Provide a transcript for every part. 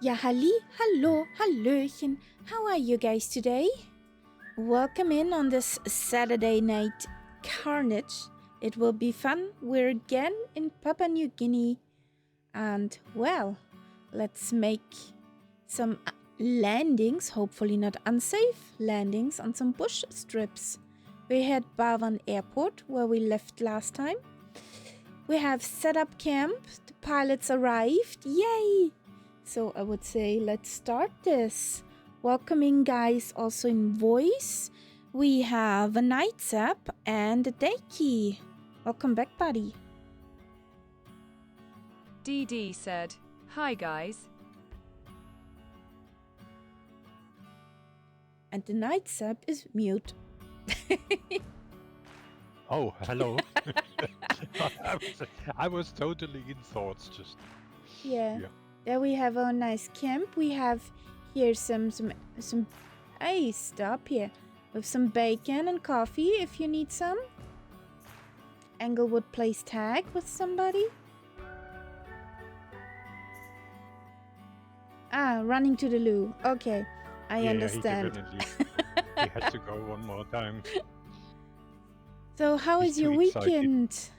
Ja, hallo, hallöchen. How are you guys today? Welcome in on this Saturday night Carnage. It will be fun. We're again in Papua New Guinea. And, well, let's make some landings, hopefully not unsafe landings, on some bush strips. We're at Bavan Airport, where we left last time. We have set up camp. The pilots arrived. Yay! So I would say let's start this. Welcoming guys also in voice. We have a Nightsap and a Daiki. Welcome back, buddy. DD said, "Hi guys." And the Nightsap is mute. Oh, hello. I was totally in thoughts just. Yeah. There we have our nice camp. We have here some hey, stop here. With some bacon and coffee if you need some. Englewood plays tag with somebody. Ah, running to the loo. Okay, I understand. He had to go one more time. So how He's is your too excited. weekend?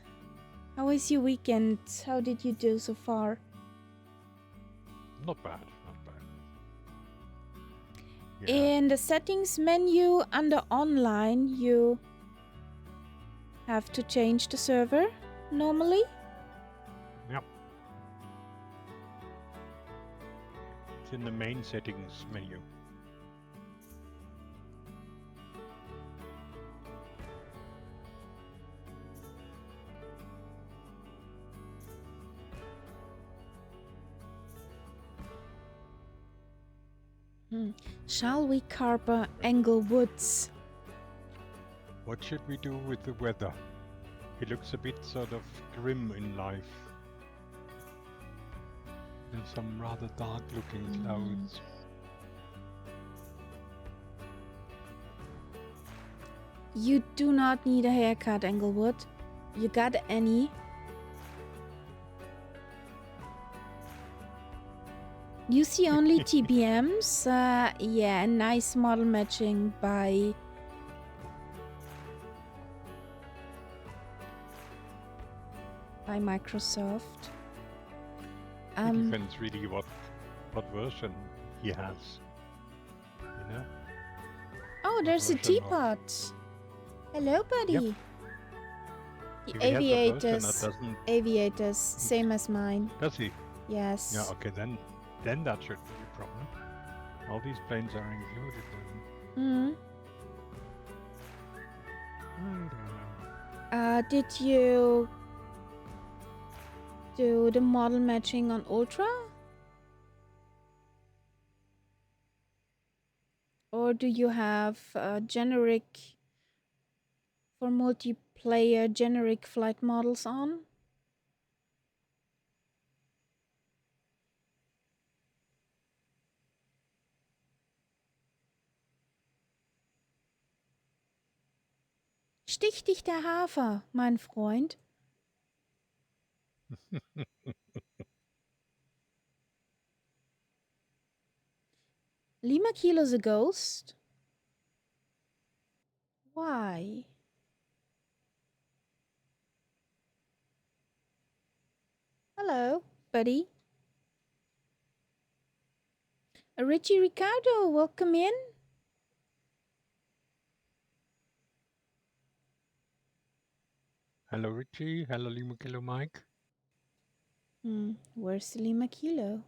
How is your weekend? How did you do so far? Not bad, not bad. In the settings menu under online, you have to change the server normally. Yep. It's in the main settings menu. Shall we carper Englewoods? What should we do with the weather? It looks a bit sort of grim in life. And some rather dark looking clouds. You do not need a haircut, Englewood. You got any? You see only TBMs? Yeah, nice model matching by Microsoft. It depends really what version he has. You know? Oh, there's a version of- teapot. Hello, buddy. Yep. The If he has a version that aviators. doesn't- Aviators, same as mine. Does he? Yes. Yeah, okay, then that shouldn't be a problem. All these planes are included then. I don't know. Did you do the model matching on Ultra? Or do you have generic, for multiplayer, generic flight models on? Sticht dich der Hafer, mein Freund? Lima Kilo's a ghost? Why? Hello, buddy. Richie Ricardo, welcome in. Hello Richie, hello Lima Kilo Mike. Where's the Lima Kilo?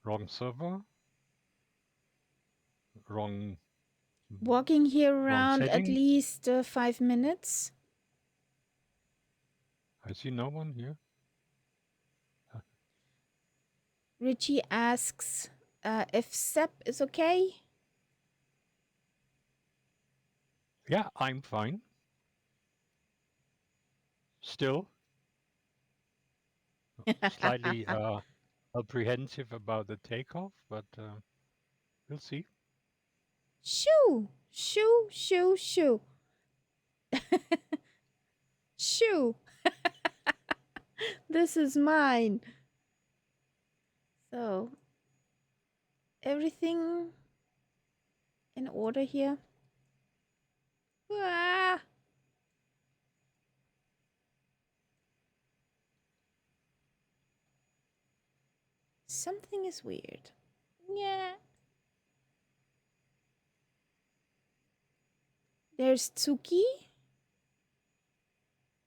Wrong server. Wrong Walking here Wrong around at settings. least 5 minutes. I see no one here. Richie asks if Sep is okay. Yeah, I'm fine. Still slightly apprehensive about the takeoff, but we'll see. Shoo, shoo, shoo, shoo. Shoo. This is mine. So, everything in order here. Ah. Something is weird. Yeah. There's Tsuki.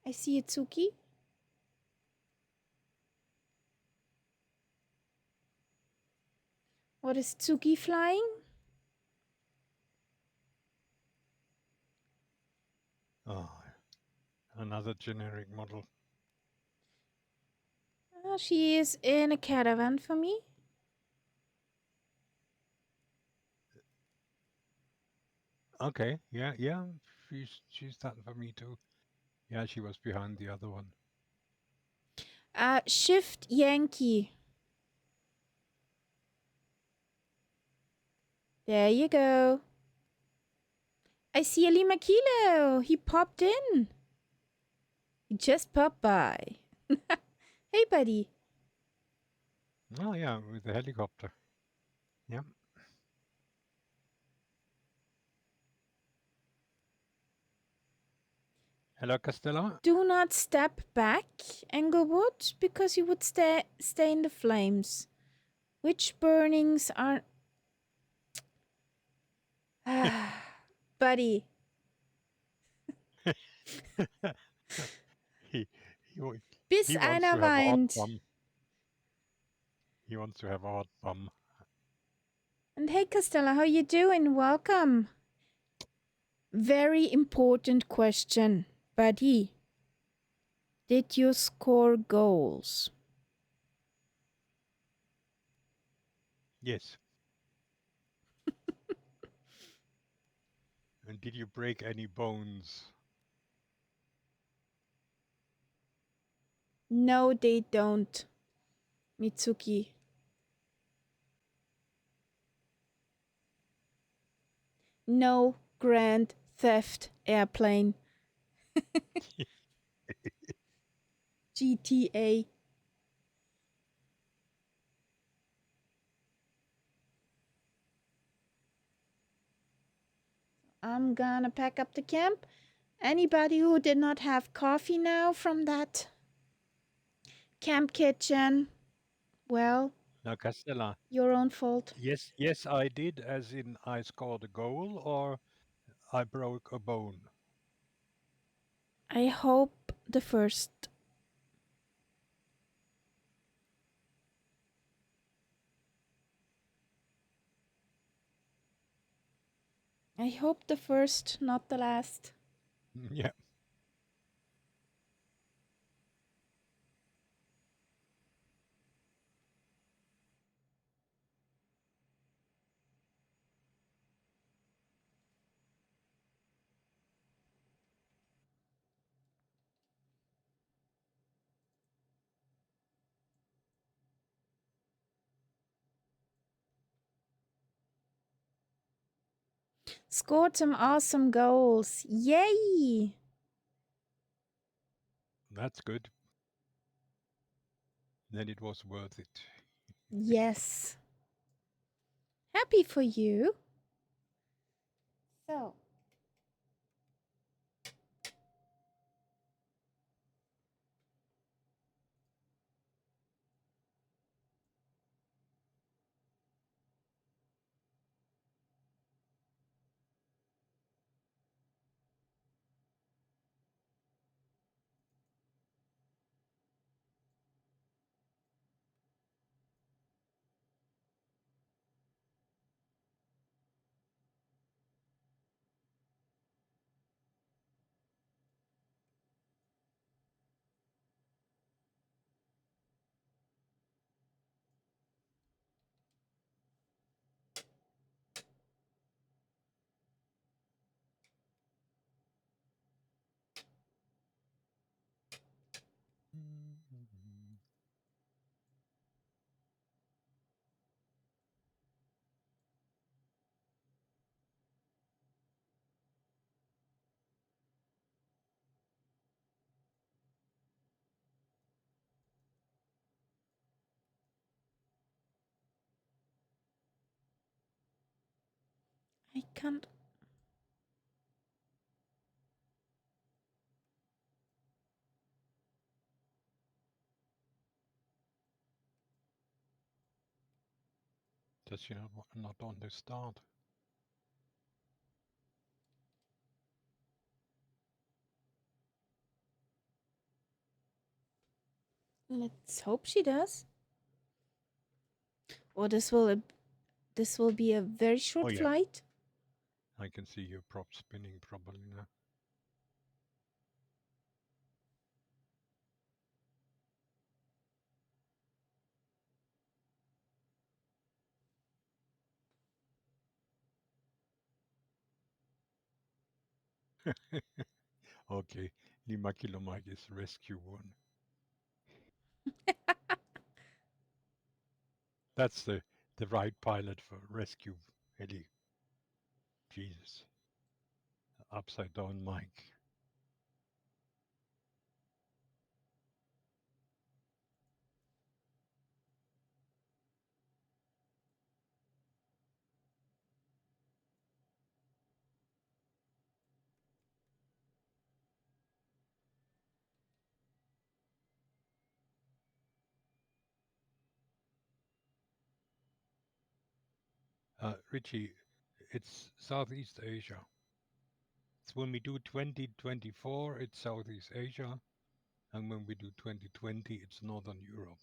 I see a Tsuki. What is Tsuki flying? Oh, another generic model. She is in a caravan for me. Okay, yeah. She's that for me too. Yeah, she was behind the other one. Shift Yankee. There you go. I see a Lima Kilo. He popped in. He just popped by. Hey, buddy. Oh yeah, with the helicopter. Yeah. Hello, Castella. Do not step back, Englewood, because you would stay in the flames. Which burnings are... Buddy. he, he, Bis he wants einer to have a hot weint. bum. He wants to have a hot bum. And hey, Castella, how you doing? Welcome. Very important question, buddy. Did you score goals? Yes. And did you break any bones? No, they don't, Mitsuki. No Grand Theft Airplane. GTA. I'm gonna pack up the camp. Anybody who did not have coffee now from that camp kitchen, well, Now, Castella. your own fault. Yes, I did, as in I scored a goal or I broke a bone. I hope the first. I hope the first, not the last. Yeah. Scored some awesome goals. Yay! That's good. Then it was worth it. Yes. Happy for you. So, can't. Does she not want to start? Let's hope she does. Or this will be a very short Oh, yeah. flight. I can see your prop spinning properly now. Okay, Lima Kilo Mike is rescue 1. That's the right pilot for rescue heli. Jesus. Upside down Mike. Richie, it's Southeast Asia. So when we do 2024, it's Southeast Asia. And when we do 2020, it's Northern Europe.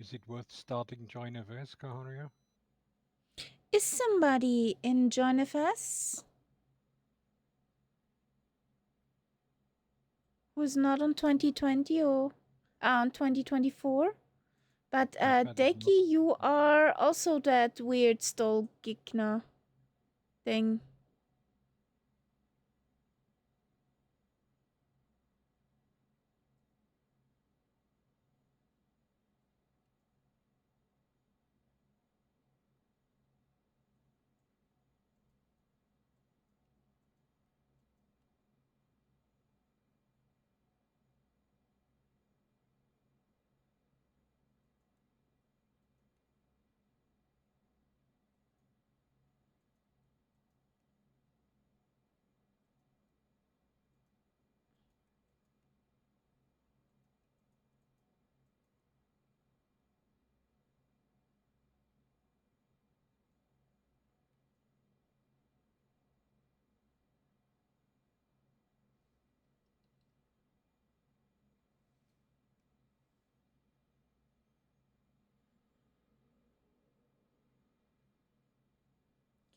Is it worth starting Join FS, Kaharia? Is somebody in Join FS who's not on 2020 or on 2024? But Deki, you are also that weird Stolgikna thing.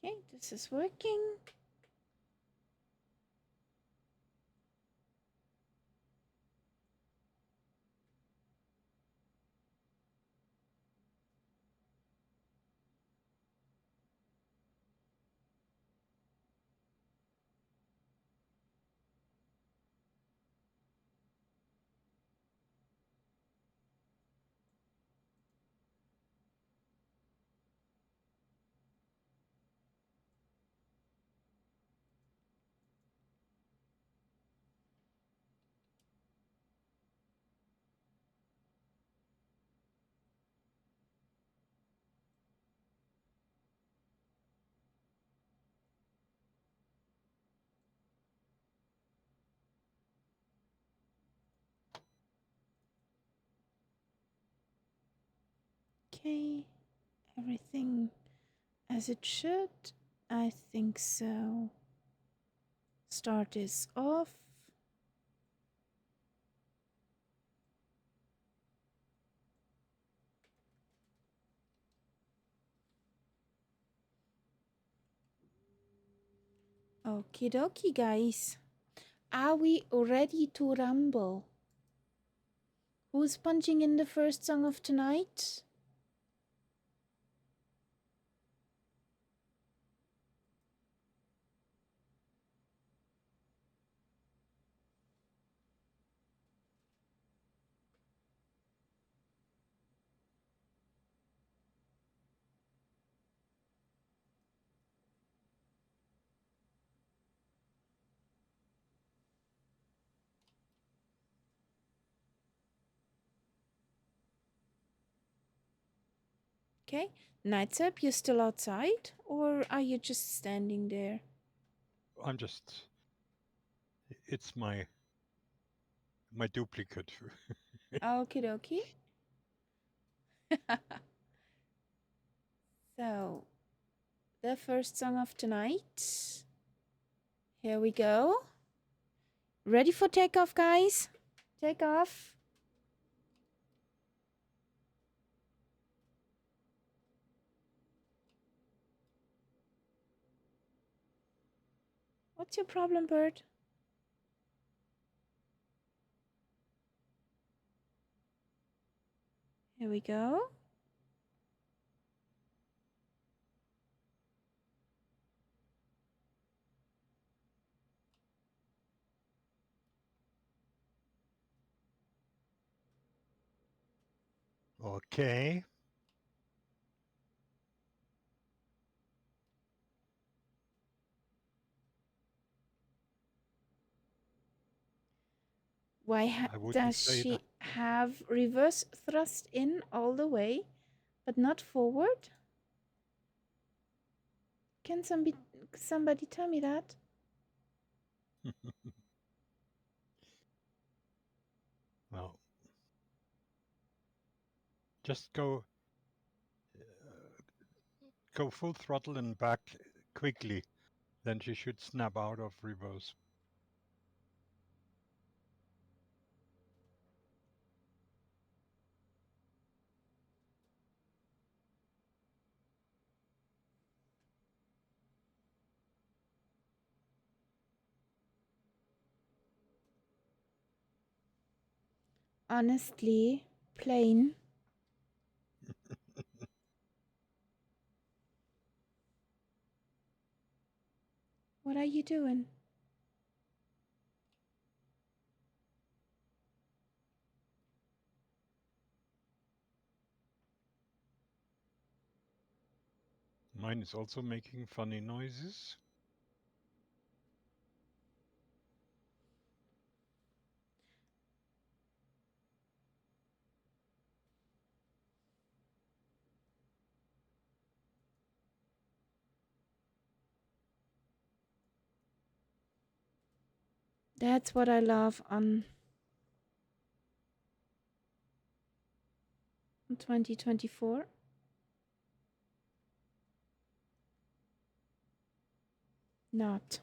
Okay, this is working. Okay, everything as it should. I think so. Start is off. Okie dokie, guys. Are we ready to rumble? Who's punching in the first song of tonight? Okay. Nights up, you're still outside, or are you just standing there? I'm just. It's my duplicate. Okie dokie. So, the first song of tonight. Here we go. Ready for takeoff, guys? Takeoff. What's your problem, bird? Here we go. Okay. Why I wouldn't does say she that. have reverse thrust in all the way, but not forward? Can somebody tell me that? Well, just go full throttle and back quickly. Then she should snap out of reverse. Honestly, plain. What are you doing? Mine is also making funny noises. That's what I love on 2024. Not.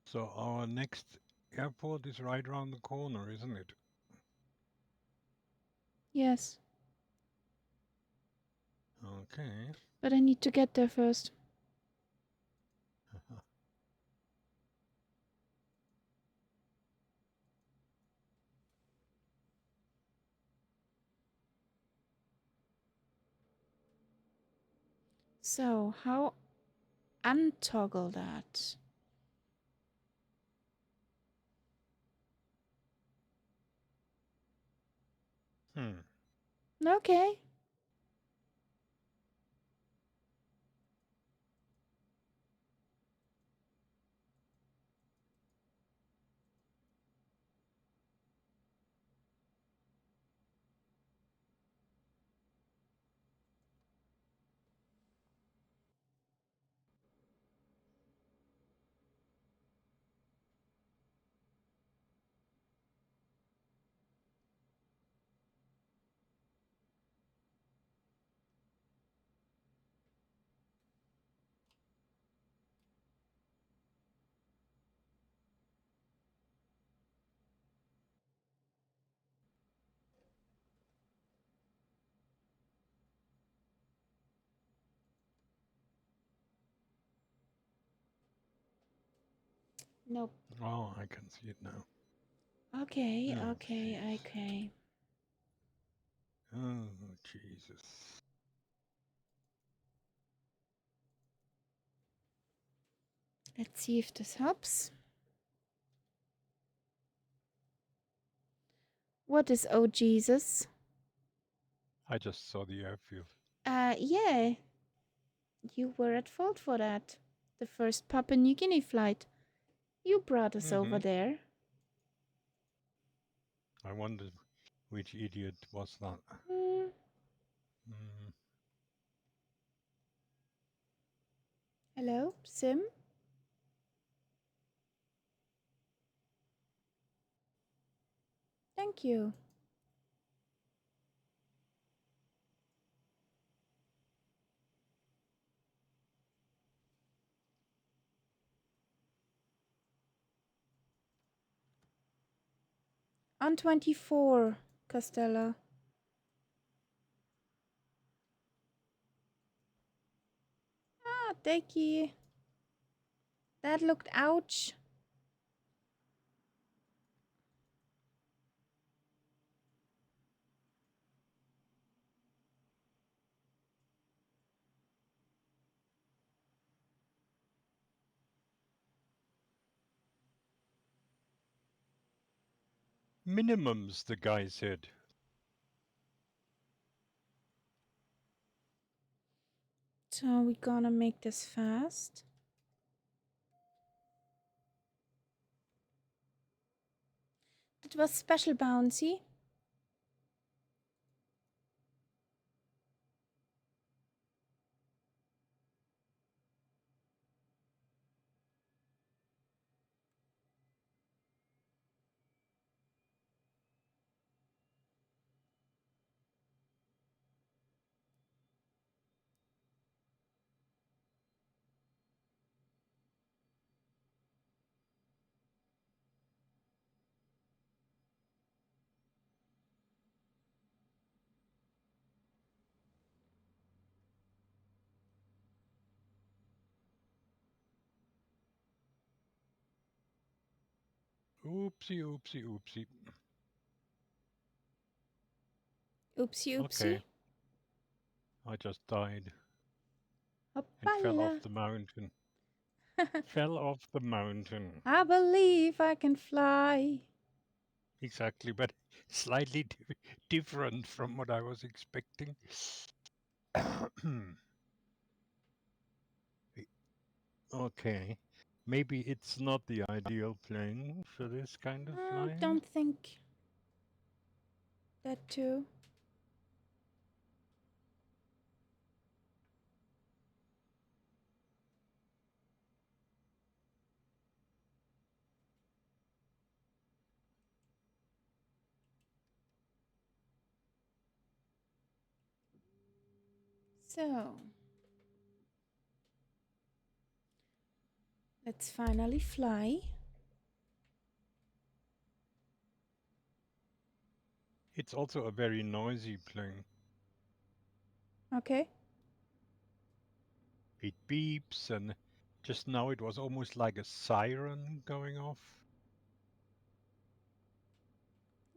So our next airport is right around the corner, isn't it? Yes, Okay. but I need to get there first. So, how untoggle that? Hmm. Okay. Nope. Oh, I can see it now. Okay, Oh, okay, jeez. okay. Oh, Jesus. Let's see if this helps. What is Oh Jesus? I just saw the airfield. Yeah. You were at fault for that. The first Papua New Guinea flight. You brought us over there. I wondered which idiot was that. Mm. Mm. Hello, Sim? Thank you. On 24, Costello. Ah, Deki. That looked ouch. Minimums, the guy said. So we're gonna make this fast. It was special bouncy. Oopsie, oopsie, oopsie. Oopsie, oopsie. Okay. I just died and fell off Hoppala. the mountain. Fell off the mountain. I believe I can fly. Exactly, but slightly different from what I was expecting. Okay. Maybe it's not the ideal plane for this kind of flying. Don't think that too. So, let's finally fly. It's also a very noisy plane. Okay. It beeps, and just now it was almost like a siren going off.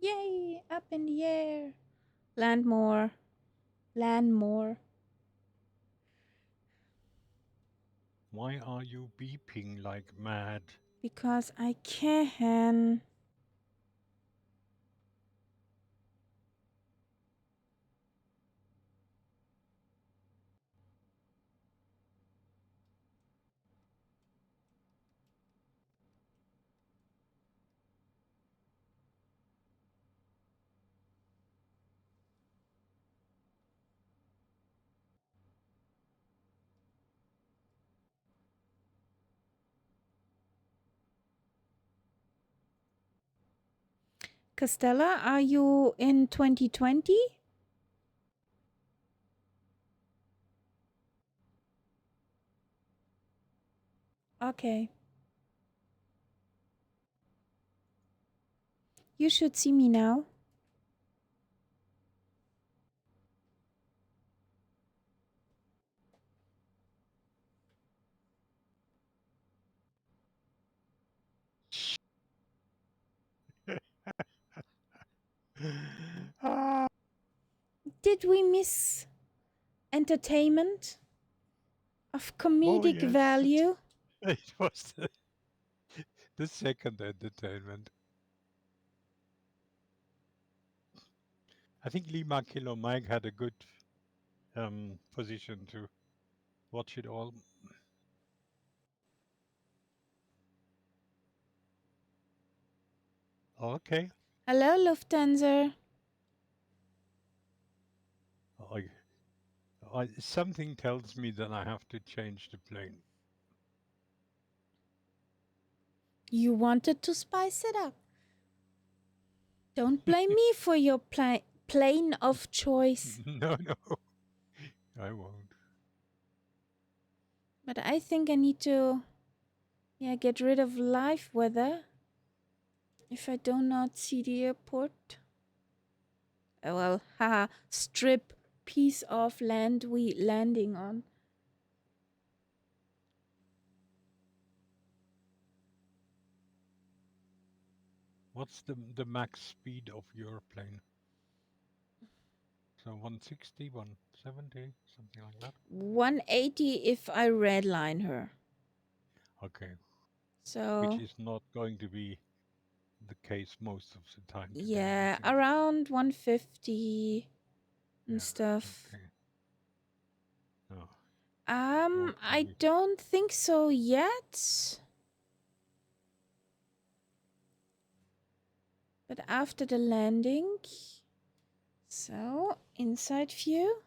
Yay! Up in the air. Land more. Land more. Why are you beeping like mad? Because I can. Costella, are you in 2020? Okay. You should see me now. Ah, Did we miss entertainment of oh comedic yes, value? It was the second entertainment. I think Lima Kilo Mike had a good position to watch it all. Okay. Hello, Lufthansa. Something tells me that I have to change the plane. You wanted to spice it up. Don't blame me for your plane of choice. No, I won't. But I think I need to, get rid of live weather if I do not see the airport. Oh well, haha, strip piece of land we landing on. What's the max speed of your plane? So 160, 170, something like that? 180 if I redline her. Okay. So Which is not going to be the case most of the time today. yeah, I think. around 150 and stuff. Okay. Oh, I okay. don't think so yet. But after the landing, so inside view.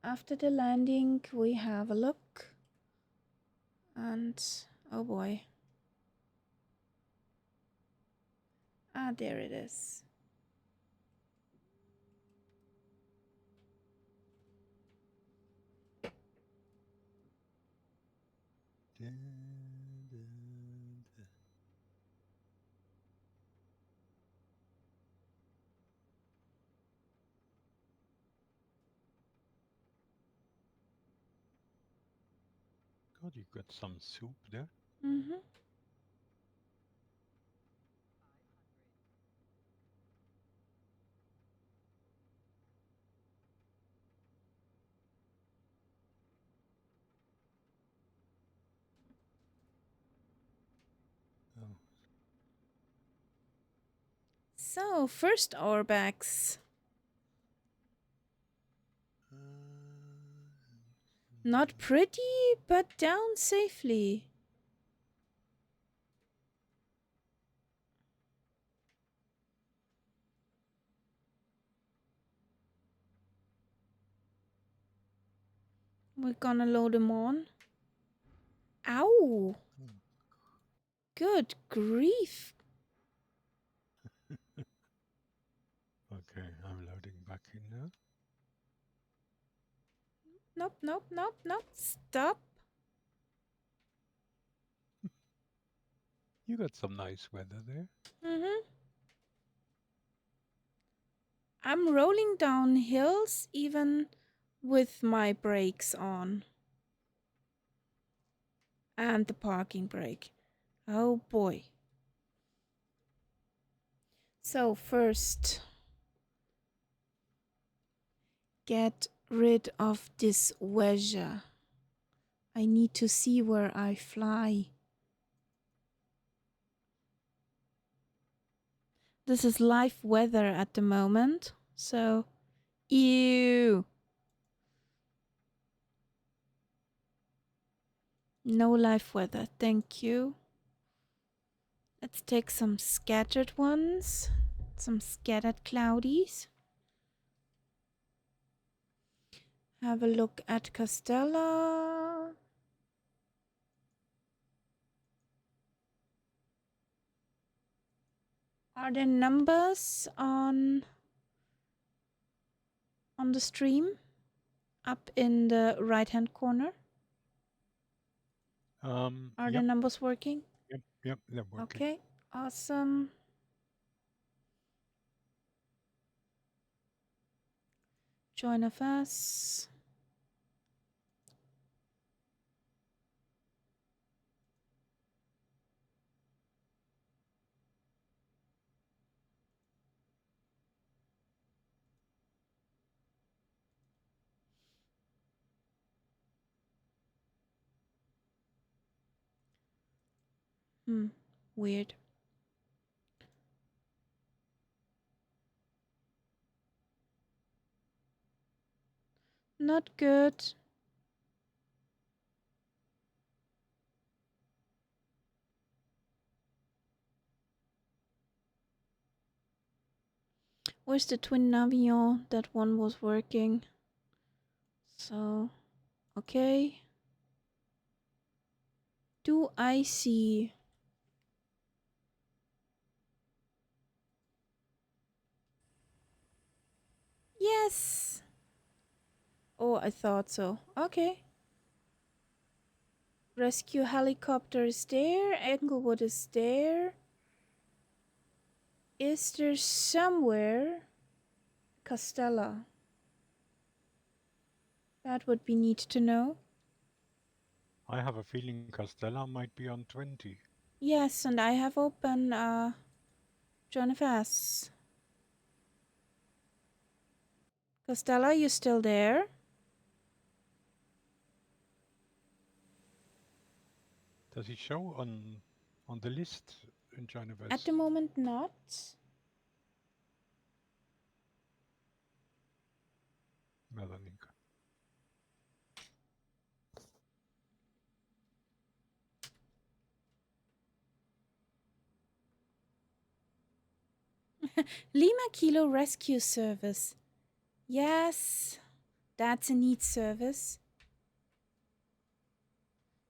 After the landing, we have a look. And oh boy. Ah, there it is. God, you got some soup there. Mm-hmm. Oh. So, first our bags. Not pretty, but down safely. We're gonna load them on. Ow! Good grief. Okay, I'm loading back in now. Nope, nope, nope, nope. Stop. You got some nice weather there. Mm-hmm. I'm rolling down hills even with my brakes on. And the parking brake. Oh boy. So first, get rid of this weather. I need to see where I fly. This is live weather at the moment. So, ew. No live weather, thank you. Let's take some scattered ones. Some scattered cloudies. Have a look at Castella. Are there numbers on the stream? Up in the right-hand corner? Are the Yep, numbers working? yep, they're working. Okay, awesome. Join of us. Weird. Not good. Where's the twin Navion? That one was working. So, okay. Do I see? Yes. Oh, I thought so. Okay. Rescue helicopter is there. Englewood is there. Is there somewhere Castella? That would be neat to know. I have a feeling Castella might be on 20. Yes, and I have open John FS. Castella, you still there? Does he show on the list in China At West? the moment, not. Melanie. Lima Kilo Rescue Service. Yes, that's a neat service.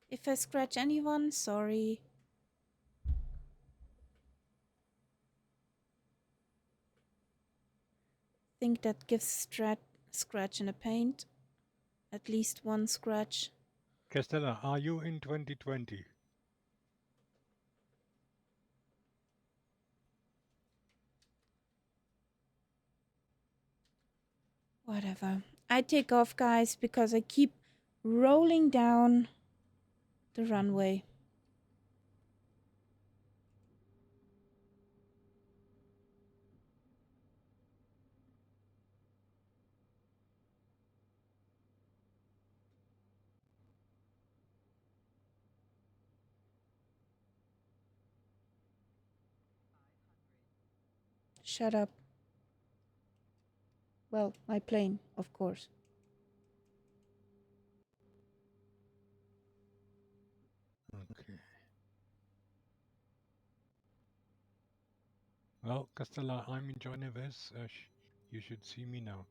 If I scratch anyone, sorry. Think that gives scratch in the paint. At least one scratch. Castella, are you in 2020? Whatever. I take off, guys, because I keep rolling down the runway. Shut up. Well, my plane, of course. Okay. Well, Castella, I'm in China West. You should see me now.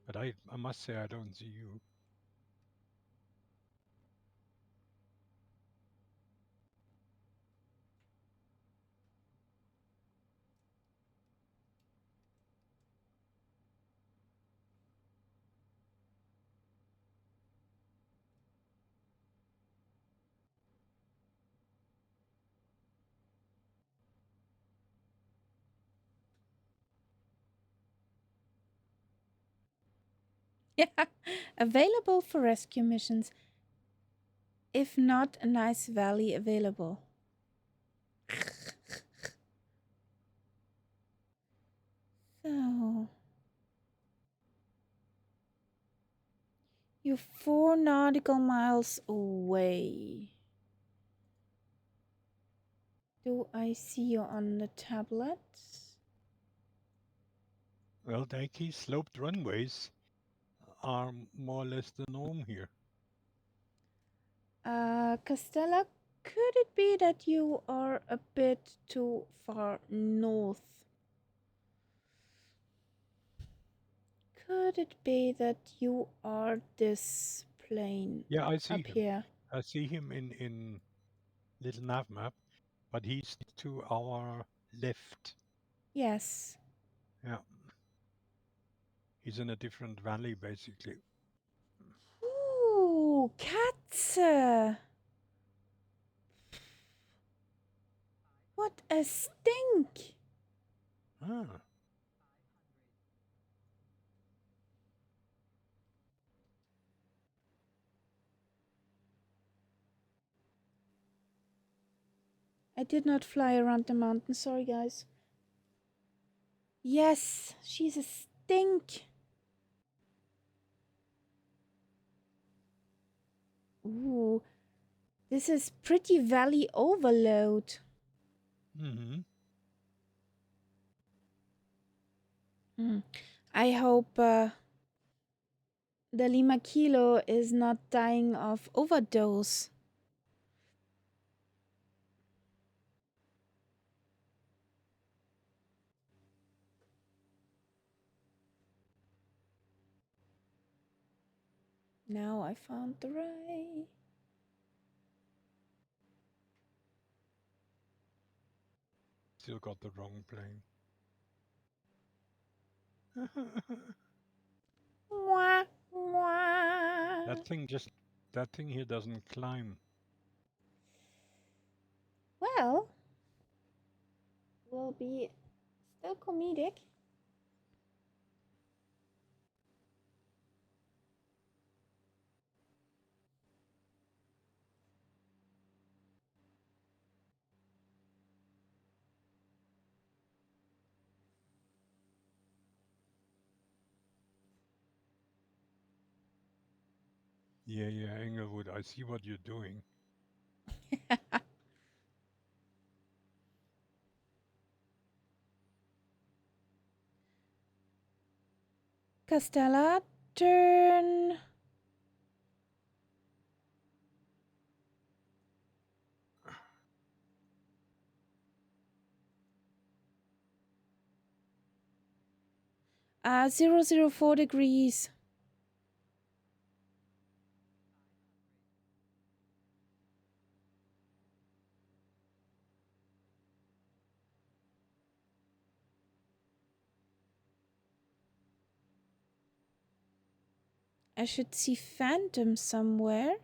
But I must say I don't see you. Yeah, available for rescue missions. If not, a nice valley available. So, you're 4 nautical miles away. Do I see you on the tablet? Well, Daiki, sloped runways are more or less the norm here. Castella, could it be that you are a bit too far north? Could it be that you are this plane Yeah, I see up him. here? I see him in little nav map, but he's to our left. Yes. Yeah. He's in a different valley, basically. Ooh, Katze! What a stink! Ah, I did not fly around the mountain, sorry guys. Yes, she's a stink! Ooh. This is pretty valley overload. Mm-hmm. I hope the Lima Kilo is not dying of overdose. Now I found the right. Still got the wrong plane. Mwah, mwah. That thing here doesn't climb. Well, will be still comedic. Yeah, Englewood, I see what you're doing. Castella, turn. Ah, 004 degrees. I should see Phantom somewhere.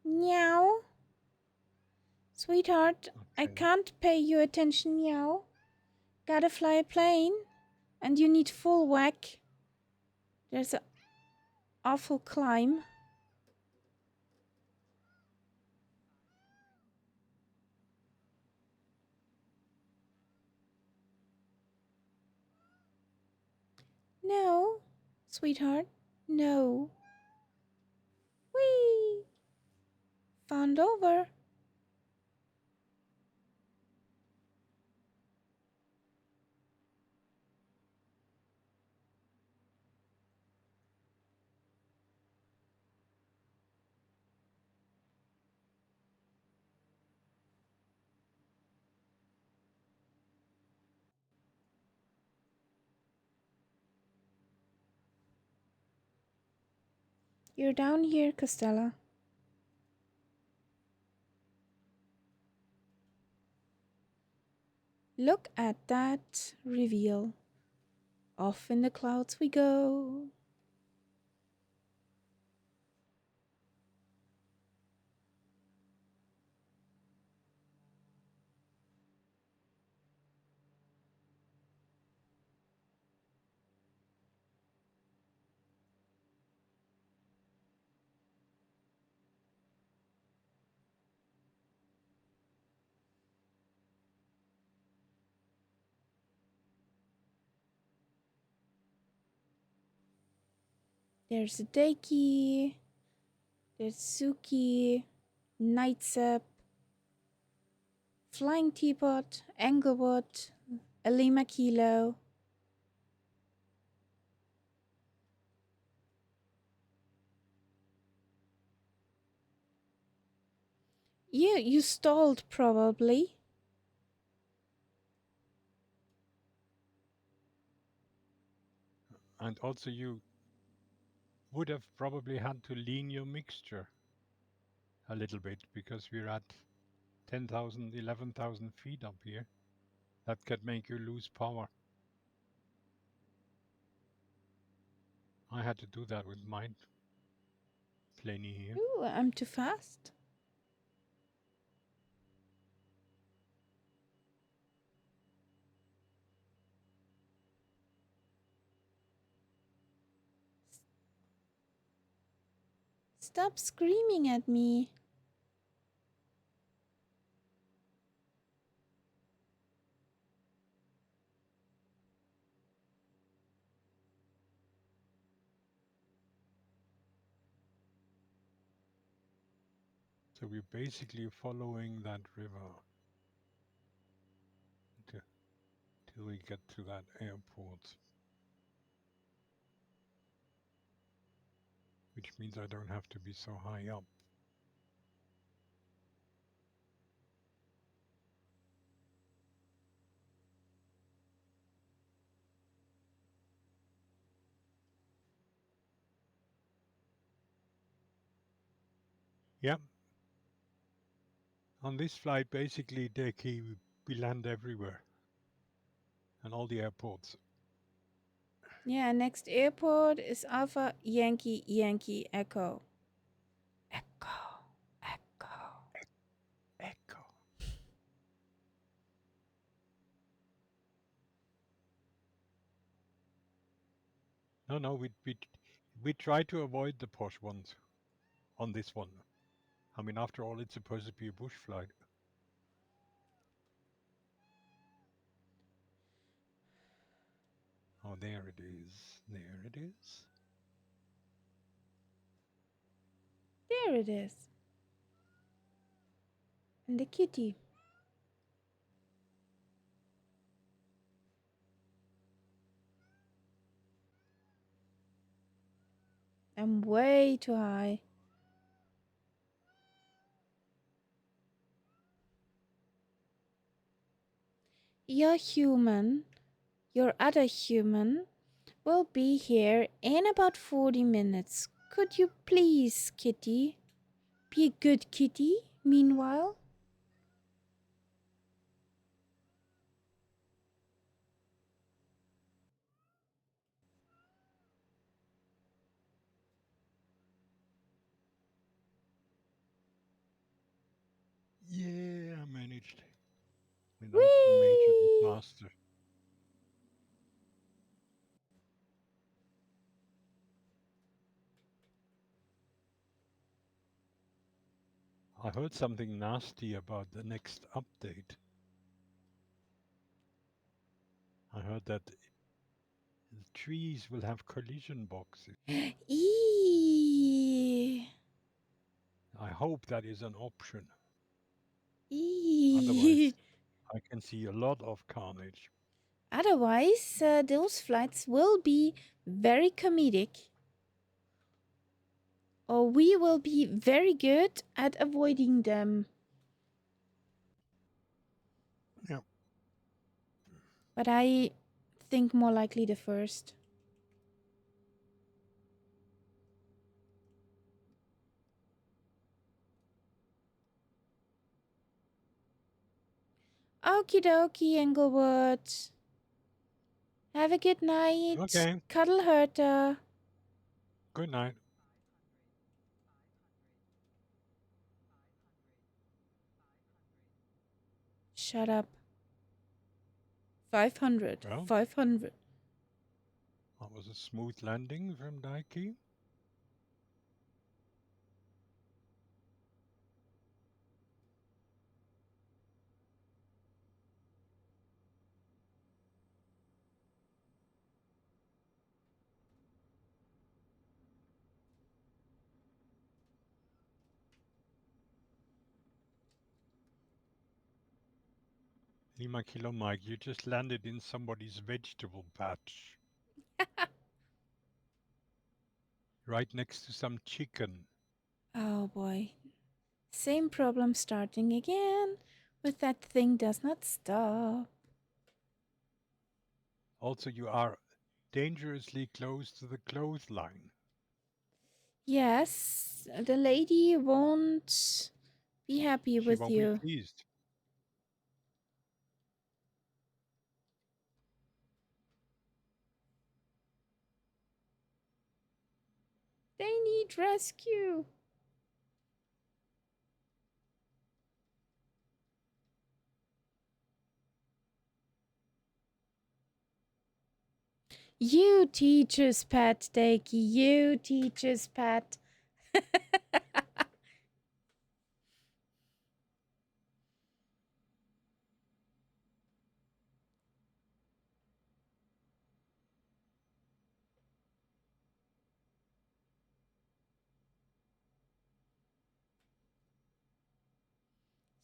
Meow. Sweetheart, I Okay. can't pay you attention, meow. Gotta fly a plane, and you need full whack. There's an awful climb. No, sweetheart, no. Whee! Found over. You're down here, Costella. Look at that reveal. Off in the clouds we go. There's a Daiki. There's Suki. Nightsap. Flying Teapot. Englewood. Alima Kilo. You stalled probably. And also you would have probably had to lean your mixture a little bit because we're at 10,000, 11,000 feet up here. That could make you lose power. I had to do that with mine planey here. Ooh, I'm too fast. Stop screaming at me. So we're basically following that river till we get to that airport. Which means I don't have to be so high up. Yep. On this flight, basically, Deki, we land everywhere. And all the airports. Yeah, next airport is Alpha Yankee Yankee Echo. Echo. Echo. Echo. No, we try to avoid the posh ones on this one. I mean, after all, it's supposed to be a bush flight. Oh, there it is. There it is. There it is. And the kitty. I'm way too high. Your human, your other human, will be here in about 40 minutes. Could you please, kitty, be a good kitty meanwhile? Yeah, I managed. Without major Whee! disaster. I heard something nasty about the next update. I heard that the trees will have collision boxes. Eee. I hope that is an option. Otherwise, Eee. I can see a lot of carnage. Otherwise, those flights will be very comedic. Or we will be very good at avoiding them. Yeah. But I think more likely the first. Okie dokie, Englewood. Have a good night. Okay. Cuddle Herta. Good night. Shut up. 500. Well, 500. that was a smooth landing from Daiki. Lima Kilo Mike, you just landed in somebody's vegetable patch. Right next to some chicken. Oh boy. Same problem starting again. With that thing does not stop. Also, you are dangerously close to the clothesline. Yes, the lady won't be happy She with won't be you. pleased. They need rescue. You teacher's pet, Dakey. You teacher's pet.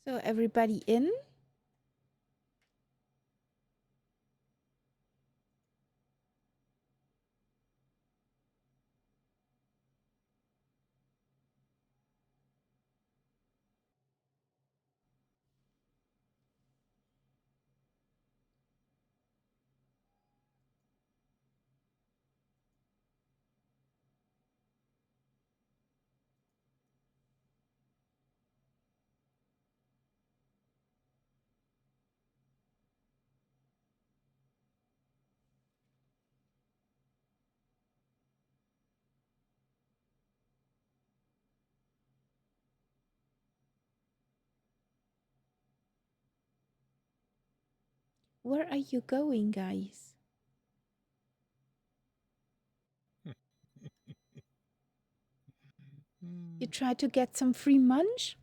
So everybody in? Where are you going, guys? You try to get some free munch?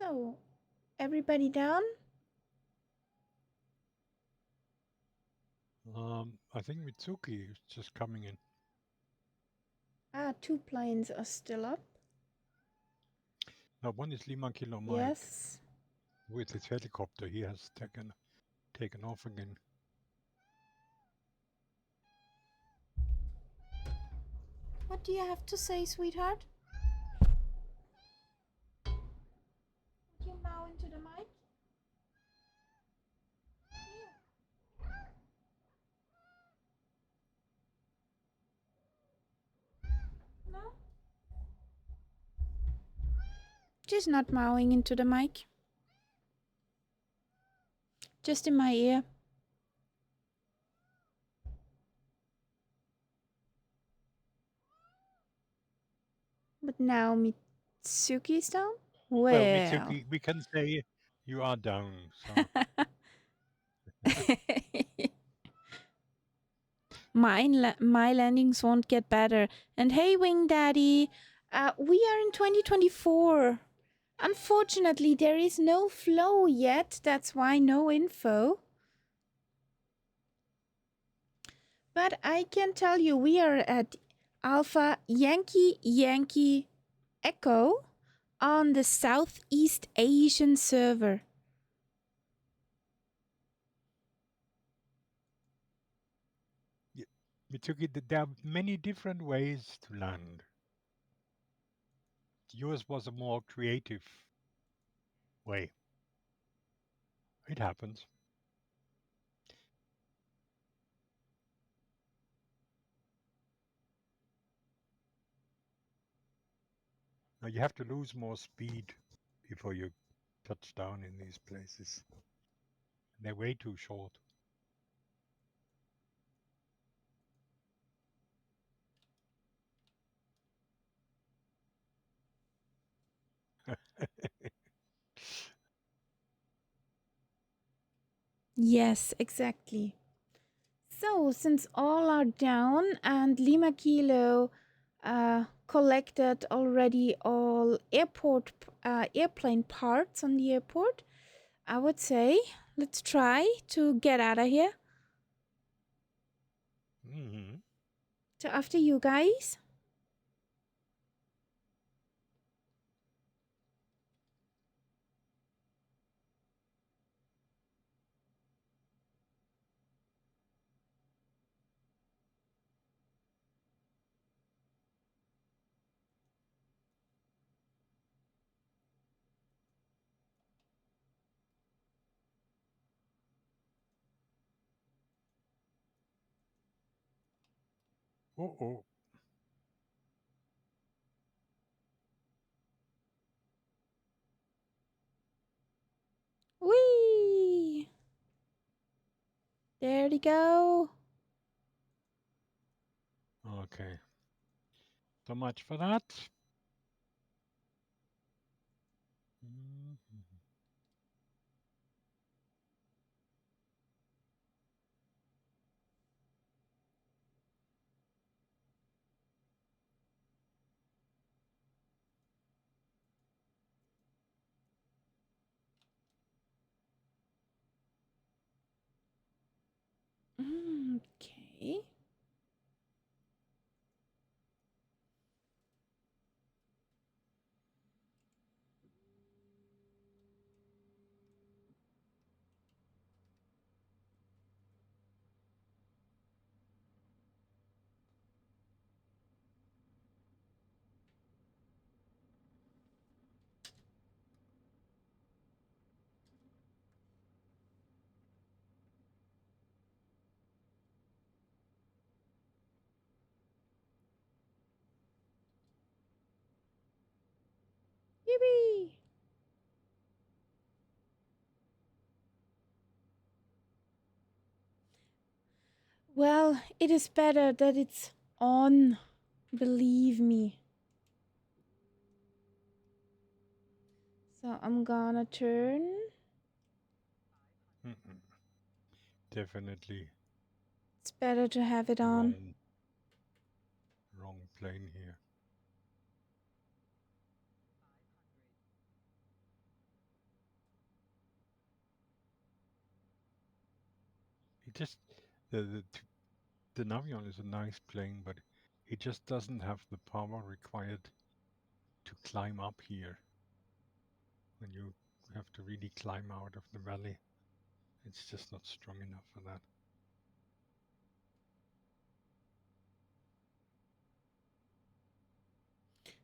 So, everybody down? I think Mitsuki is just coming in. Ah, 2 planes are still up. No, one is Lima Kilo Mike Yes. with his helicopter. He has taken off again. What do you have to say, sweetheart? Would you bow into the mic? No? She's not mowing into the mic. Just in my ear. But now Mitsuki's down? Well, Mitsuki, we can say you are down. So My landings won't get better. And hey, Wing Daddy, we are in 2024. Unfortunately, there is no flow yet. That's why no info. But I can tell you, we are at Alpha Yankee Yankee Echo on the Southeast Asian server. Mitsuki, there are many different ways to land. Yours was a more creative way. It happens. Now you have to lose more speed before you touch down in these places. They're way too short. Yes, exactly. So, since all are down and Lima Kilo collected already all airplane parts on the airport, I would say let's try to get out of here. Mm-hmm. So, after you guys. Oh. Whee! There we go. Okay. So much for that. Mhm. Okay. Yippee! Well, it is better that it's on. Believe me. So I'm gonna turn. Mm-mm. Definitely It's better to have it on. wrong plane here. It just the Navion is a nice plane, but it just doesn't have the power required to climb up here. When you have to really climb out of the valley, it's just not strong enough for that.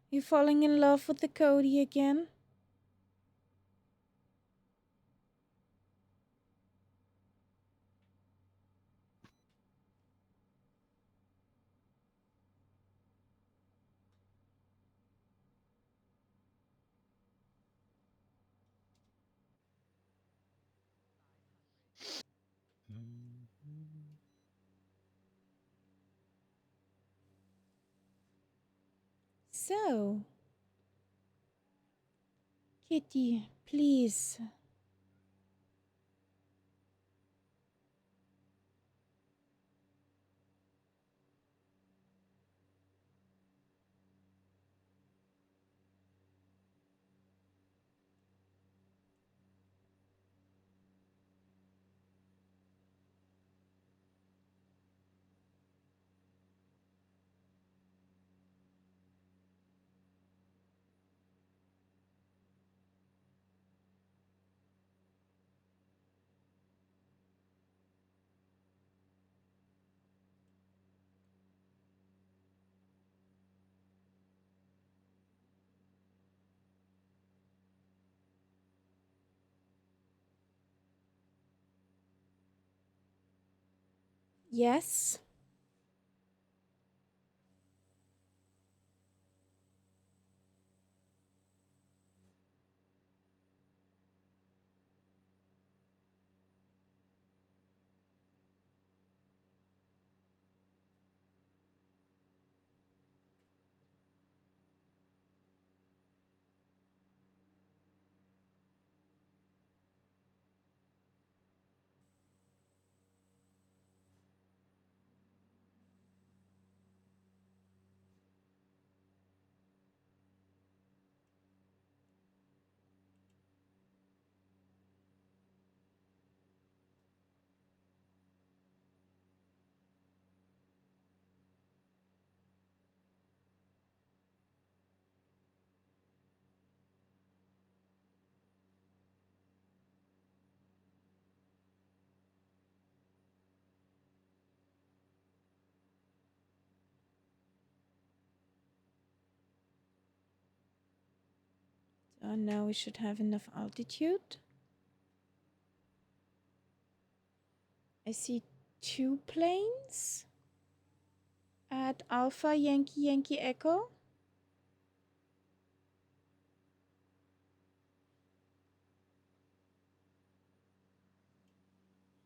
You falling in love with the Cody again? Mm-hmm. So, Kitty, please. Yes. So now we should have enough altitude. I see 2 planes at Alpha Yankee Yankee Echo.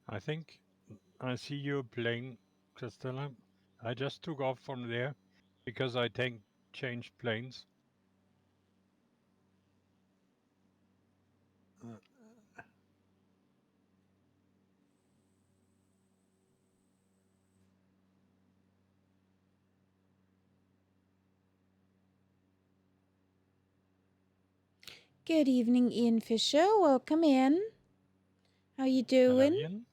I think I see you playing, Christella. I just took off from there because I changed planes. Good evening, Ian Fisher. Welcome in. How you Hello, doing? Ian.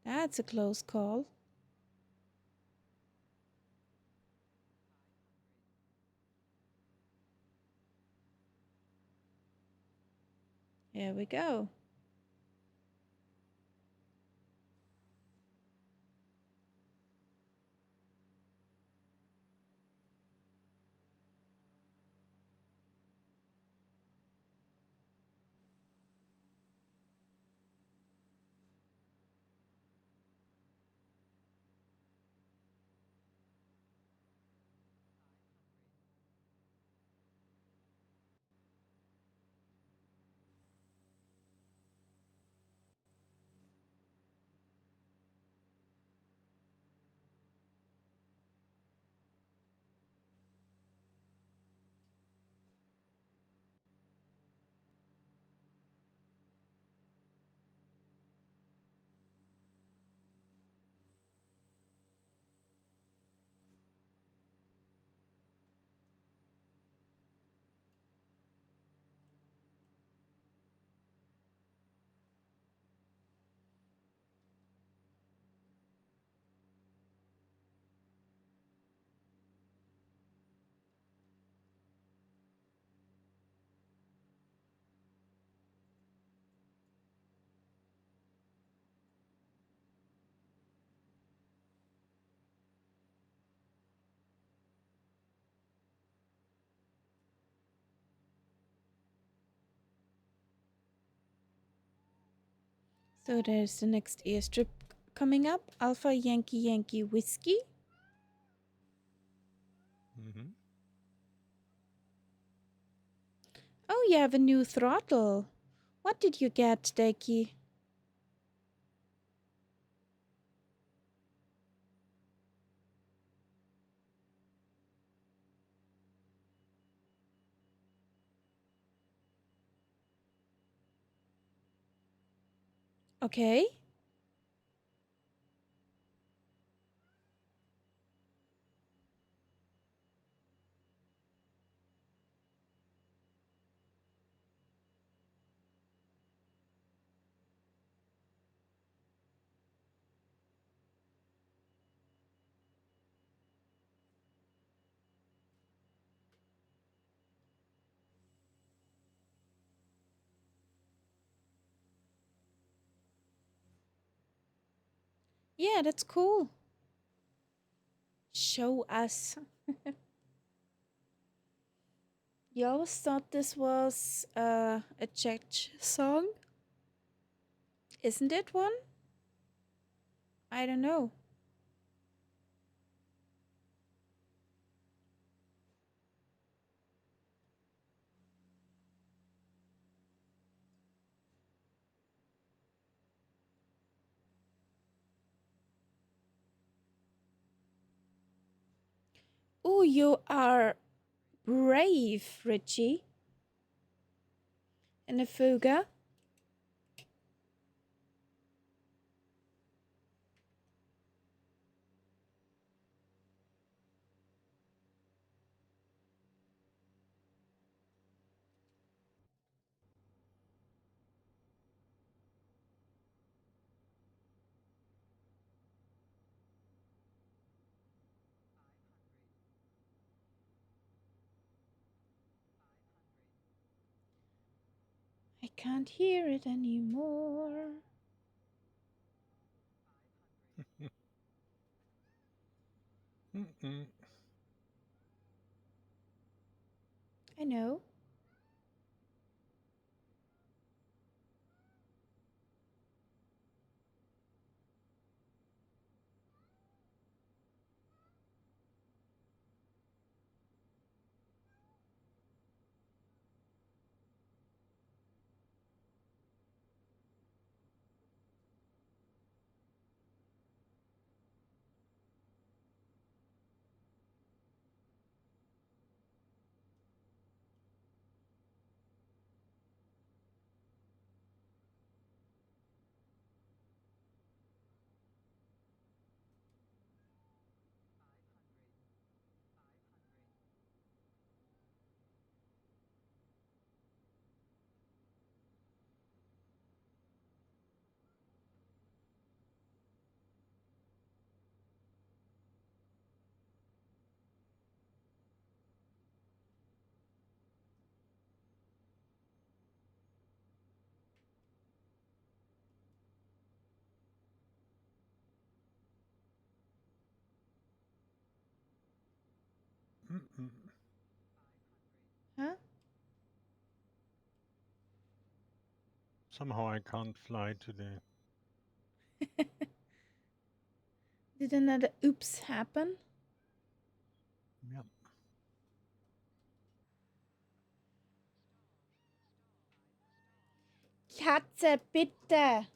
That's a close call. Here we go. So there's the next airstrip coming up. Alpha Yankee Yankee Whiskey. Mm-hmm. Oh, you have a new throttle. What did you get, Decky? Okay. Yeah, that's cool. Show us. You always thought this was a Czech song? Isn't it one? I don't know. Oh, you are brave, Richie. And a fuga. I can't hear it anymore. Mm-mm. I know. Huh? Somehow I can't fly today. Did another oops happen? Yep. Katze, bitte!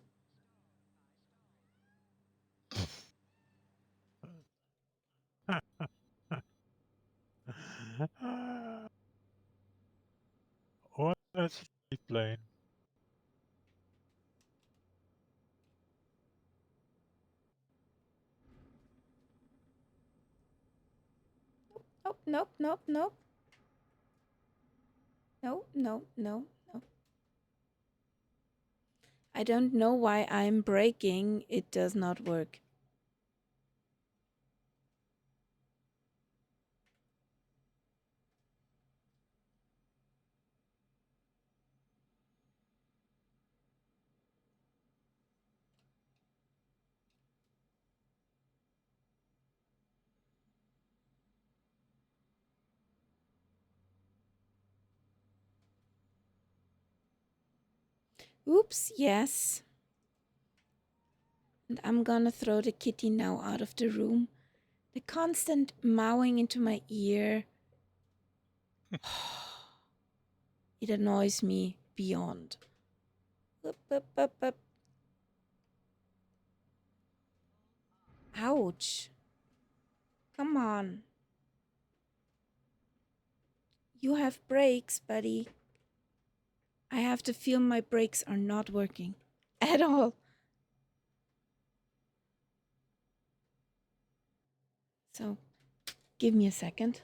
Or let's plane. Oh, nope, nope, nope. No, no, no, no. I don't know why I'm braking. It does not work. Oops, yes. And I'm gonna throw the kitty now out of the room. The constant mowing into my ear. It annoys me beyond. Up, up, up, up. Ouch. Come on. You have brakes, buddy. I have to feel my brakes are not working at all. So, give me a second.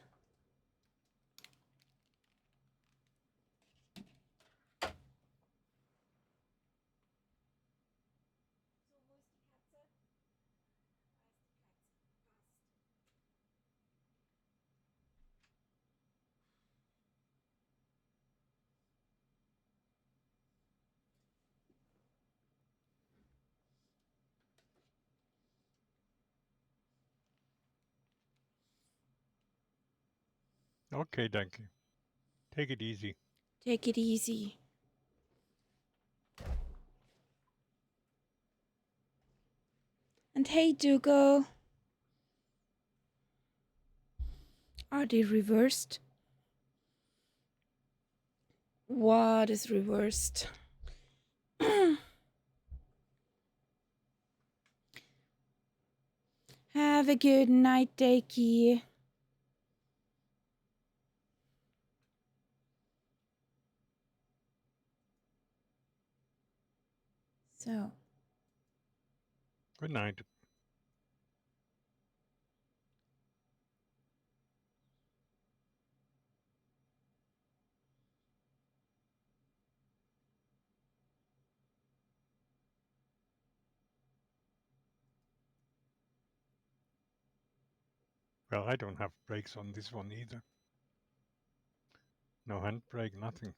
Okay, thank you. Take it easy. Take it easy. And hey, Dougal. Are they reversed? What is reversed? Have a good night, Dakey. So, Good night. Well, I don't have brakes on this one either. No handbrake, nothing.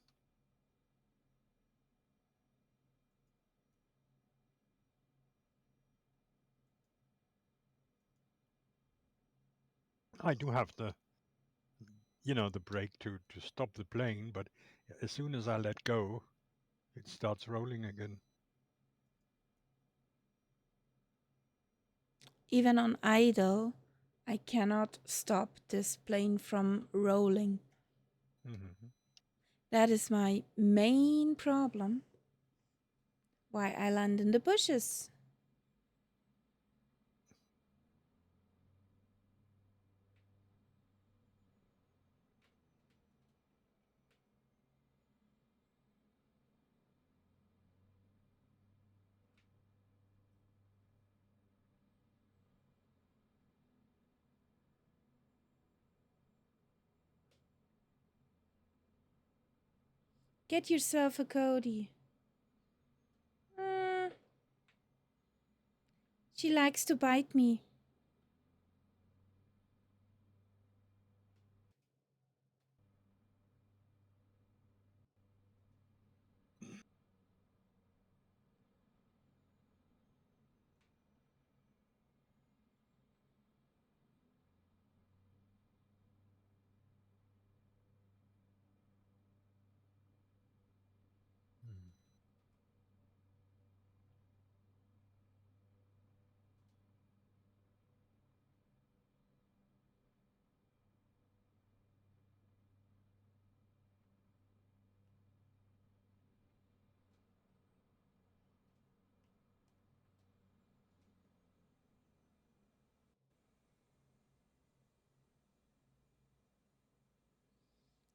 I do have the, the brake to stop the plane, but as soon as I let go, it starts rolling again. even on idle, I cannot stop this plane from rolling. Mm-hmm. That is my main problem. Why I land in the bushes. Get yourself a Cody. She likes to bite me.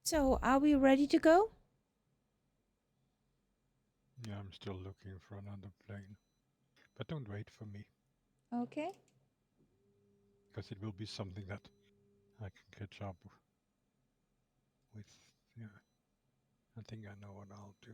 So, are we ready to go? Yeah, I'm still looking for another plane. But don't wait for me, Okay. because it will be something that I can catch up with. Yeah, I think I know what I'll do.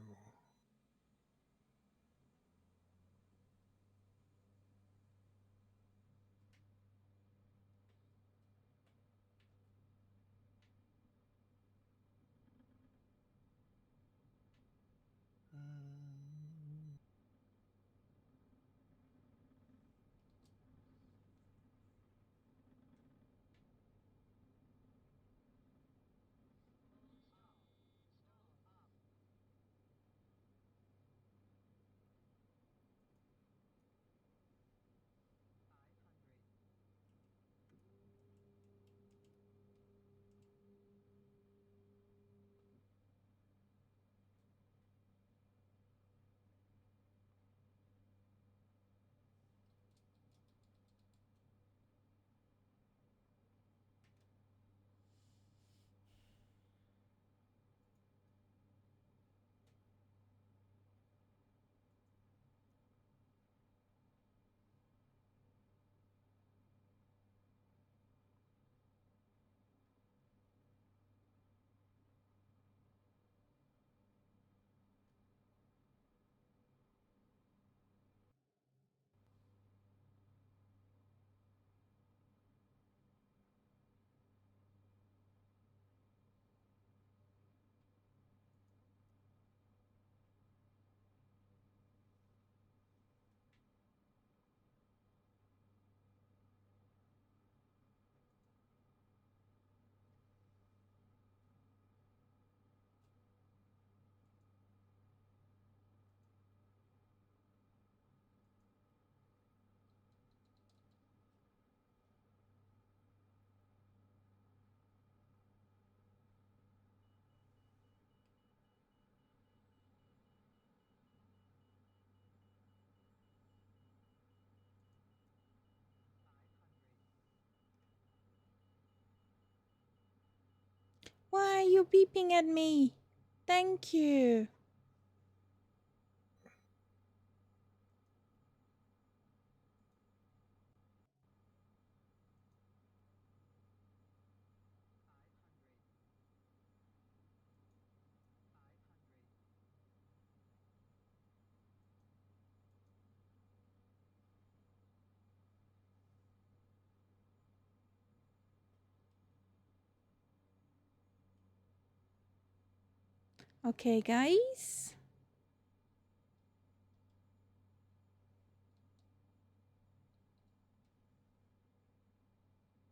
Why are you beeping at me? Thank you. Okay, guys.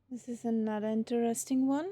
This is another interesting one.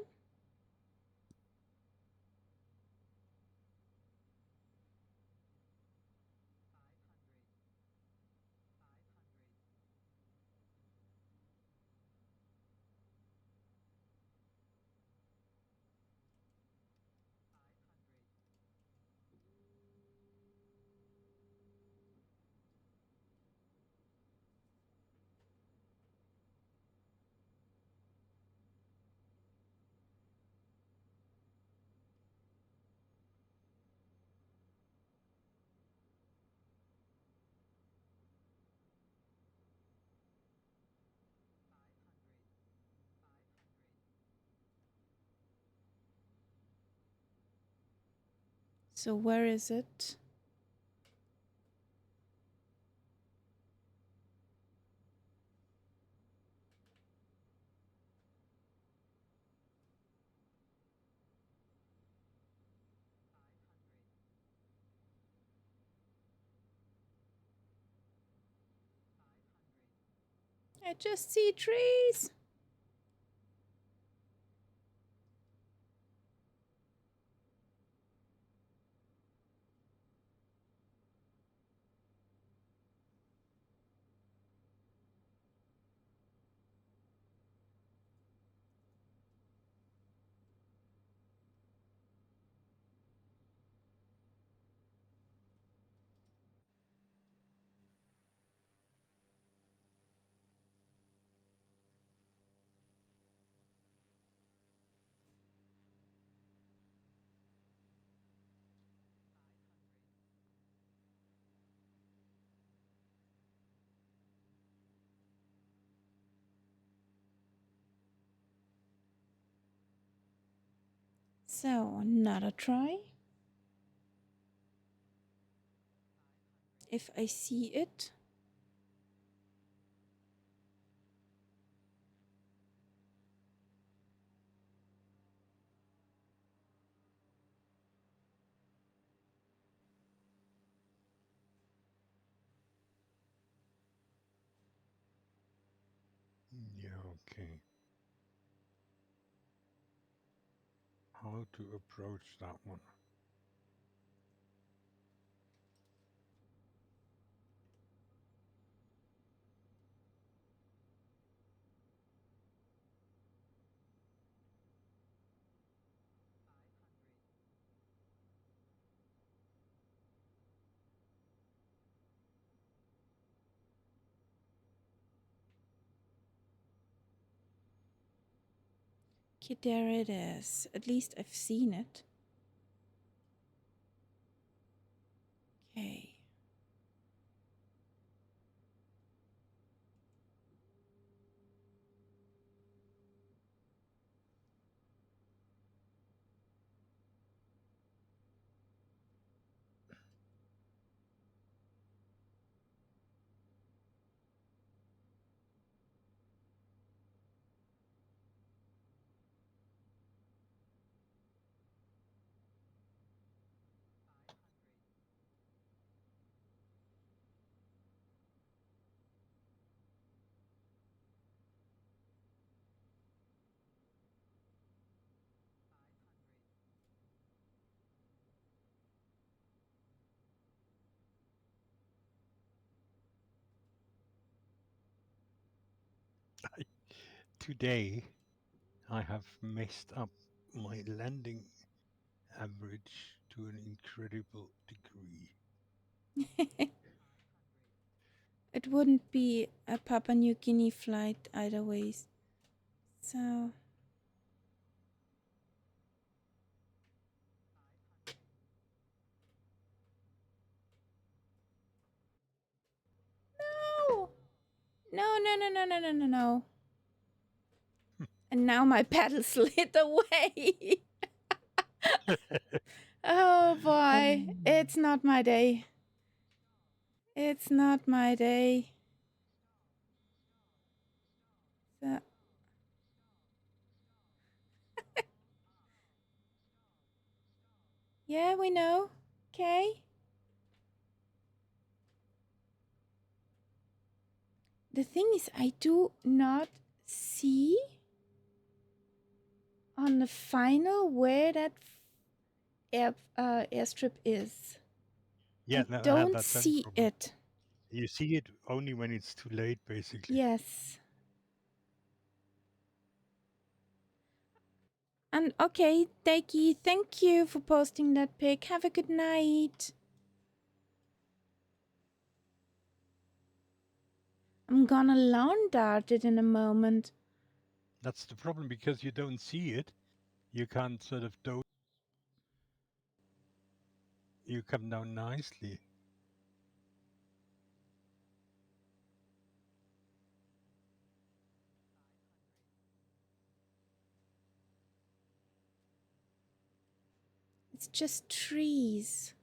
So, where is it? I just see trees. So, another try. If I see it. Yeah, okay. How to approach that one? Okay, there it is. At least I've seen it. Okay. Today, I have messed up my landing average to an incredible degree. It wouldn't be a Papua New Guinea flight either ways. So, no! No, no, no, no, no, no, no, no. And now my paddle slid away. Oh boy, it's not my day. It's not my day. So, yeah, we know. Okay. The thing is, I do not see on the final where that airstrip is. Yeah, I don't that's the see problem. it. You see it only when it's too late, basically. Yes. And okay, Deki, thank you for posting that pic. Have a good night. I'm gonna lawn dart it in a moment. That's the problem because you don't see it. You can't sort of do. You come down nicely. It's just trees.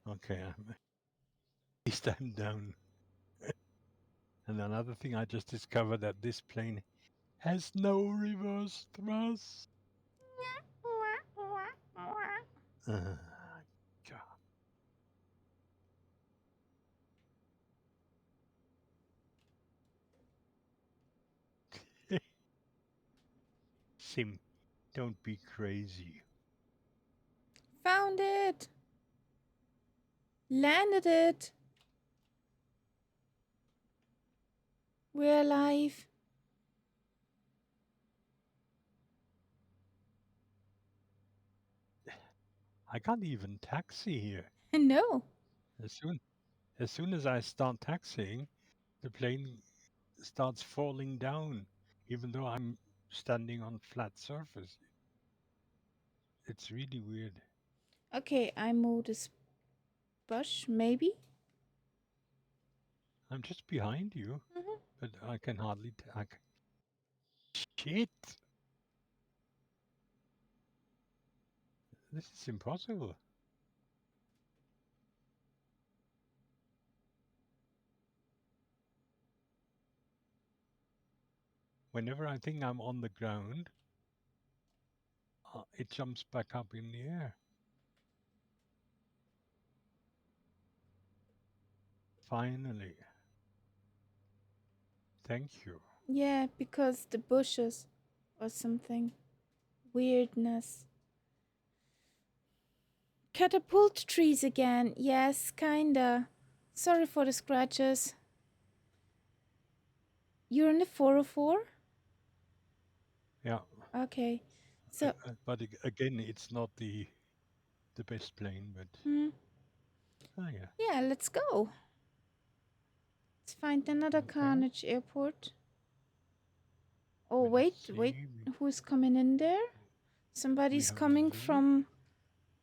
Okay, at least I'm down. And another thing I just discovered that this plane has no reverse thrust. Uh, God. Sim, don't be crazy. Found it. Landed it. We're alive. I can't even taxi here. No. As soon as I start taxiing, the plane starts falling down, even though I'm standing on flat surface. It's really weird. Okay, I moved this. bush, maybe? I'm just behind you, Mhm. but I can hardly. Shit! This is impossible. Whenever I think I'm on the ground, it jumps back up in the air. Finally. Thank you. Yeah, because the bushes or something. Weirdness. Catapult trees again. Yes, kinda. Sorry for the scratches. You're in the 404? Yeah. Okay. So, But again, it's not the best plane, but yeah. yeah, let's go. Let's find another Okay. Carnage airport. Oh, Well, wait, let's wait. see. Who's coming in there? Somebody's have a coming Lima. from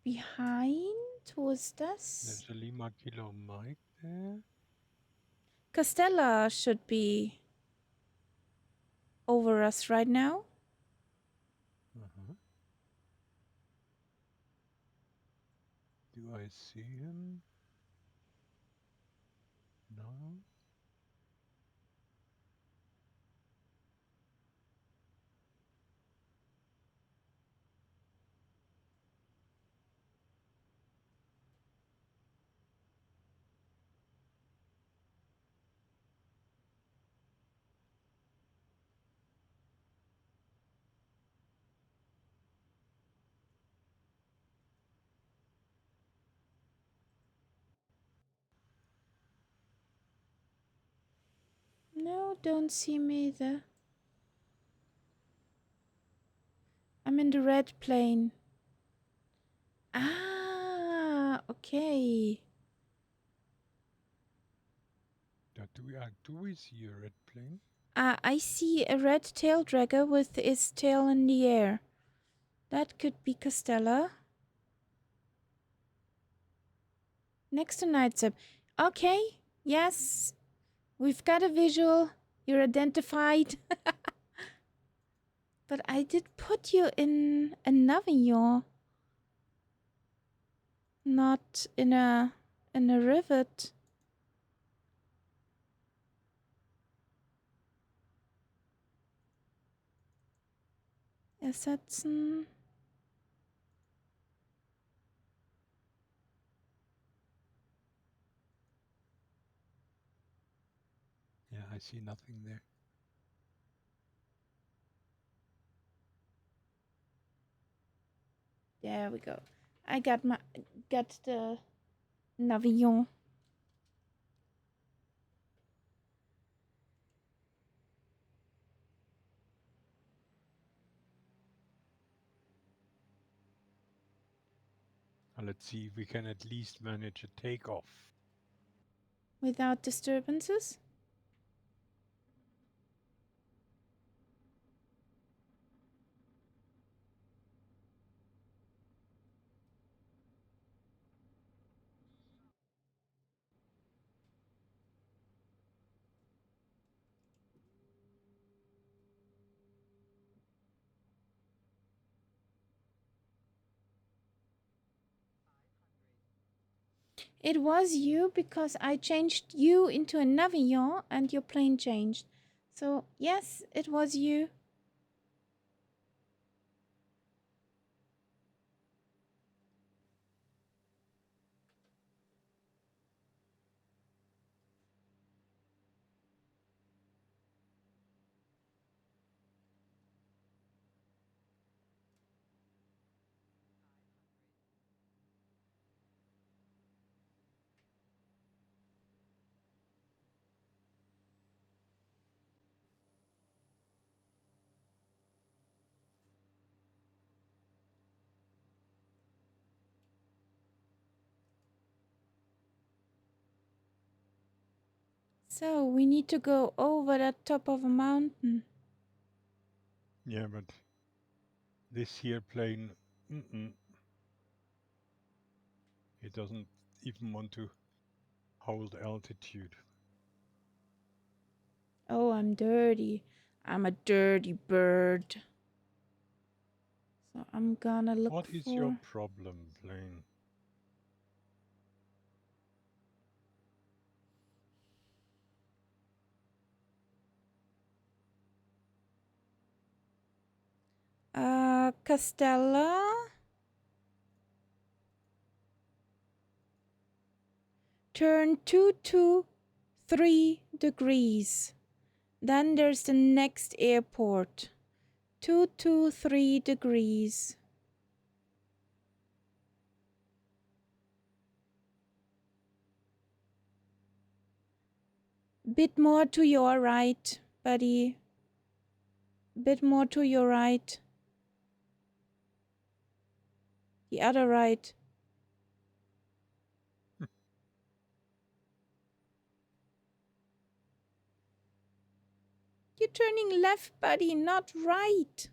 behind. Who is this? There's a Lima Kilo Mike there. Castella should be over us right now. Uh-huh. Do I see him? No. No, don't see me either. I'm in the red plane. Ah, okay. Do we see a red plane? I see a red tail dragger with its tail in the air. That could be Castella. Next to Nightsub. Okay, yes. We've got a visual. You're identified. But I did put you in a Navignon. Not in a rivet. Is that Yeah, I see nothing there. There we go. I got the Navignon. Let's see if we can at least manage a takeoff. Without disturbances. It was you because I changed you into a Navignon and your plane changed. So, yes, it was you. So, we need to go over the top of a mountain. Yeah, but this here plane, it doesn't even want to hold altitude. Oh, I'm dirty. I'm a dirty bird. So I'm gonna look What is your for... problem, plane? Castella. Turn 223 degrees. Then there's the next airport. 223 degrees. Bit more to your right, buddy. Bit more to your right. The other right. You're turning left, buddy, not right.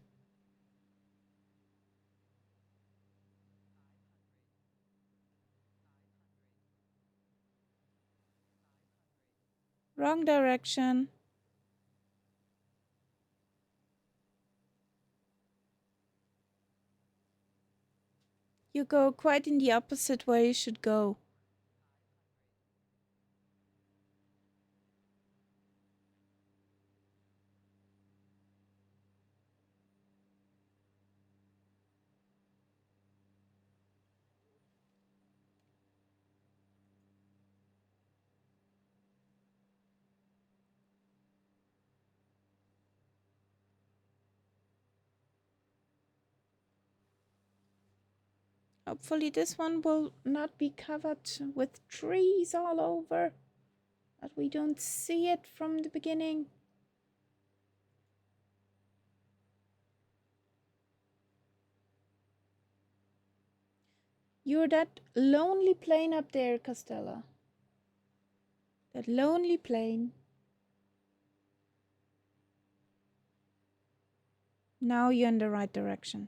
Wrong direction. You go quite in the opposite way you should go. Hopefully this one will not be covered with trees all over, that we don't see it from the beginning. You're that lonely plane up there, Castella. That lonely plane. Now you're in the right direction.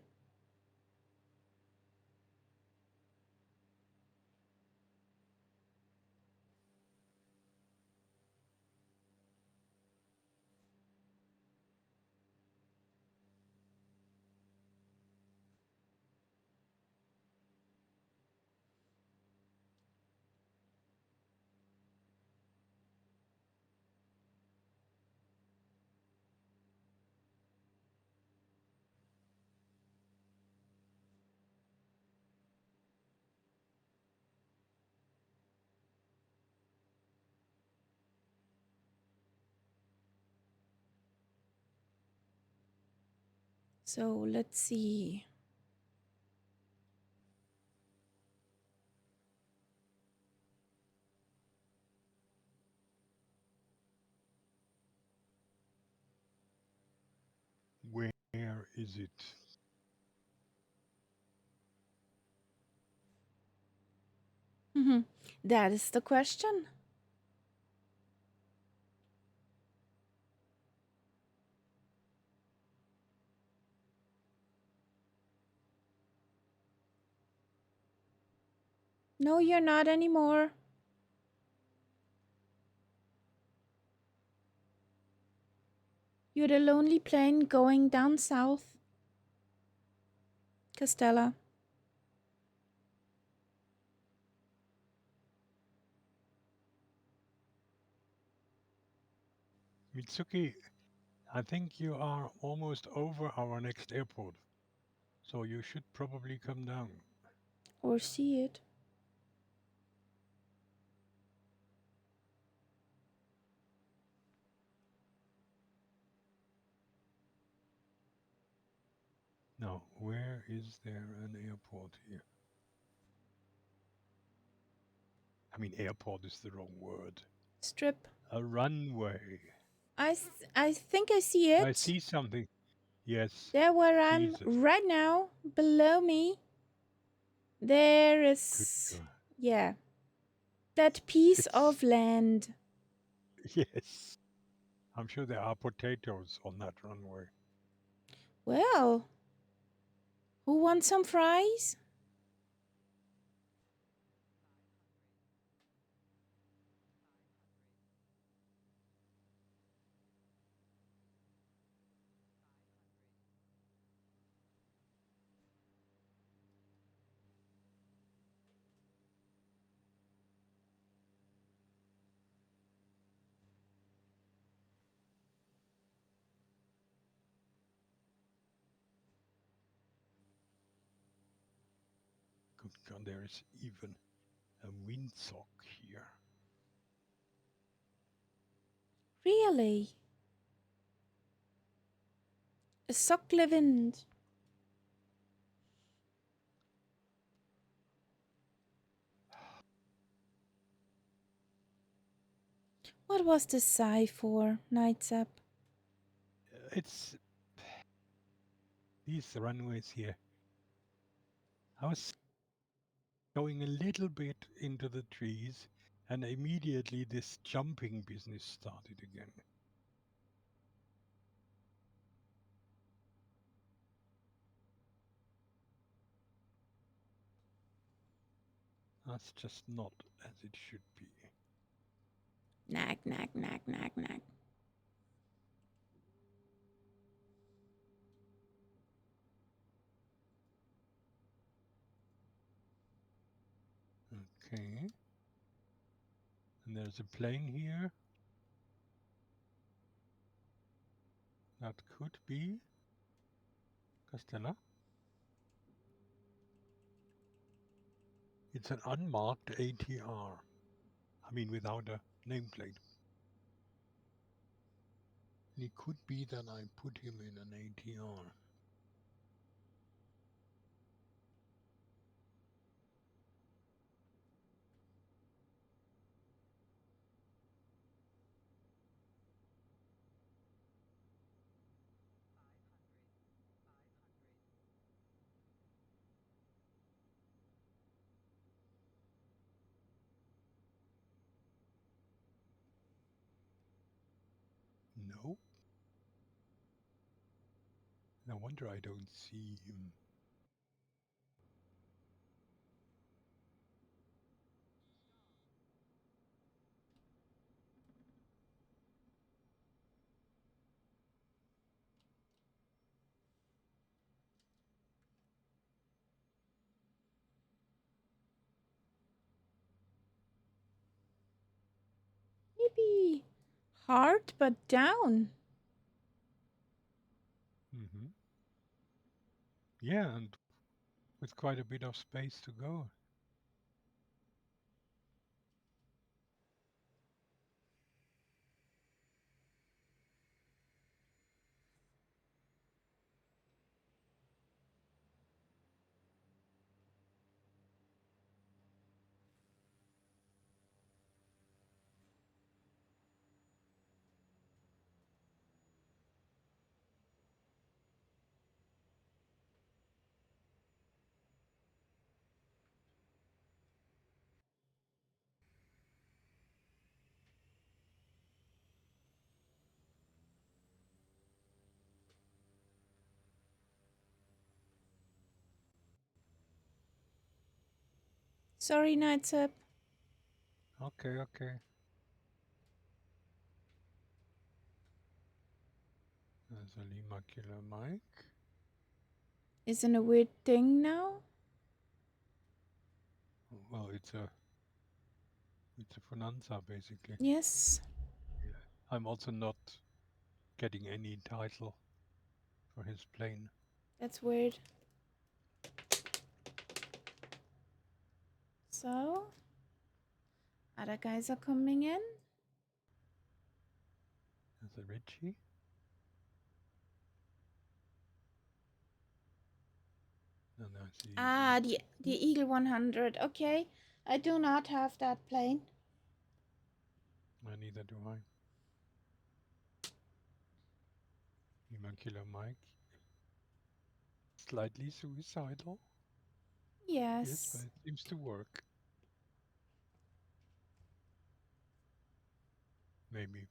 So let's see. Where is it? That is the question. No, you're not anymore. You're the lonely plane going down south. Castella. Mitsuki, I think you are almost over our next airport. So you should probably come down. Or see it. Now, where is there an airport here? I mean, airport is the wrong word. Strip. A runway. I think I see it. I see something. Yes. There where I'm Jesus. right now, below me. There Good is... God. Yeah. That piece It's of land. yes. I'm sure there are potatoes on that runway. Well, who wants some fries? Good God, there is even a windsock here. Really? A sockle wind. What was the sigh for, Nights Up? It's these runways here. I was going a little bit into the trees, and immediately this jumping business started again. That's just not as it should be. Nag, nag, nag, nag, nag. Okay. And there's a plane here. That could be Castella. It's an unmarked ATR. I mean, without a nameplate. It could be that I put him in an ATR. No. No wonder I don't see him. Yippee! Hard but down. Mm-hmm. Yeah, and with quite a bit of space to go. Sorry, Nights Up. Okay, okay. There's a Lima Killer Mike. Isn't a weird thing now? Well, it's a Bonanza basically. Yes. Yeah. I'm also not getting any title for his plane. That's weird. So, other guys are coming in. There's a Richie. And I see. Ah, the Eagle 100. Okay. I do not have that plane. Neither do I. Lima Killer Mike. Slightly suicidal. Yes, but Yes. it seems to work. Maybe.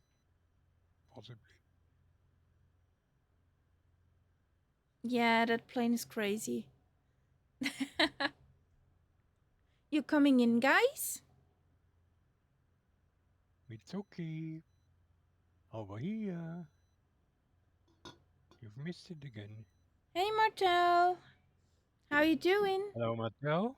Possibly. Yeah, that plane is crazy. You coming in, guys? Mitsuki. Over here. You've missed it again. Hey, Martel. How you doing? Hello, Mattel.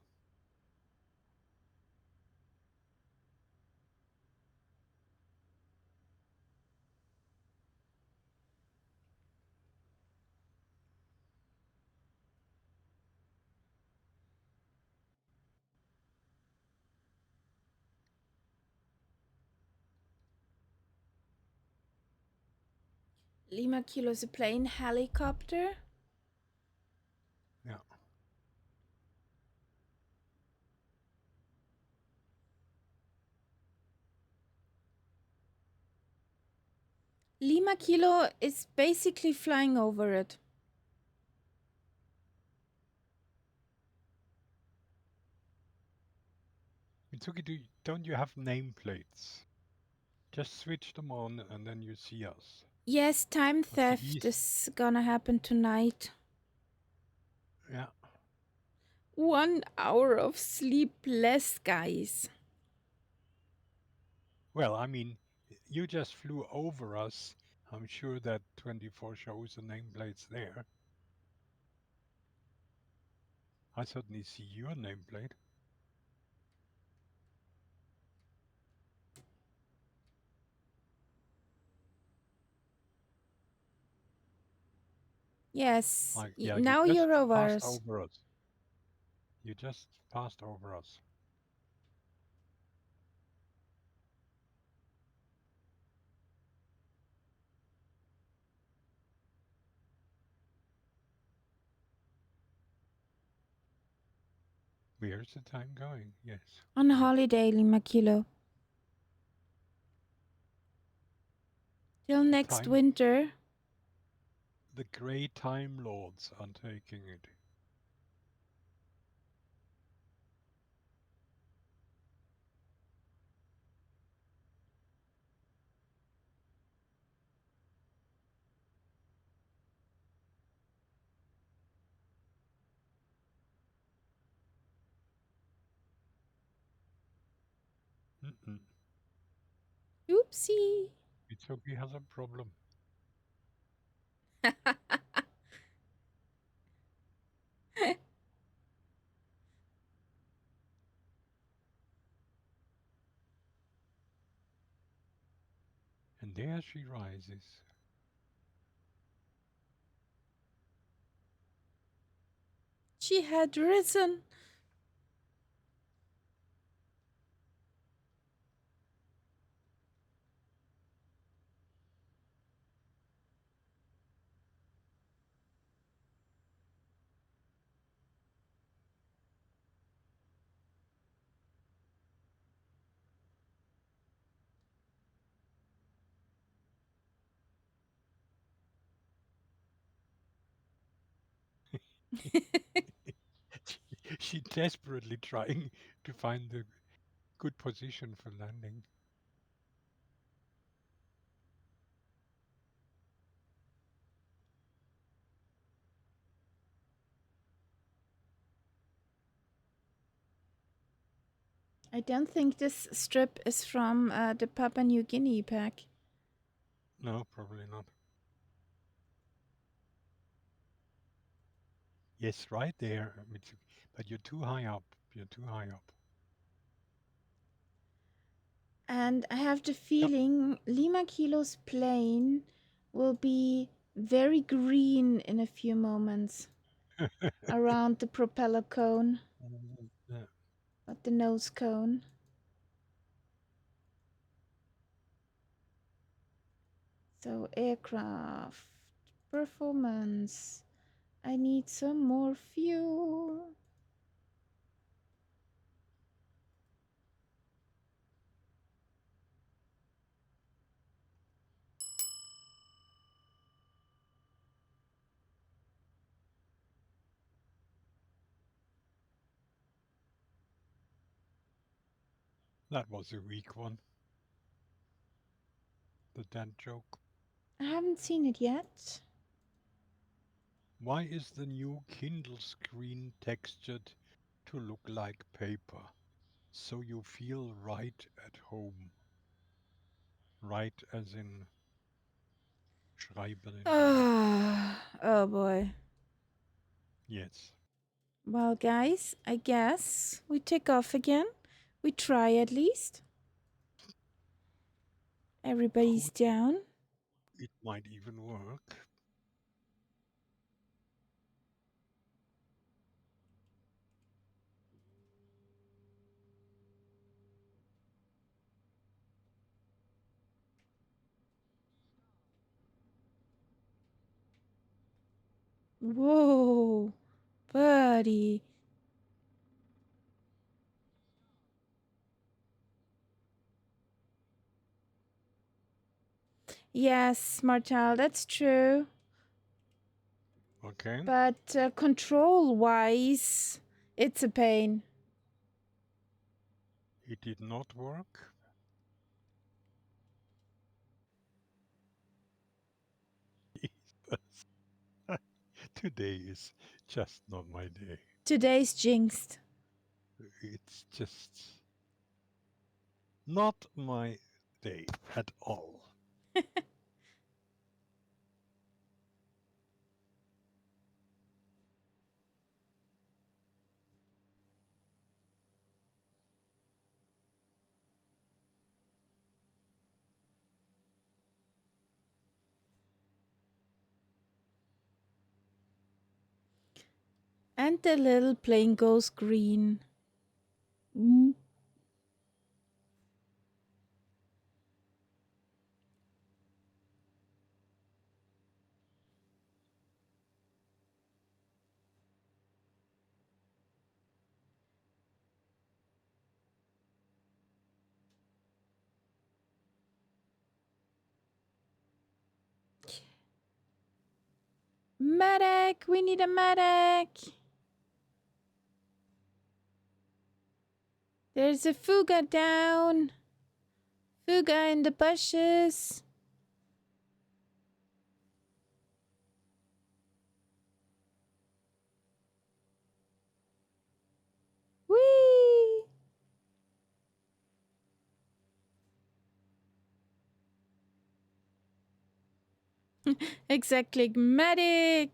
Lima Kilo is a plane helicopter. Yeah. Lima Kilo is basically flying over it. Mitsuki, don't you have nameplates? Just switch them on and then you see us. Yes, time That's the theft is gonna happen tonight. Yeah. 1 hour of sleep less, guys. Well, I mean, you just flew over us. I'm sure that 24 shows the nameplates there. I certainly see your nameplate. Yes, Like, yeah, you now just you're over passed us. over us. You just passed over us. Where's the time going? Yes. On Right. holiday, Lima Kilo. Till next Time. winter. The grey Time Lords are taking it. Mm-mm. Oopsie. Mitsuki has a problem. And there she rises. She had risen. She desperately trying to find the good position for landing. I don't think this strip is from the Papua New Guinea pack. No, probably not. Yes, right there, Mitsuki. But you're too high up. You're too high up. And I have the feeling Lima Kilo's plane will be very green in a few moments around the propeller cone, Yeah. at the nose cone. So, aircraft performance. I need some more fuel. That was a weak one. The dad joke. I haven't seen it yet. Why is the new Kindle screen textured to look like paper? So you feel right at home. Right as in schreiben in English. Oh boy. Yes. Well, guys, I guess we take off again. We try at least. Everybody's down. It might even work. Whoa, buddy. Yes, Martel, that's true. Okay. But control-wise, it's a pain. It did not work. Today is just not my day. Today's jinxed. It's just not my day at all. And the little plane goes green. Mm. Medic! We need a medic! There's a Fuga down. Fuga in the bushes. Whee! Exactly, medic!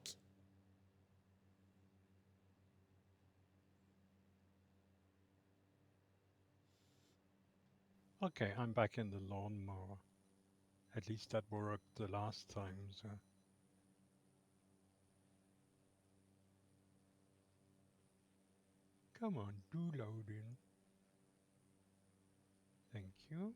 Okay, I'm back in the lawnmower. At least that worked the last time, so. Come on, do load in. Thank you.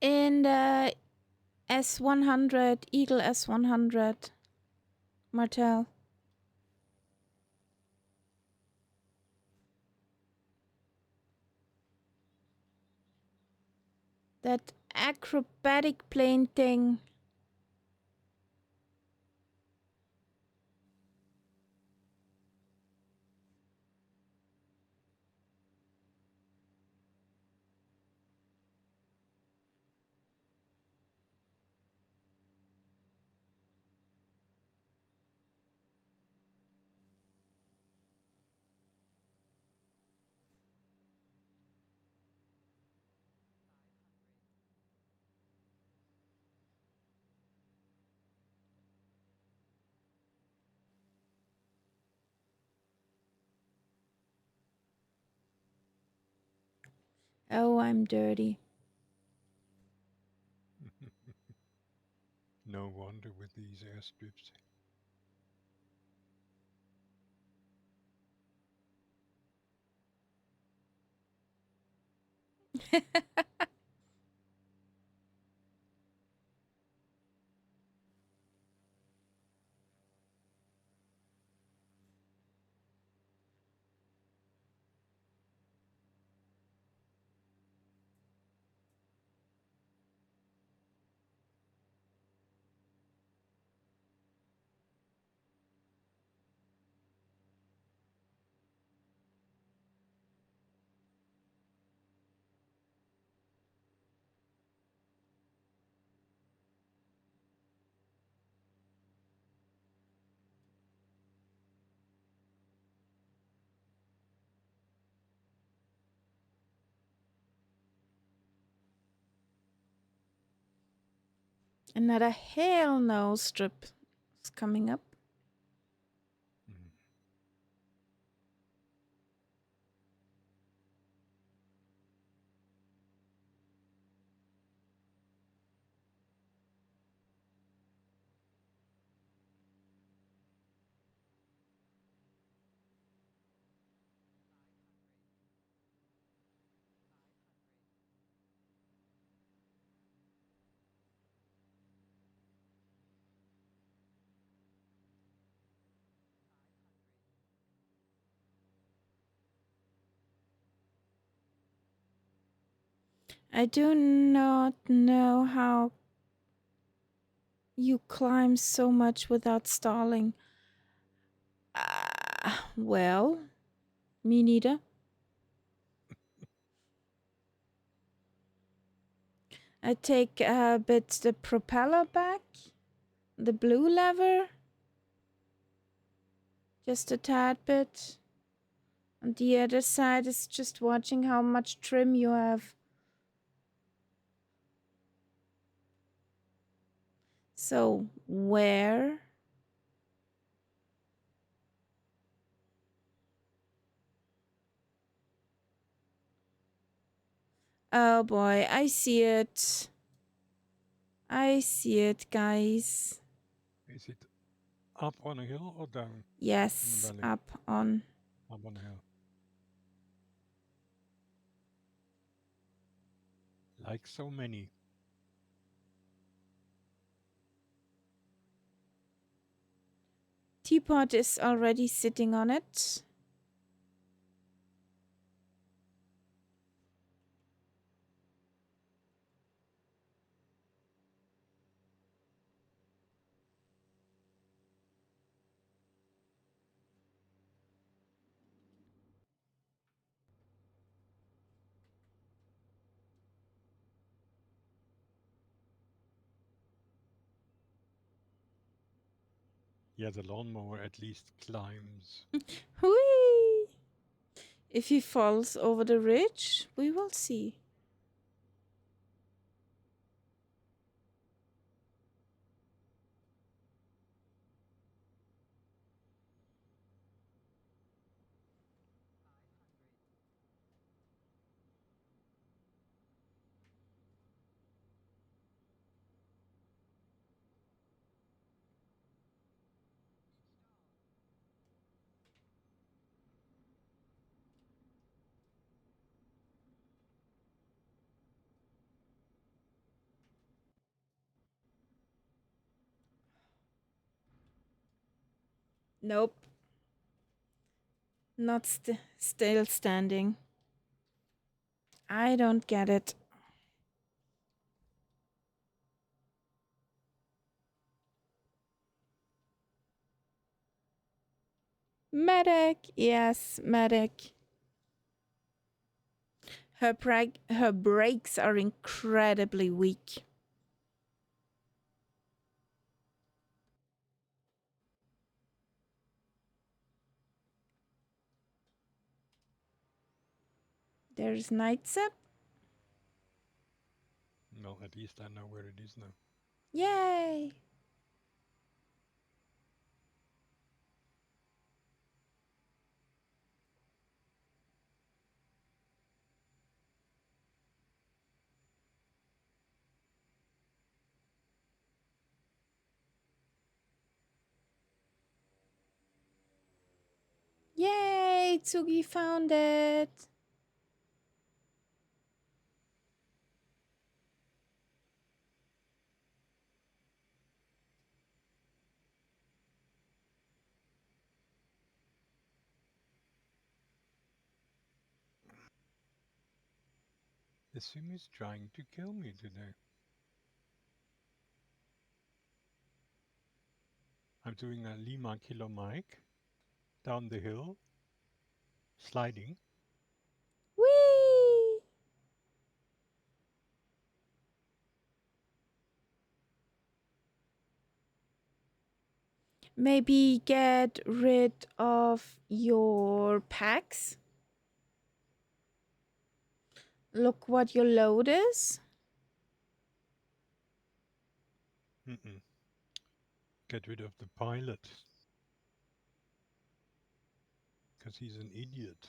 In the S100, Eagle S100. Martel. That acrobatic plane thing. Oh, I'm dirty. No wonder with these airstrips. Another hell no strip is coming up. Mhm. I do not know how you climb so much without stalling. Well, me neither. I take a bit the propeller back, the blue lever, just a tad bit. And the other side is just watching how much trim you have. So, where? Oh boy, I see it. I see it, guys. Is it up on a hill or down in the Yes, valley? up on. Up on a hill. Like so many. Teapot is already sitting on it. Yeah, the lawnmower at least climbs. Whee! If he falls over the ridge, we will see. Nope. Not still standing. I don't get it. Medic. Yes, medic. Her brakes are incredibly weak. There's Nightsep. No, at least I know where it is now. Yay! Yay! Tsugi found it. The sim is trying to kill me today. I'm doing a Lima Kilo Mike down the hill, sliding. Whee! Maybe get rid of your packs. Look what your load is. Mm-mm. Get rid of the pilot. Because he's an idiot.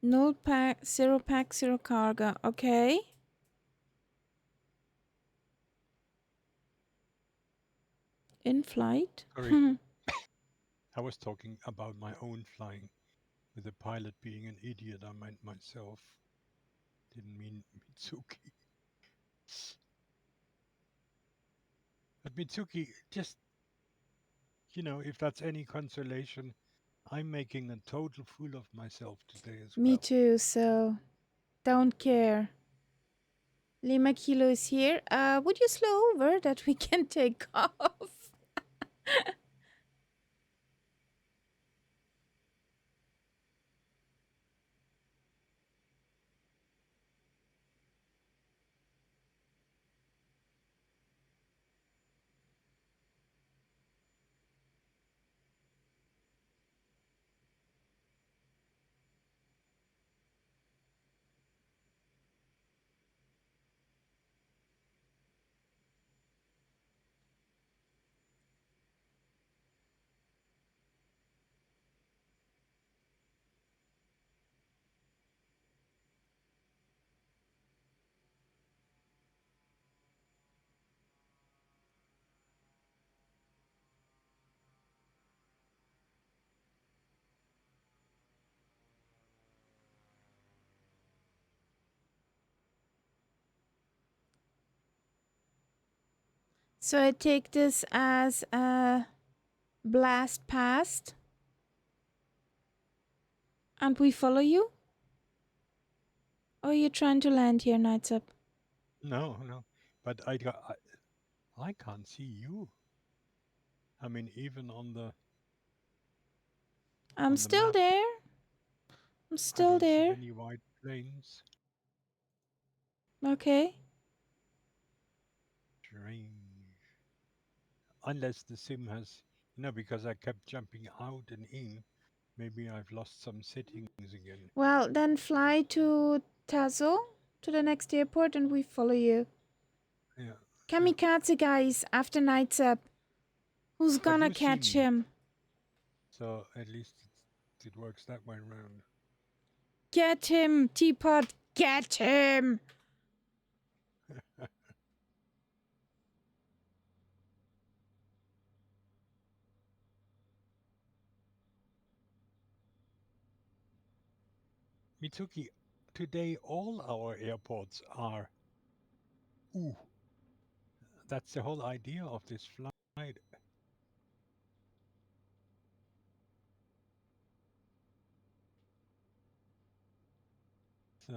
Null pack, zero cargo. Okay. In flight. Sorry, I was talking about my own flying. With the pilot being an idiot, I meant myself. Didn't mean Mitsuki. But Mitsuki, just, if that's any consolation, I'm making a total fool of myself today as Me well. too, so don't care. Lima Kilo is here. Would you slow over that we can take off? So I take this as a blast past. And we follow you? Or are you trying to land here, Knights Up? No, no. But I can't see you. I mean, even on the I'm still map, there. I'm I still don't see there. any white planes. Okay. Strange. Unless the sim has, because I kept jumping out and in, maybe I've lost some settings again. Well, then fly to Tazo, to the next airport, and we follow you. Yeah. Kamikaze guys, after Knights Up. Who's But gonna you see catch me, him? so at least it works that way around. Get him, Teapot! Get him! Mitsuki, today all our airports are. Ooh, that's the whole idea of this flight. So,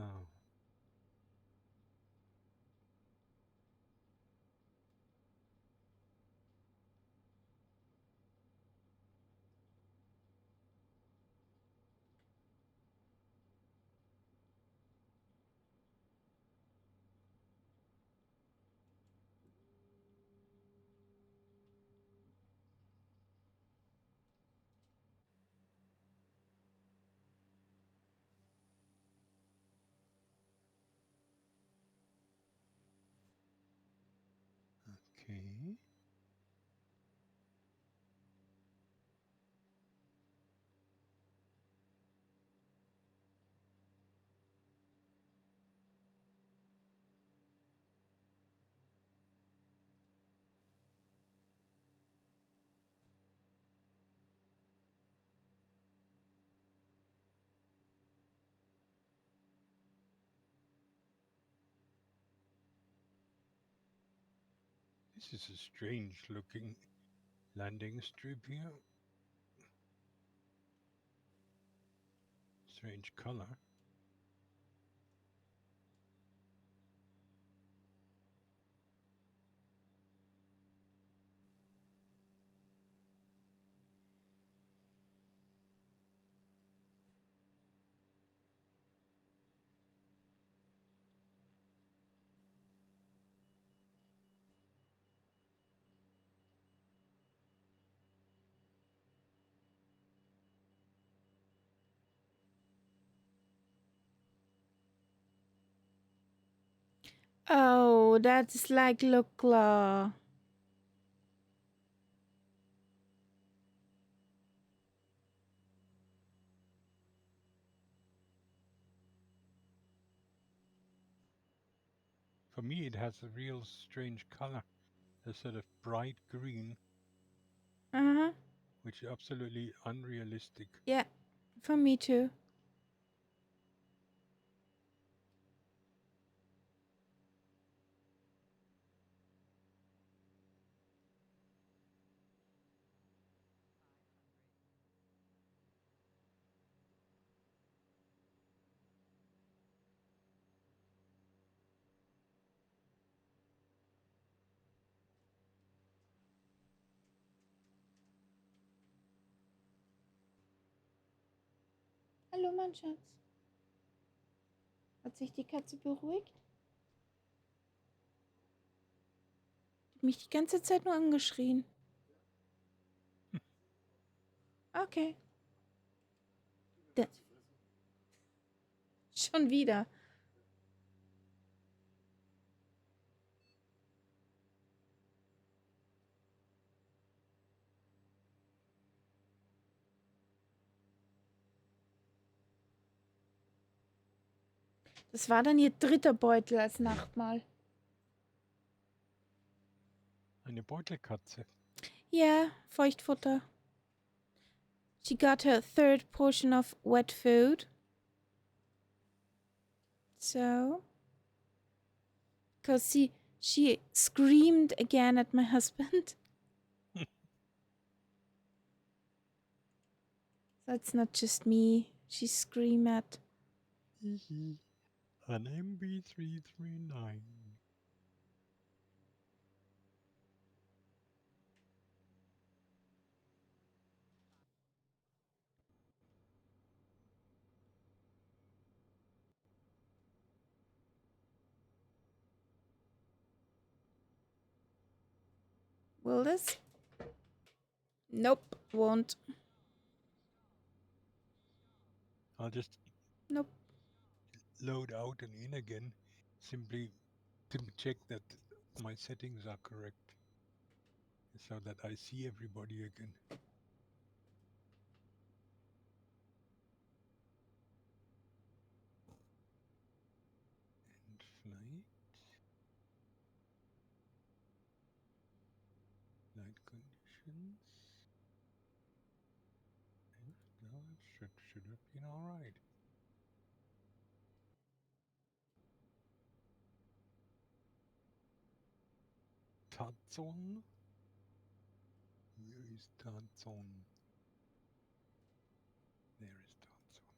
okay. This is a strange looking landing strip here. Strange color. Oh, that's like Lukla. For me, it has a real strange color, a sort of bright green, Uh-huh. which is absolutely unrealistic. Yeah, for me too. Hallo, mein Schatz. Hat sich die Katze beruhigt? Die hat mich die ganze Zeit nur angeschrien. Okay. Schon wieder. Das war dann ihr dritter Beutel als Nachtmahl. Eine Beutelkatze. Yeah, Feuchtfutter. She got her third portion of wet food. So, because she screamed again at my husband. So it's not just me. She screamed at. An MB339. Will this? Nope, won't. I'll just Nope. load out and in again, simply to check that my settings are correct, so that I see everybody again. And flight. Light conditions. No, it should have been all right. Tarzan? Where is Tarzan? There is Tarzan.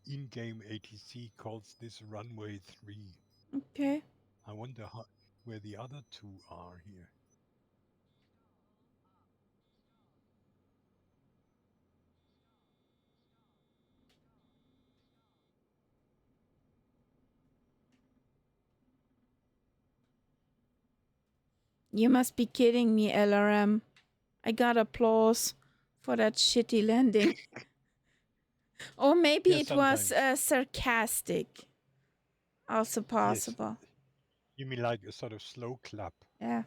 In-game ATC calls this runway 3. Okay. I wonder where the other two are here. You must be kidding me, LRM. I got applause for that shitty landing. Or maybe Yeah, it was sometimes. sarcastic. Also possible. Yes. You mean like a sort of slow clap? Yeah.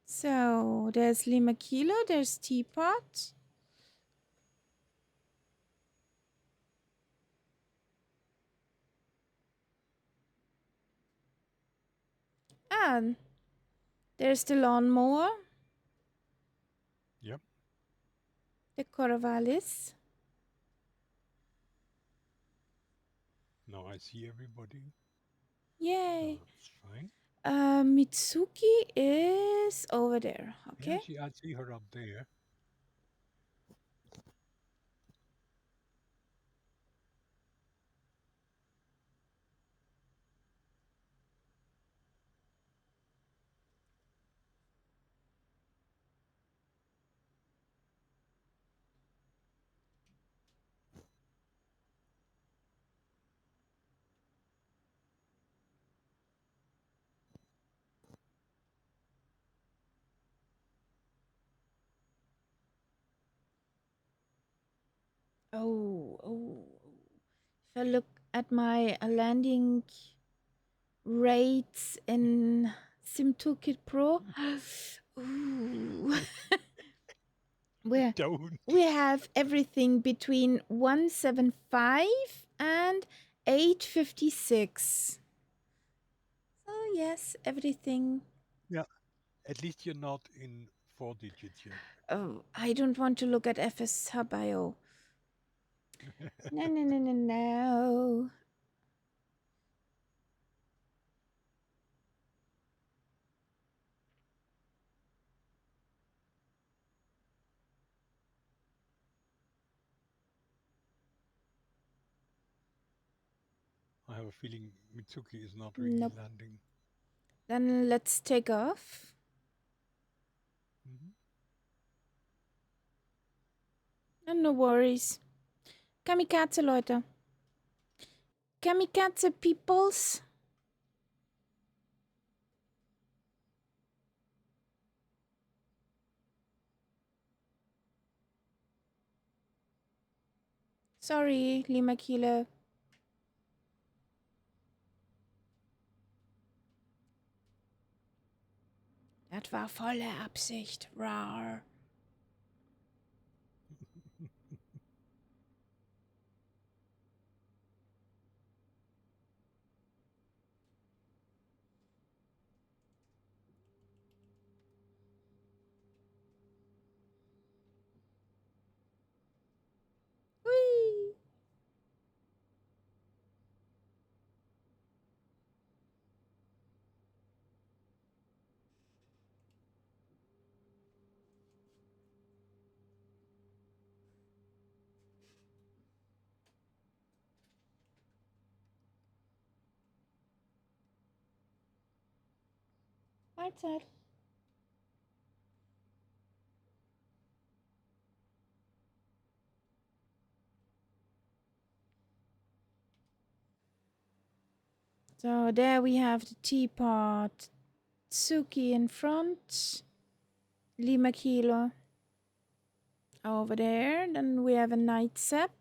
So there's Lima Kilo, there's Teapot. Yeah. There's the lawnmower, Yep. the Corvallis. Now I see everybody. Yay. That's fine. Mitsuki is over there. Okay. Yeah, I see her up there. Oh. If I look at my landing rates in SimToolkit Pro, ooh, Don't. we have everything between 175 and 856. So yes, everything. Yeah. At least you're not in 4 digits yet. Oh, I don't want to look at FS Bio. No. I have a feeling Mitsuki is not really Nope. landing. Then let's take off. No worries. Kamikaze, Leute. Kamikaze peoples. Sorry, Lima Kilo. Das war volle Absicht. Rar. Whee! Mahlzeit. So there we have the teapot. Tsuki in front. Lima Kilo over there. Then we have a night sap.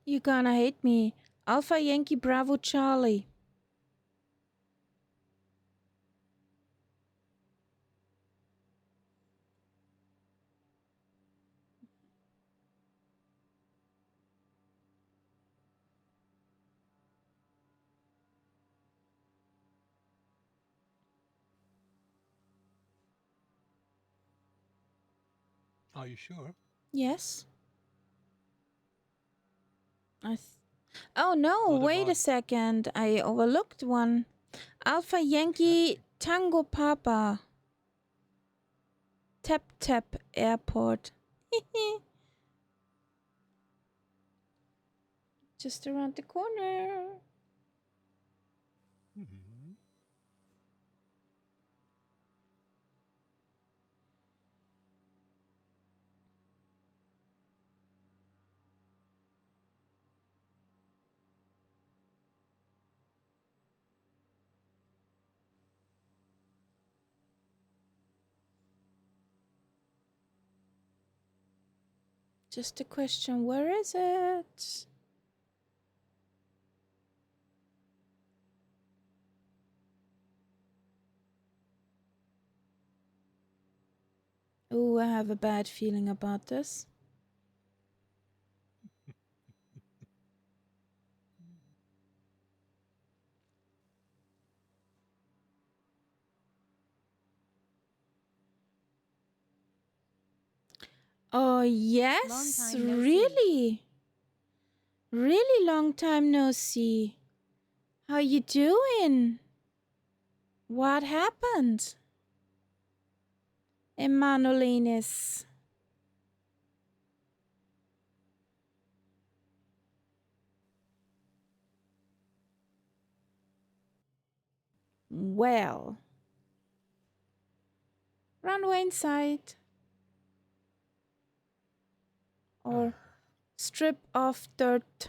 You're gonna hate me. Alpha Yankee Bravo Charlie. Are you sure? Yes. Oh no, What wait a about second. I overlooked one. Alpha Yankee Tango Papa. Tap Airport. Just around the corner. Mhm. Just a question, where is it? Oh, I have a bad feeling about this. Oh, yes, Long time no see. really? Really long time no see. How you doing? What happened? Emanuelinus. Well. Runway inside. Or strip of dirt.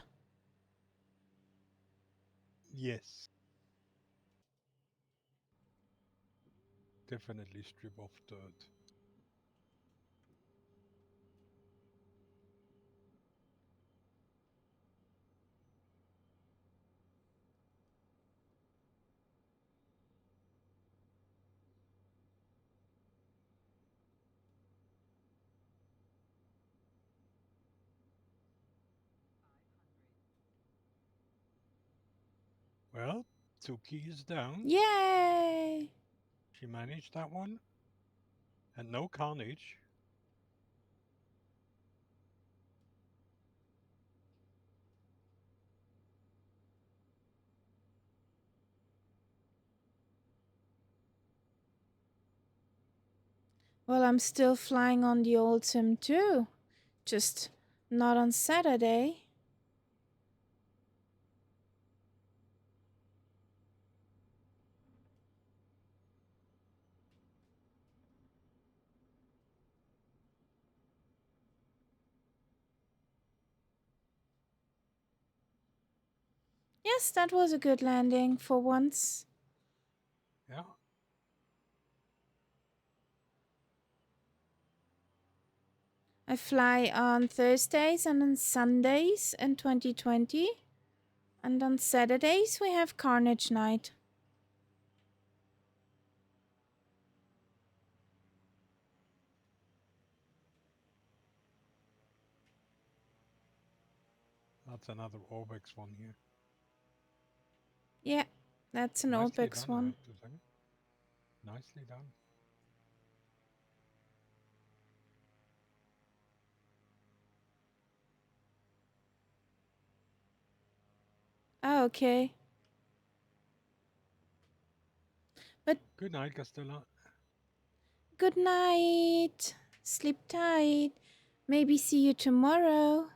Yes. Definitely strip off dirt. Well, Tuki is down. Yay! She managed that one. And no Carnage. Well, I'm still flying on the old sim too. Just not on Saturday. Yes, that was a good landing for once. Yeah. I fly on Thursdays and on Sundays in 2020. And on Saturdays we have Carnage night. That's another Orbex one here. Yeah, that's an Nicely OPEX done, I one. have to say. Nicely done. Oh, okay. But Good night, Castella. good night. Sleep tight. Maybe see you tomorrow.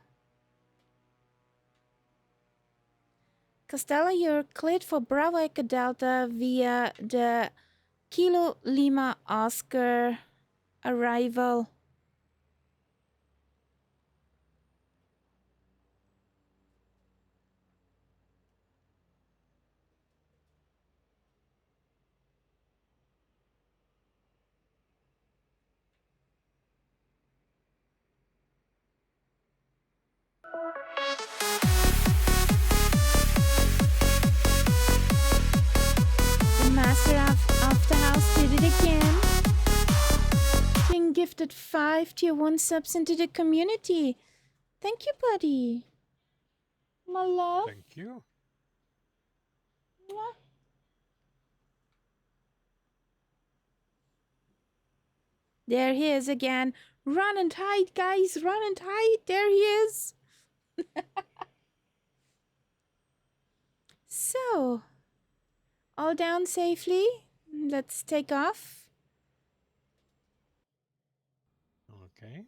Costello, you're cleared for Bravo Echo Delta via the Kilo Lima Oscar arrival. The master of the house did it again. Being gifted 5 tier 1 subs into the community. Thank you, buddy. My love. Thank you. Mwah. There he is again. Run and hide, guys. Run and hide. There he is. So, all down safely. Let's take off. Okay.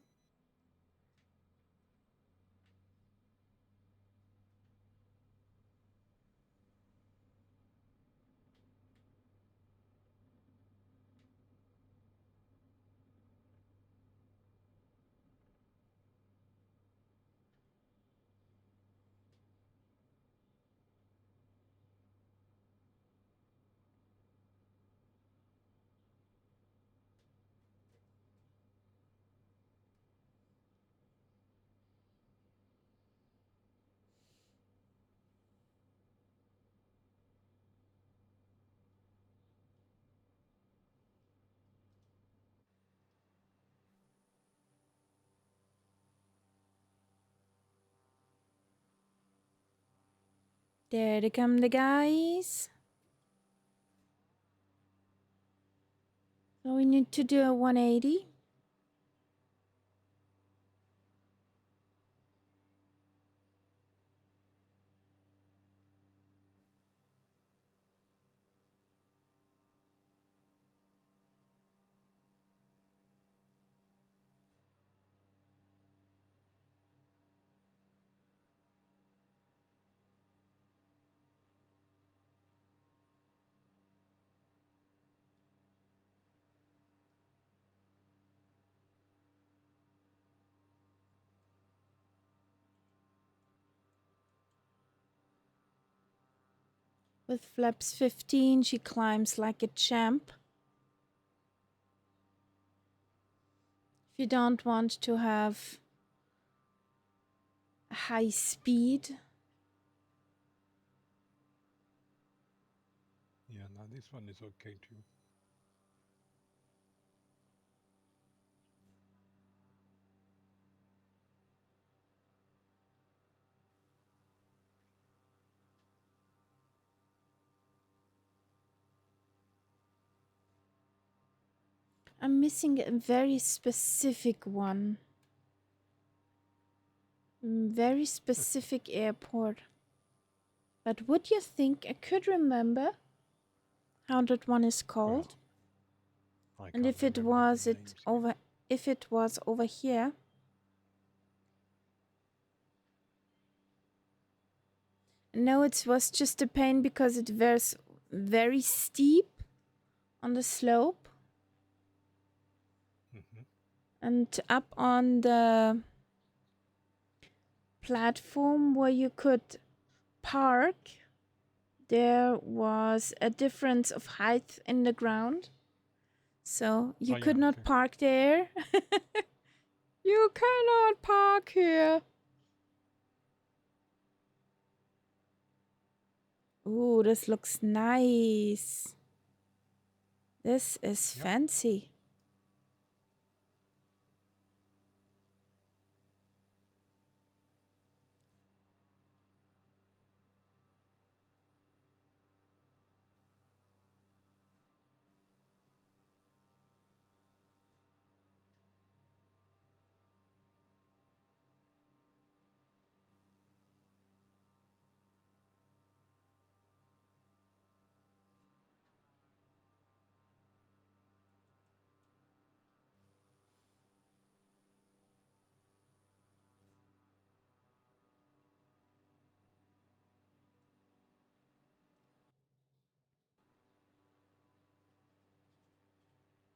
There they come, the guys. So we need to do a 180. With flaps 15, she climbs like a champ. If you don't want to have high speed. Yeah, now this one is okay too. I'm missing a very specific one. Very specific airport. But would you think I could remember how that one is called? Well, I And can't if it remember the was names here. over here. No, it was just a pain because it was very steep on the slope. Mhm. And up on the platform where you could park, there was a difference of height in the ground. So you Oh, could yeah, not okay. park there. You cannot park here. Ooh, this looks nice. This is Yep. fancy.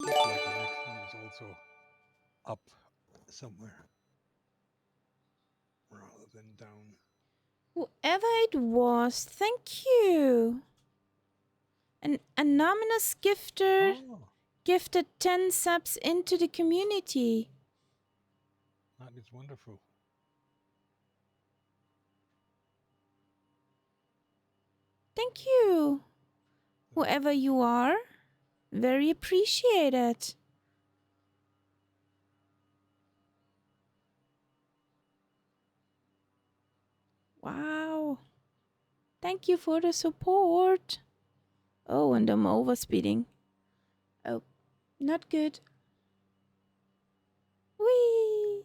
Looks like the next one is also up somewhere rather than down. Whoever it was, thank you. An anonymous gifter Oh, gifted 10 subs into the community. that is wonderful. Thank you. Whoever you are, very appreciated. Wow. Thank you for the support. Oh, and I'm overspeeding. Oh, not good. Whee!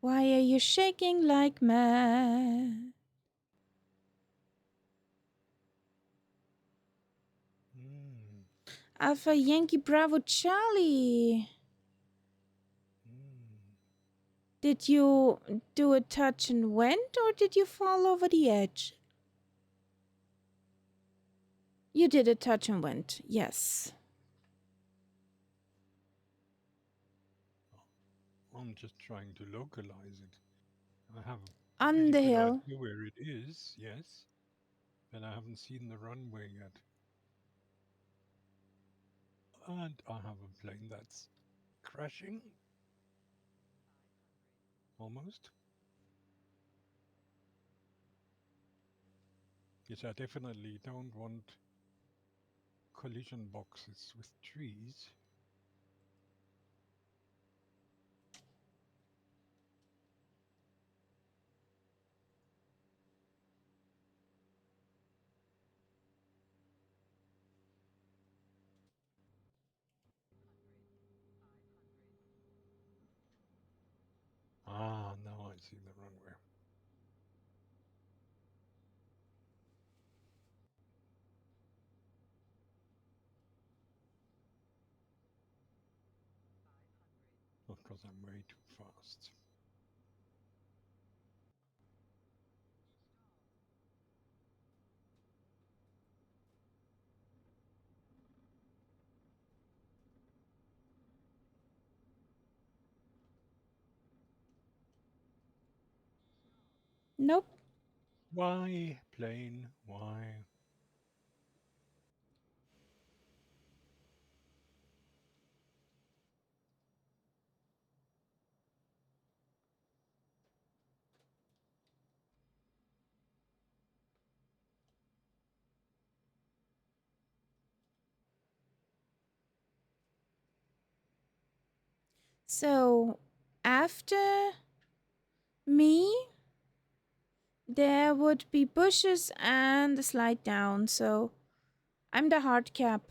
Why are you shaking like mad? Mm. Alpha Yankee Bravo Charlie. Mm. Did you do a touch and went, or did you fall over the edge? You did a touch and went, yes. I'm just trying to localize it. I have a On pretty the good hill. idea where it is, yes, but I haven't seen the runway yet. And I have a plane that's crashing. Almost. Yes, I definitely don't want collision boxes with trees. Ah, now I see the runway. Of course, I'm way too fast. Nope. Why, plane? Why? So after me, there would be bushes and a slide down. So I'm the hard cap.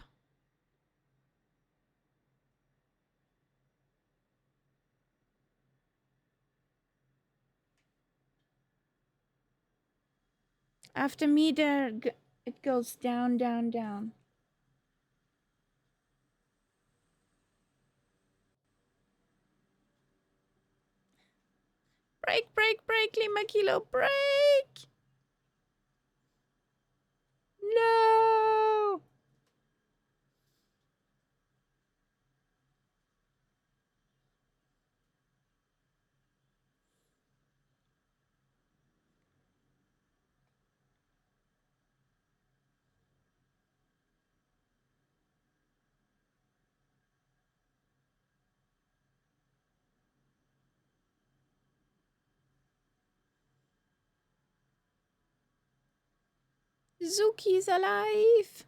After me, it goes down, down, down. Break, break, break, Lima Kilo, break! No! Zuki's alive!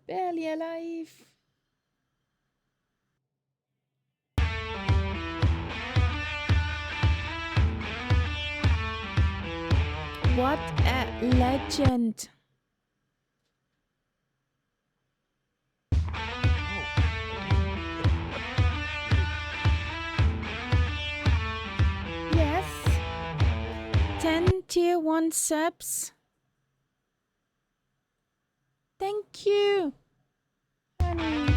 Barely alive. What a legend. Yes. 10 tier 1 subs. Thank you, honey.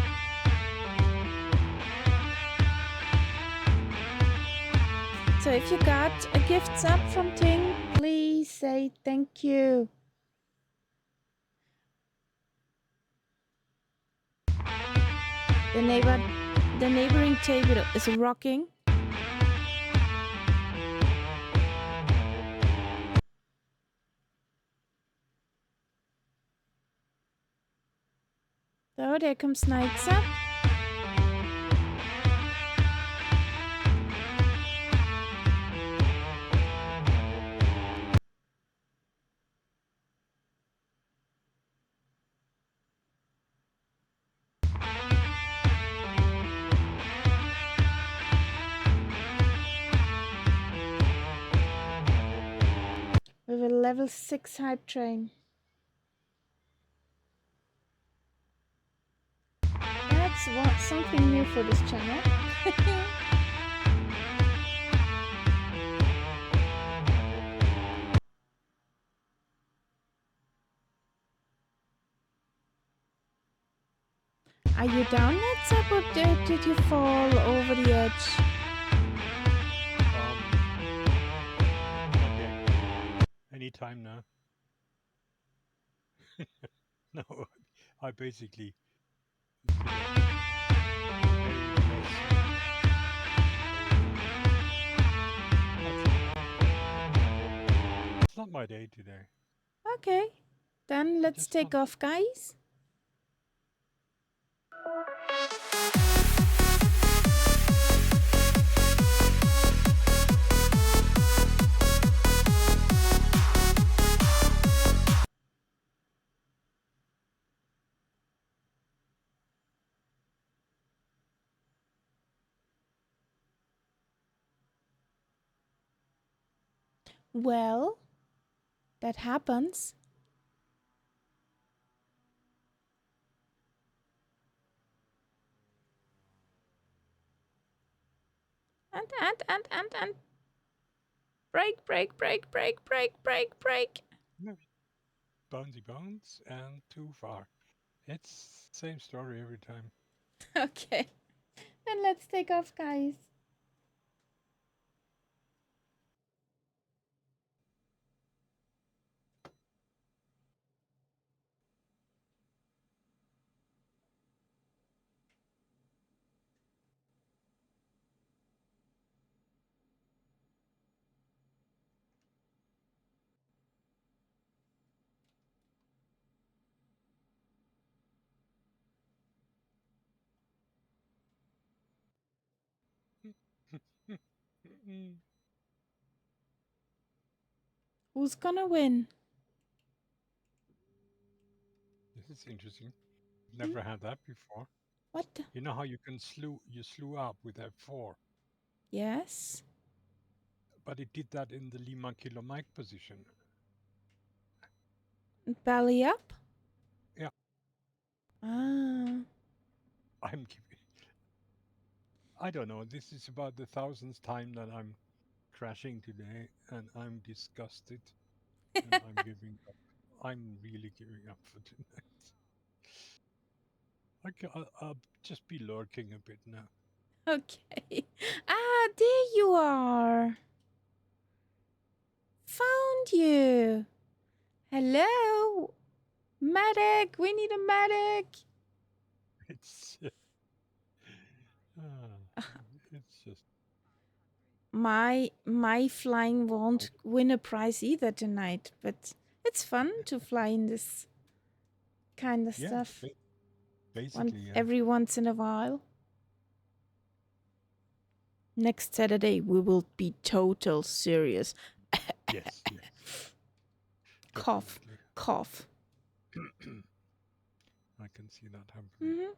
So if you got a gift sub from Ting, please say thank you. The neighboring table is rocking. So there comes Nights Up. With a level 6 hype train. That's something new for this channel. Are you down, Nights Up, or did you fall over the edge? Okay. Anytime now. No, I basically It's not my day today. Okay, then let's just take want- off, guys. Well, that happens. And. Break. No, bouncy bounce and too far. It's same story every time. Okay, then let's take off, guys. Who's gonna win? This is interesting. Never had that before. What? You know how you can slew up with F4, Yes. but it did that in the Lima Kilo Mike position. Belly up? Yeah. Ah. I'm giving. I don't know. This is about the thousandth time that I'm crashing today, and I'm disgusted, and I'm giving up. I'm really giving up for tonight. I'll just be lurking a bit now. Okay. Ah, there you are. Found you. Hello. Medic. We need a medic. It's it's just My flying won't win a prize either tonight, but it's fun to fly in this kind of stuff. Basically, Every once in a while. Next Saturday we will be total serious. yes. Cough, Definitely. cough. I can see that happening. Mm-hmm.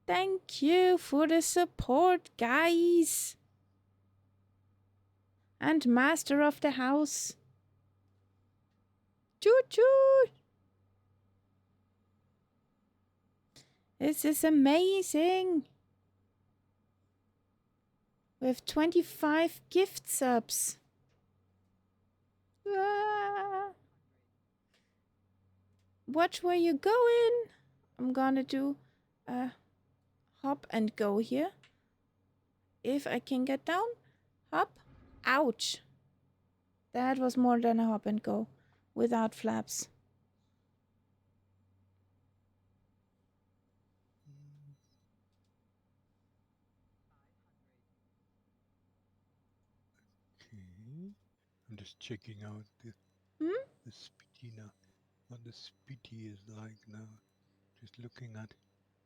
Thank you for the support, guys. And master of the house. Choo choo. This is amazing. We have 25 gift subs. Ah. Watch where you're going. I'm gonna do a hop and go here. If I can get down. Hop. Ouch. That was more than a hop and go without flaps. Okay. I'm just checking out the spitty now. What the spitty is like now. Just looking at.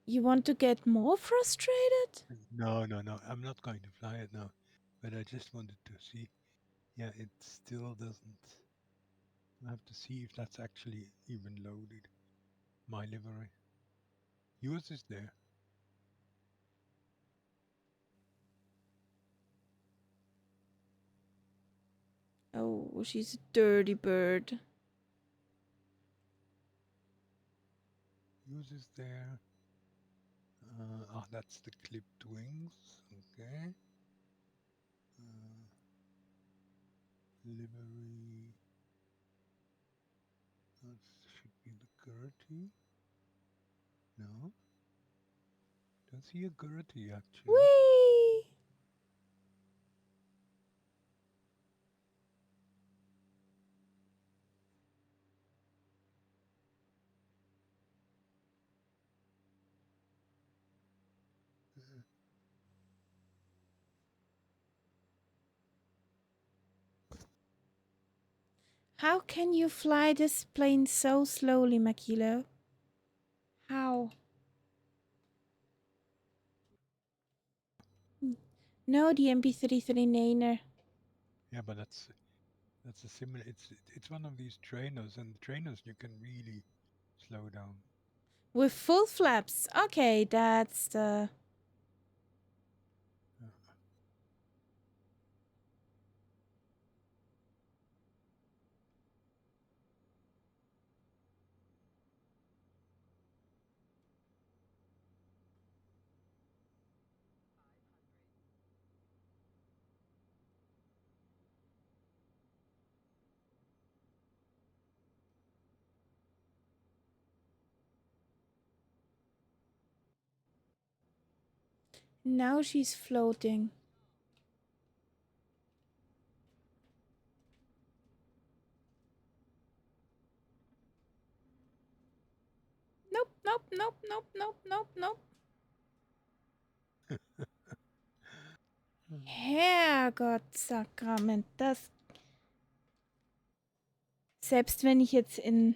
You want to get more frustrated? No. I'm not going to fly it now. But I just wanted to see. Yeah, it still doesn't. I have to see if that's actually even loaded. My livery. Yours is there. Oh, she's a dirty bird. Yours is there. That's the clipped wings. Okay. Livery. That should be the Gertie. No. Don't see a Gertie actually. Whee! How can you fly this plane so slowly, Makilo? How? No, the MP339er. Yeah, but that's a similar. It's one of these trainers, and trainers you can really slow down. With full flaps. Okay, that's the... Yeah. Now she's floating. Nope, nope, nope, nope, nope, nope, nope. Herrgott Sakrament, das... Selbst wenn ich jetzt in...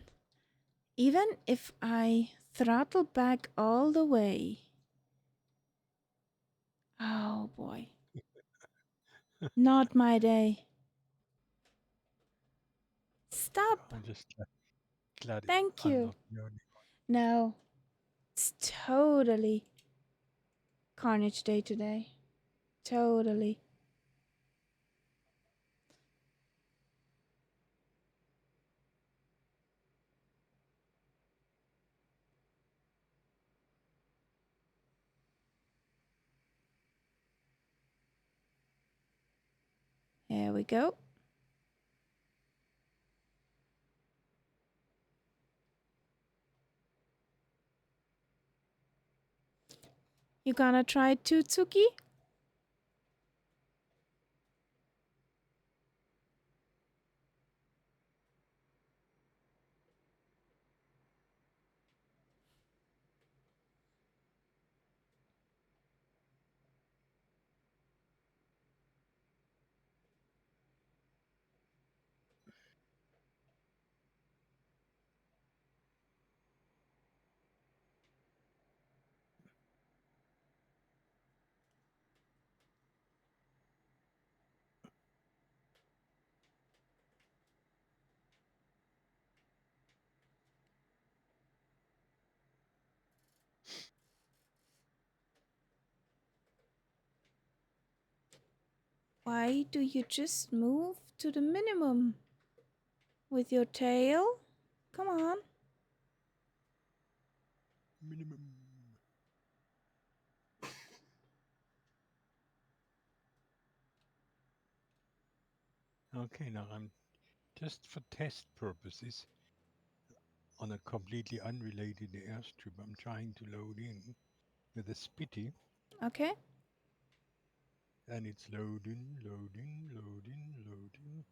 Even if I throttle back all the way... Oh boy. Not my day. Stop. I'm just glad Thank I'm you. not the only No. It's totally Carnage Day today. Totally. Here we go. You gonna try it too, Tsuki? Why do you just move to the minimum with your tail? Come on. minimum. Okay, now I'm just for test purposes on a completely unrelated airstrip. I'm trying to load in with a Spitty, Okay. and it's loading, loading, loading, loading.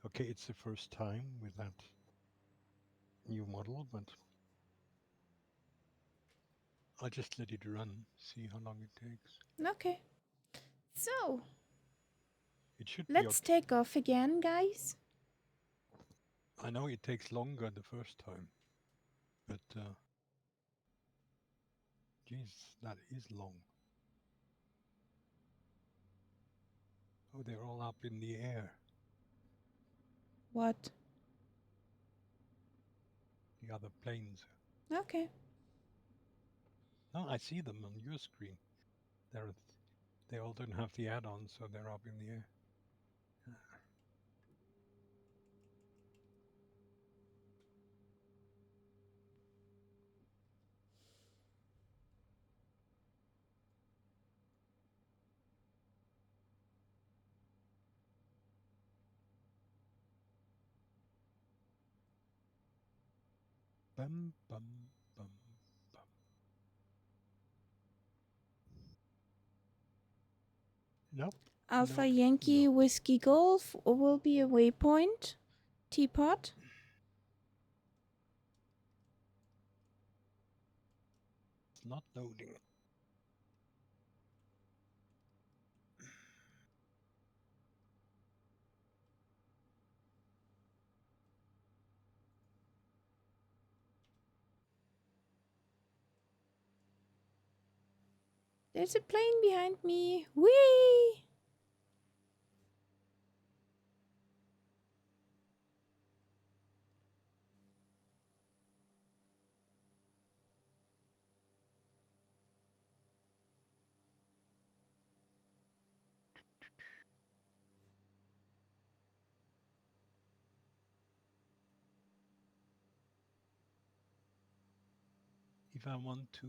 Okay, it's the first time with that new model, but I'll just let it run, see how long it takes. Okay. So, It should be let's okay. take off again, guys. I know it takes longer the first time, but geez, that is long. Oh, they're all up in the air, What? the other planes. Okay. No, I see them on your screen. They all don't have the add-on, so they're up in the air. Bum, bum, bum, bum. Nope. Alpha Nope. Yankee Nope. Whiskey Golf will be a waypoint. Teapot. It's not loading. There's a plane behind me. Whee! If I want to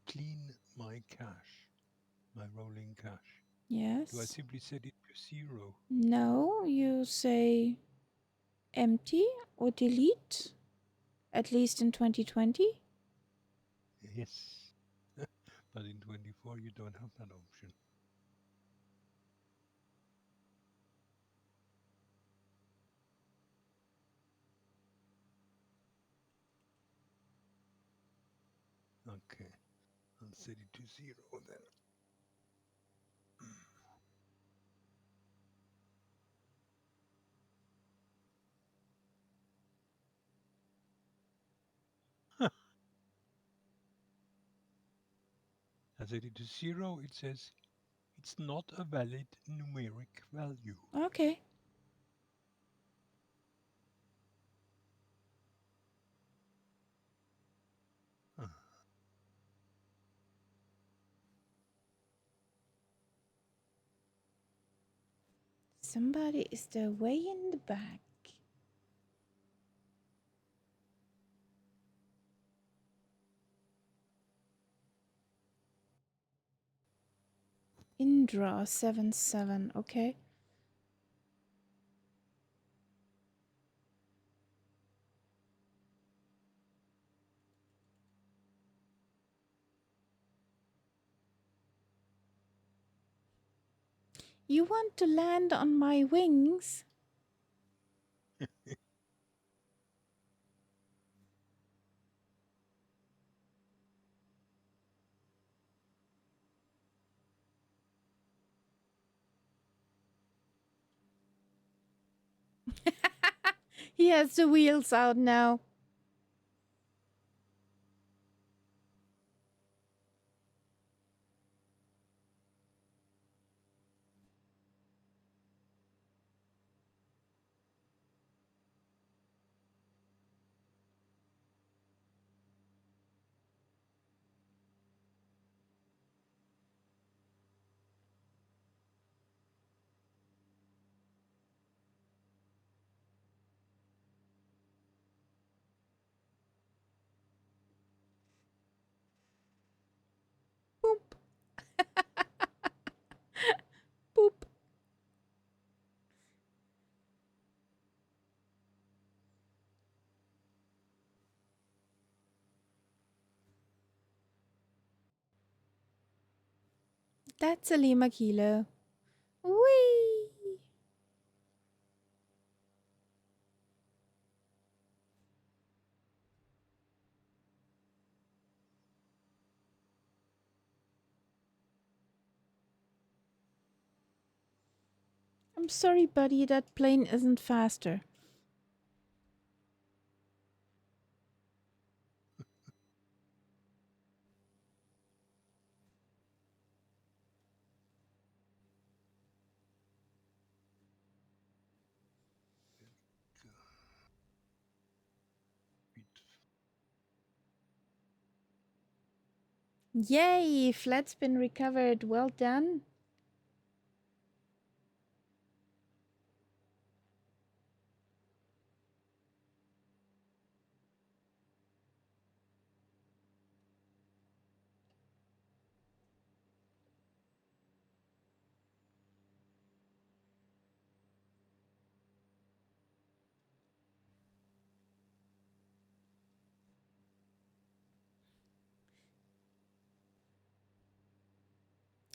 clean my cache, my rolling cache, do I Yes. simply set it to 0? No, you say empty or delete, at least in 2020. Yes. But in 24 you don't have that option. Okay, I'll set it to 0 then. I set it to 0, it says it's not a valid numeric value. Okay. Uh, Somebody is there way in the back. Indra 77. Okay. You want to land on my wings? He has the wheels out now. Boop. Boop. That's a Lima Kilo. Whee! I'm sorry, buddy, that plane isn't faster. Yay! Flat's been recovered. Well done.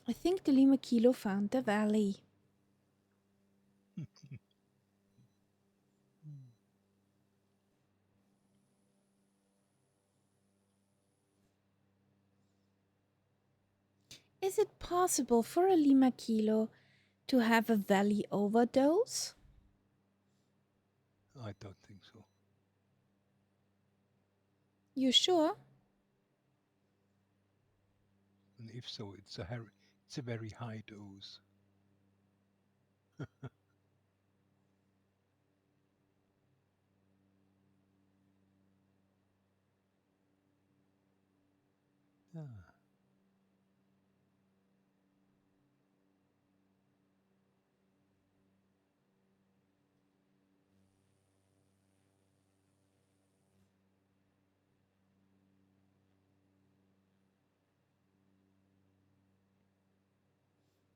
I think the Lima Kilo found the valley. Is it possible for a Lima Kilo to have a valley overdose? I don't think so. You sure? And if so, it's a very high dose. Ah,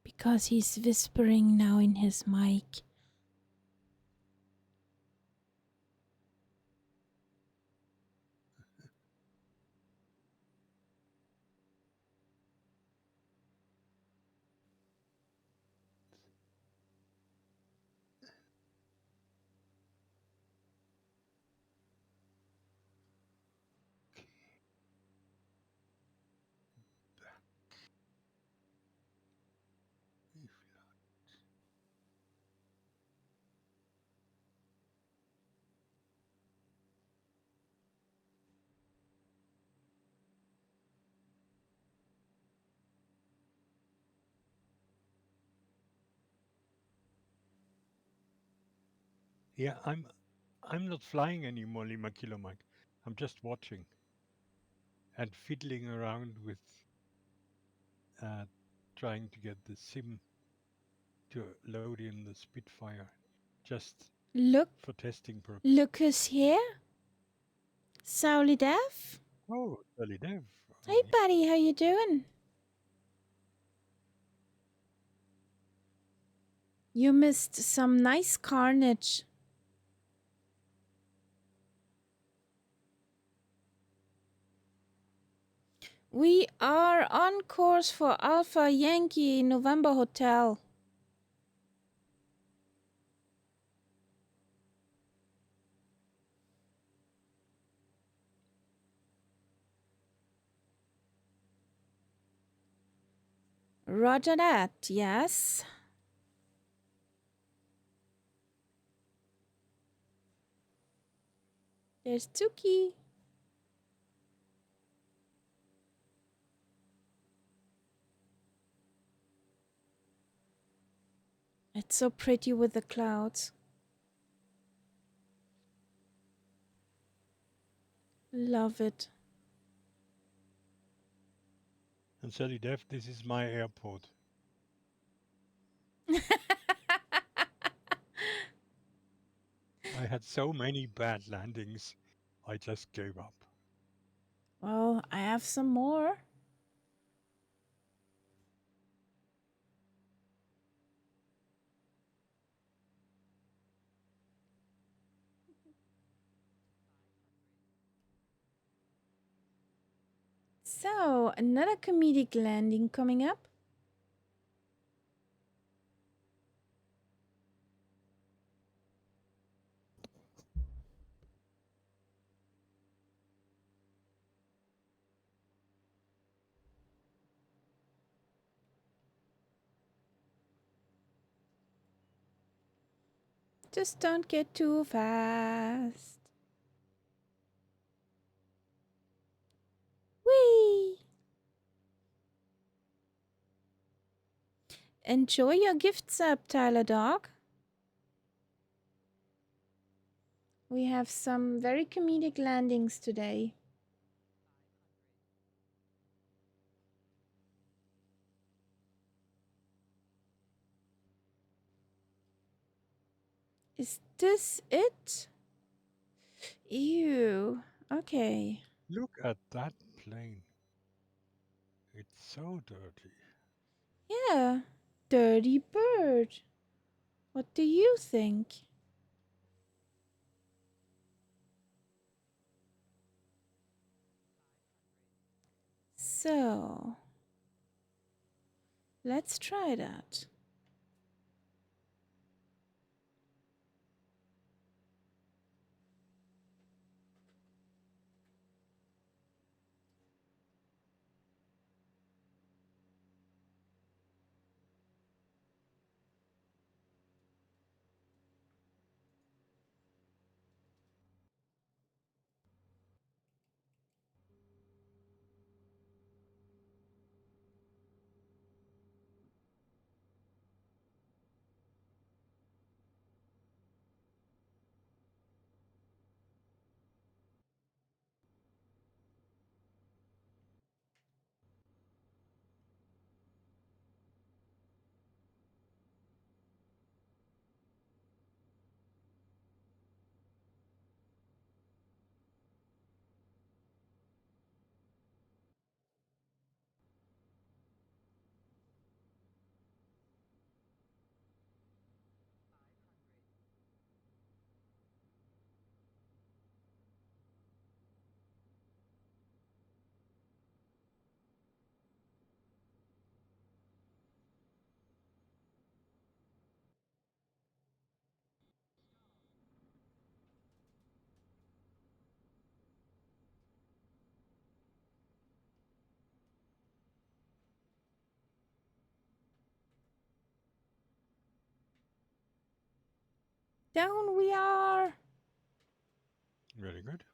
Because he's whispering now in his mic. yeah, I'm not flying anymore, Lima Kilo Mike. I'm just watching and fiddling around with uh, trying to get the sim to load in the Spitfire, just Look, for testing purposes. look who's here. Sauli Dev. Oh, early dev. Hey Oh, buddy, how you doing? You missed some nice carnage. We are on course for Alpha Yankee November Hotel. Roger that, yes. There's Tuki. It's so pretty with the clouds. Love it. and early dev. This is my airport. I had so many bad landings, I just gave up. Well, I have some more. So, another comedic landing coming up. Just don't get too fast. Whee! Enjoy your gifts up, Tyler Dog. We have some very comedic landings today. Is this it? Ew. Okay. Look at that plane. It's so dirty. Yeah. Dirty bird. What do you think? So, let's try that. Down we are. Very good.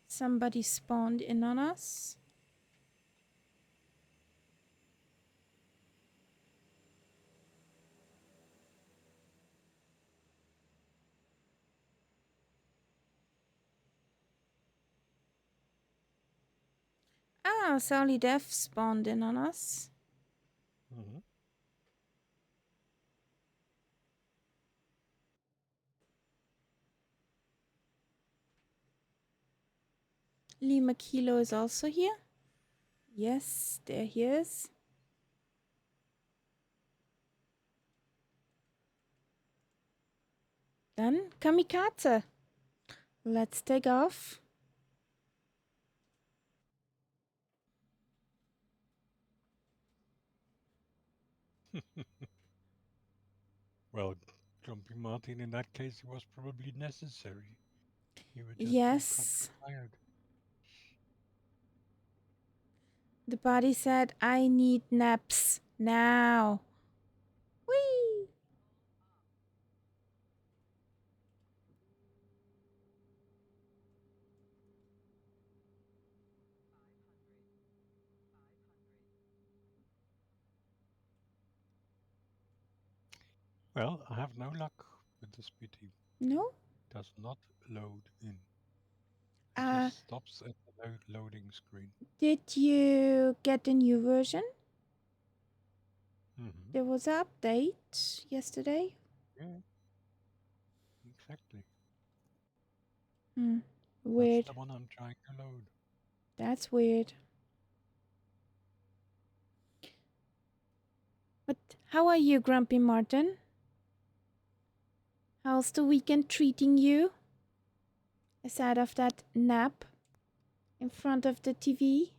Somebody spawned in on us. Ah, Sally Def spawned in on us. Mm-hmm. Lima Kilo is also here. Yes, there he is. Dann Kamikaze. Let's take off. Well, Jumpy Martin, in that case, it was probably necessary. You were just too Yes. tired. The body said, I need naps now. Whee! Well, I have no luck with the SPT. No? Does not load in. It Uh, just stops at the loading screen. did you get a new version? Mm-hmm. There was an update yesterday. Yeah, exactly. That's Weird. the one I'm trying to load. That's weird. But how are you, Grumpy Martin? How's the weekend treating you? Aside of that nap in front of the TV?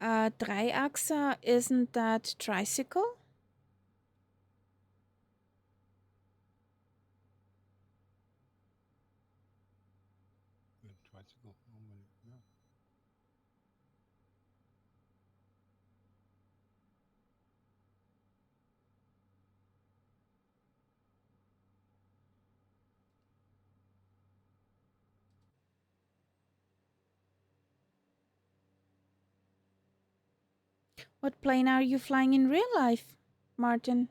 Dreiachser, isn't that tricycle? The tricycle normally, yeah. What plane are you flying in real life, Martin?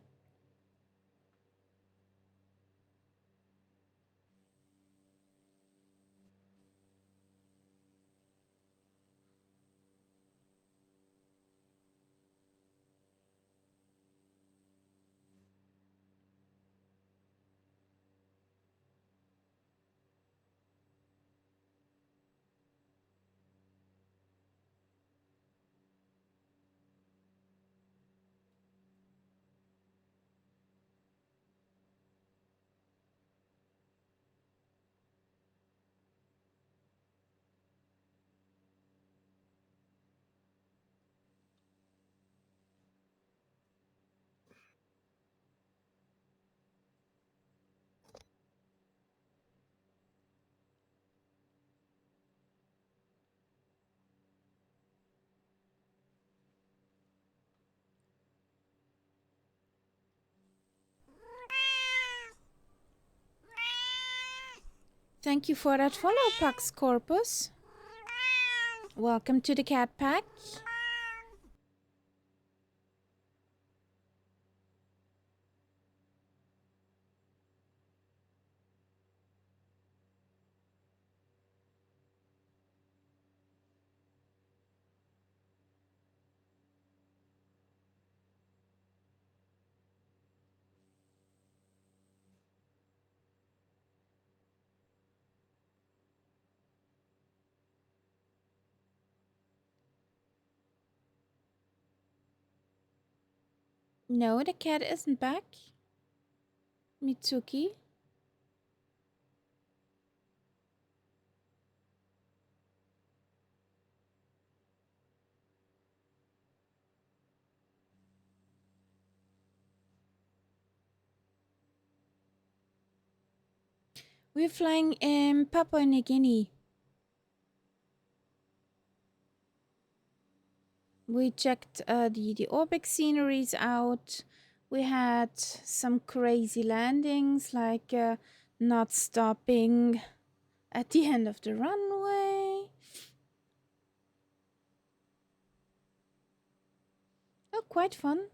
Thank you for that follow, Pax Corpus. Welcome to the Cat Pack. No, the cat isn't back. Mitsuki. We're flying in Papua New Guinea. We checked the orbit sceneries out. We had some crazy landings, like not stopping at the end of the runway. Oh, quite fun.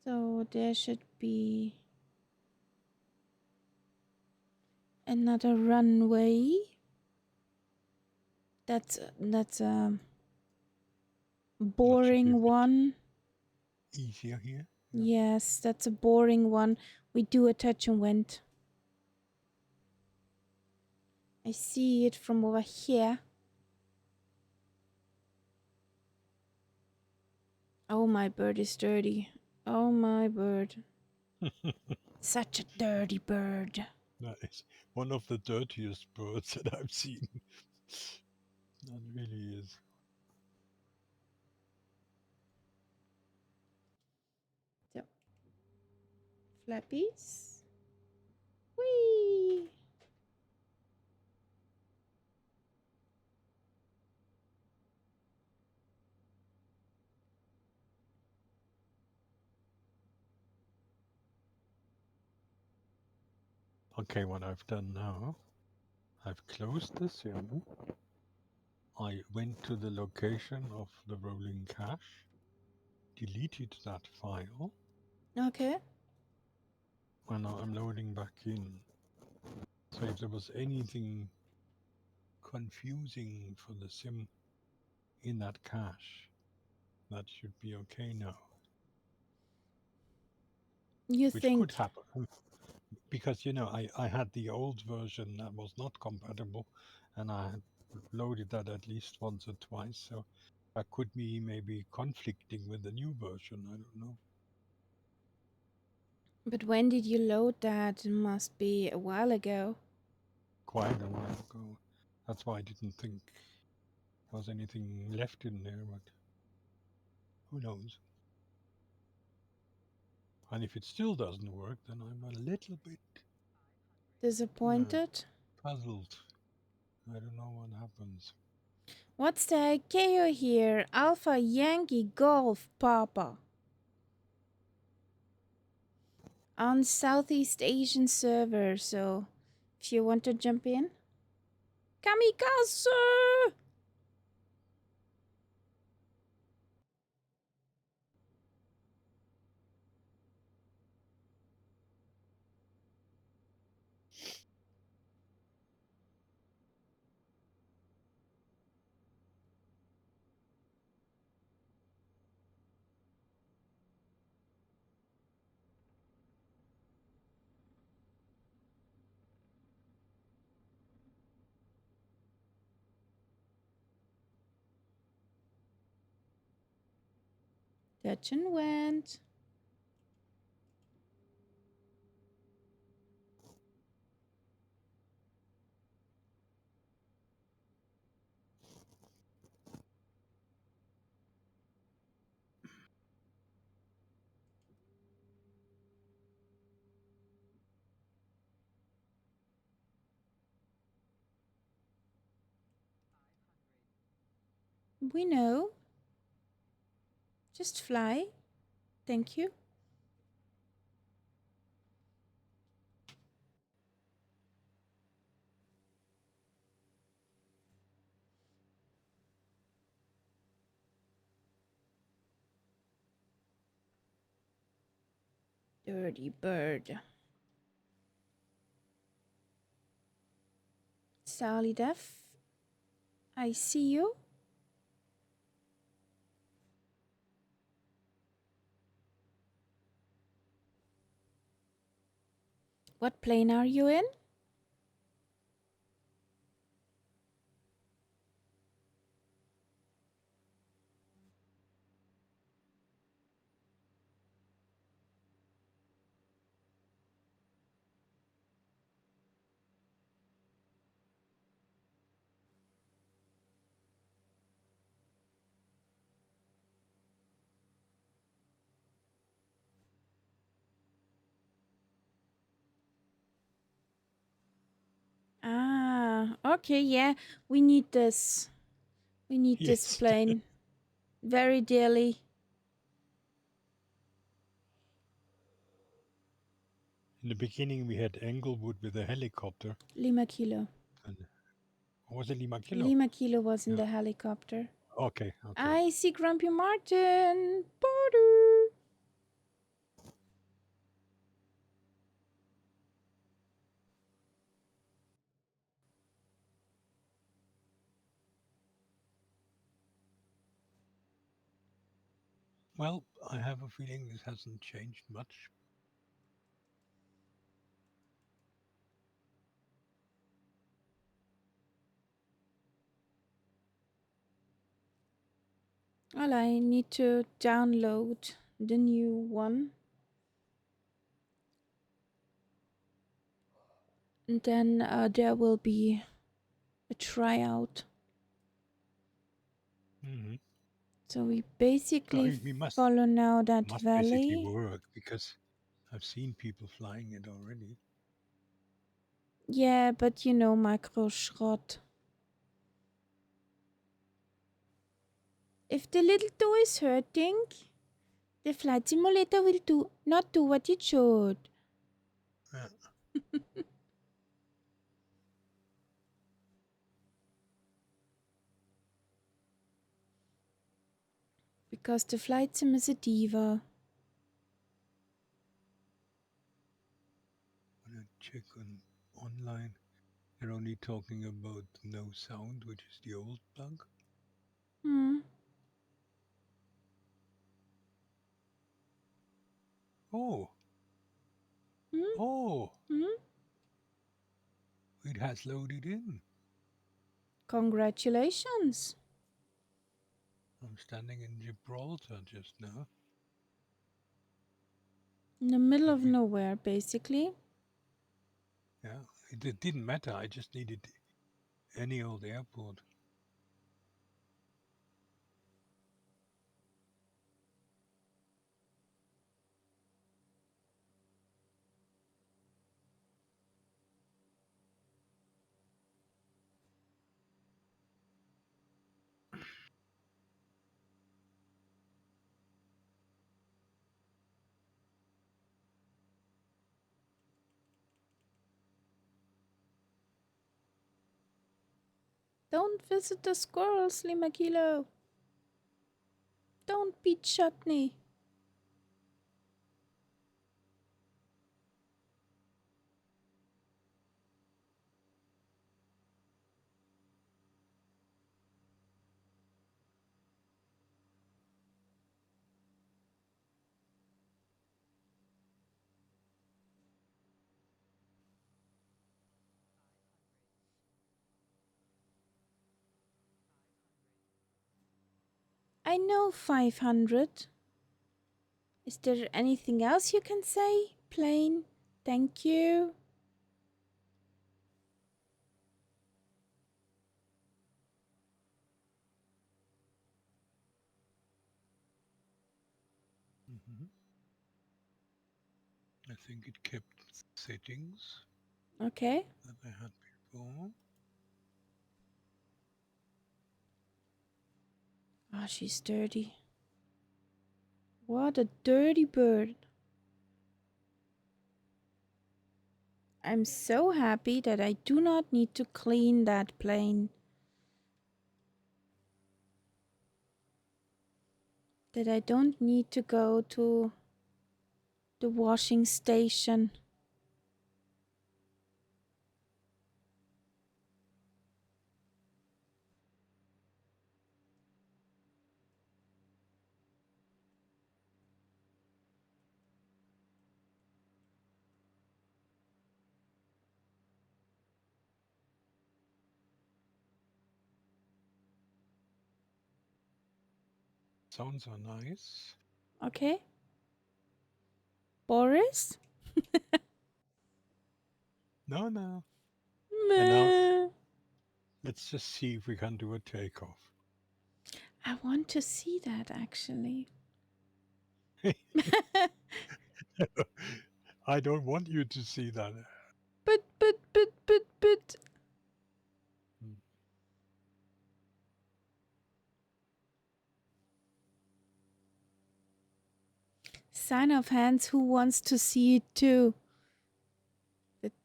So there should be another runway. That's a boring one. Easier here. Yes, that's a boring one. We do a touch and went. I see it from over here. Oh, my bird is dirty. Oh, my bird. Such a dirty bird. That is one of the dirtiest birds that I've seen. That really is. So, flappies. Whee! Okay, what I've done now, I've closed the sim. I went to the location of the rolling cache, deleted that file, Okay. and now I'm loading back in. So if there was anything confusing for the sim in that cache, that should be okay now. You Which think could happen. Because, I had the old version that was not compatible, and I had loaded that at least once or twice, so that could be maybe conflicting with the new version, I don't know. But when did you load that? It must be a while ago. Quite a while ago. That's why I didn't think there was anything left in there, but who knows? And if it still doesn't work, then I'm a little bit Disappointed? puzzled. I don't know what happens. What's the KO here? Alpha Yankee Golf Papa. On Southeast Asian server, so if you want to jump in. Kamikaze! Touch and went. We know. Just fly. Thank you. Dirty bird. Sally Duff, I see you. What plane are you in? Ah, okay, yeah. We need this. We need this Yes. plane very dearly. In the beginning, we had Englewood with a helicopter. Lima Kilo. And was it Lima Kilo? Lima Kilo was in Yeah. the helicopter. Okay. I see Grumpy Martin. Border. Well, I have a feeling this hasn't changed much. Well, I need to download the new one. And then there will be a tryout. Mm-hmm. So we basically we must follow now that basically valley. work because I've seen people flying it already. Yeah, but you know, Microschrott. If the little toe is hurting, the flight simulator will not do what it should. Yeah. Because the flight sim is a diva. When I check online, they're only talking about no sound, which is the old bug. Hmm. Oh. Hmm? Oh. Hmm? It has loaded in. Congratulations. I'm standing in Gibraltar just now. In the middle But of nowhere, basically. yeah, it didn't matter. I just needed any old airport. Don't visit the squirrels, Lima Kilo. Don't beat chutney. I know 500. Is there anything else you can say? Plain. Thank you. Mm-hmm. I think it kept settings Okay. that I had before. Ah, she's dirty. What a dirty bird. I'm so happy that I do not need to clean that plane. That I don't need to go to the washing station. Sounds so nice. Okay. Boris? No, no. And now Meh. let's just see if we can do a takeoff. I want to see that actually. I don't want you to see that. But. Hmm. Sign of hands, who wants to see it too?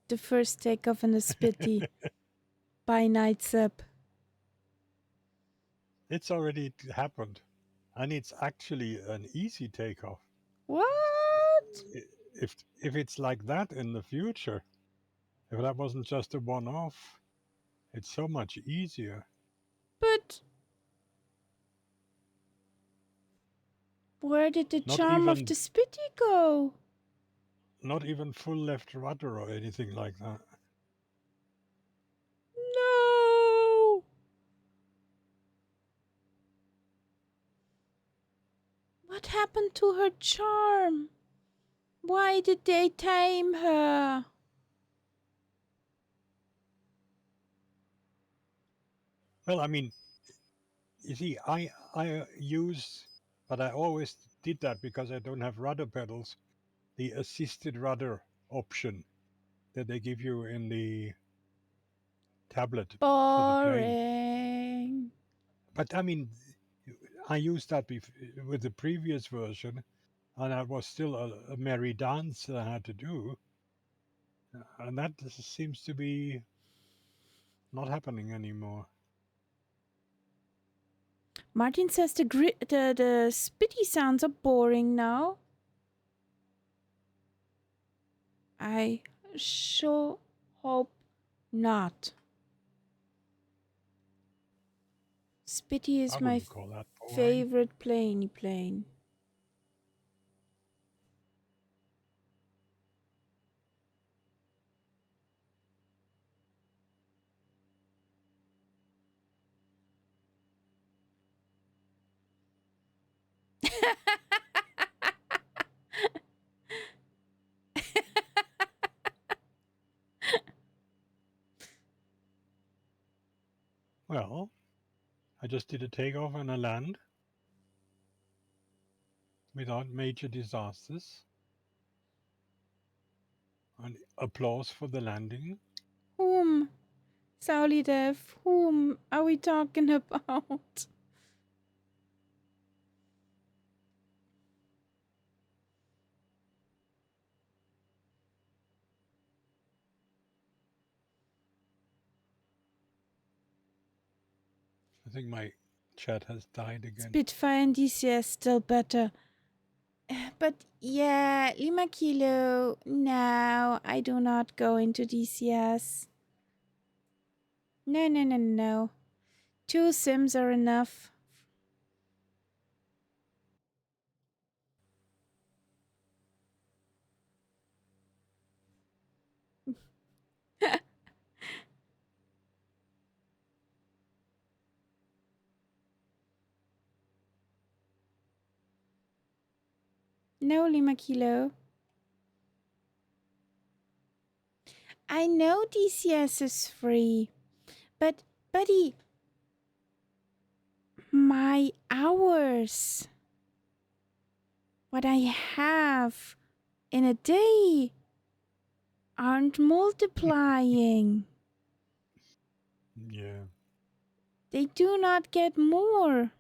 The first takeoff in the Spitty by Night's Up. It's already happened. And it's actually an easy takeoff. What? If it's like that in the future, if that wasn't just a one-off, it's so much easier. But where did the Not charm of even the Spitty go? not even full left rudder or anything like that. No! What happened to her charm? Why did they tame her? Well, I mean, you see, I use, but I always did that because I don't have rudder pedals. The assisted rudder option that they give you in the tablet for the plane. Boring. But I mean, I used that with the previous version, and that was still a merry dance that I had to do, and that seems to be not happening anymore. Martin says the Spitty sounds are boring now. I sure hope not. Spitty I is my wouldn't call that boring. favorite plane. Well, I just did a takeoff and a land without major disasters. And applause for the landing. Whom? Saulidev, whom are we talking about? I think my chat has died again. Spitfire and DCS still better. But yeah, Lima Kilo, no, I do not go into DCS. No. 2 sims are enough. No, Lima Kilo. I know DCS is free, but buddy, my hours, what I have in a day, aren't multiplying. Yeah. They do not get more.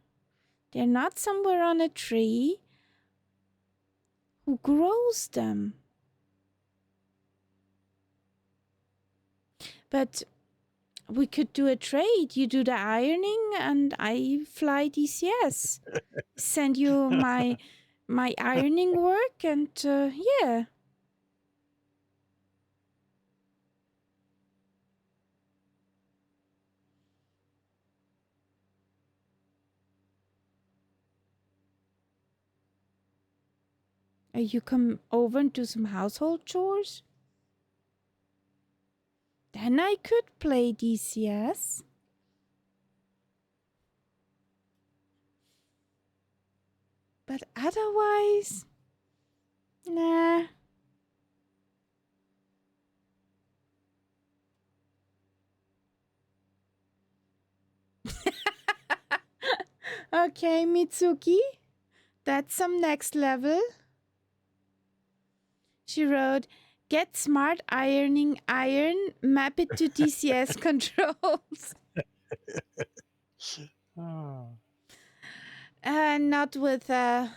They're not somewhere on a tree. Who grows them? But we could do a trade. You do the ironing and I fly DCS. Send you my ironing work and yeah. You come over and do some household chores? Then I could play DCS. But otherwise, nah. Okay, Mitsuki, that's some next level. She wrote, get smart ironing iron, map it to DCS controls. Ah. Not with the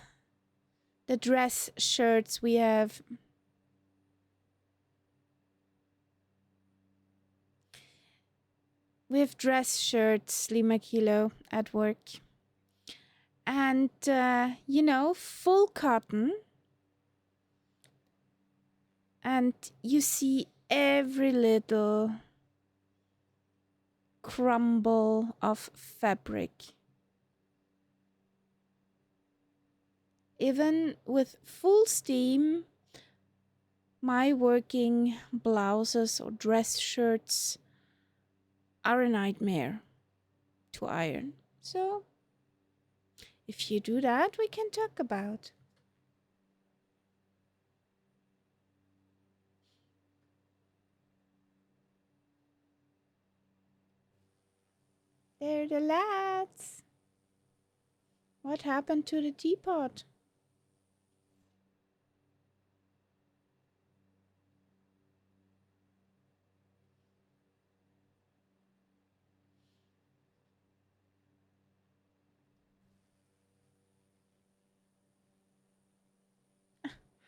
dress shirts we have. We have dress shirts, Lima Kilo, at work. And, full cotton. And you see every little crumble of fabric. Even with full steam, my working blouses or dress shirts are a nightmare to iron. So, if you do that, we can talk about. They're the lads. What happened to the teapot?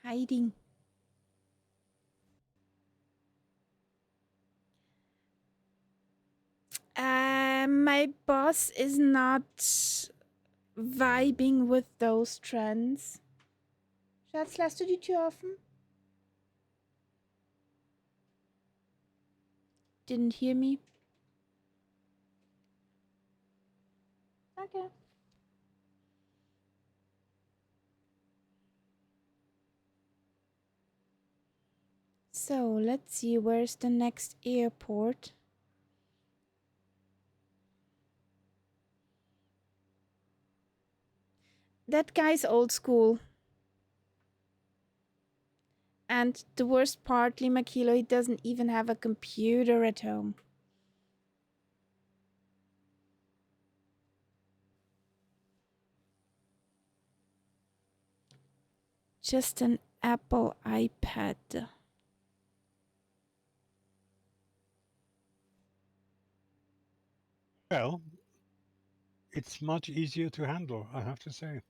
Hiding. My boss is not vibing with those trends. Schatz, lässt du die Tür offen? Didn't hear me. Okay. So, let's see, where's the next airport? That guy's old school. And the worst part, Lima Kilo, he doesn't even have a computer at home. Just an Apple iPad. Well, it's much easier to handle, I have to say.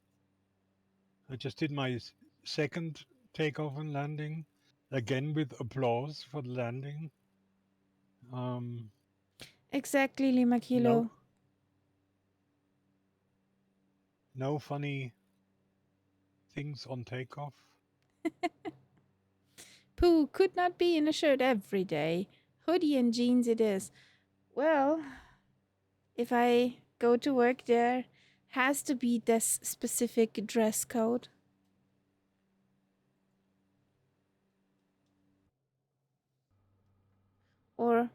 I just did my second takeoff and landing, again with applause for the landing. Exactly, Lima Kilo. No funny things on takeoff. Pooh could not be in a shirt every day. Hoodie and jeans it is. Well, if I go to work there, has to be this specific dress code. Or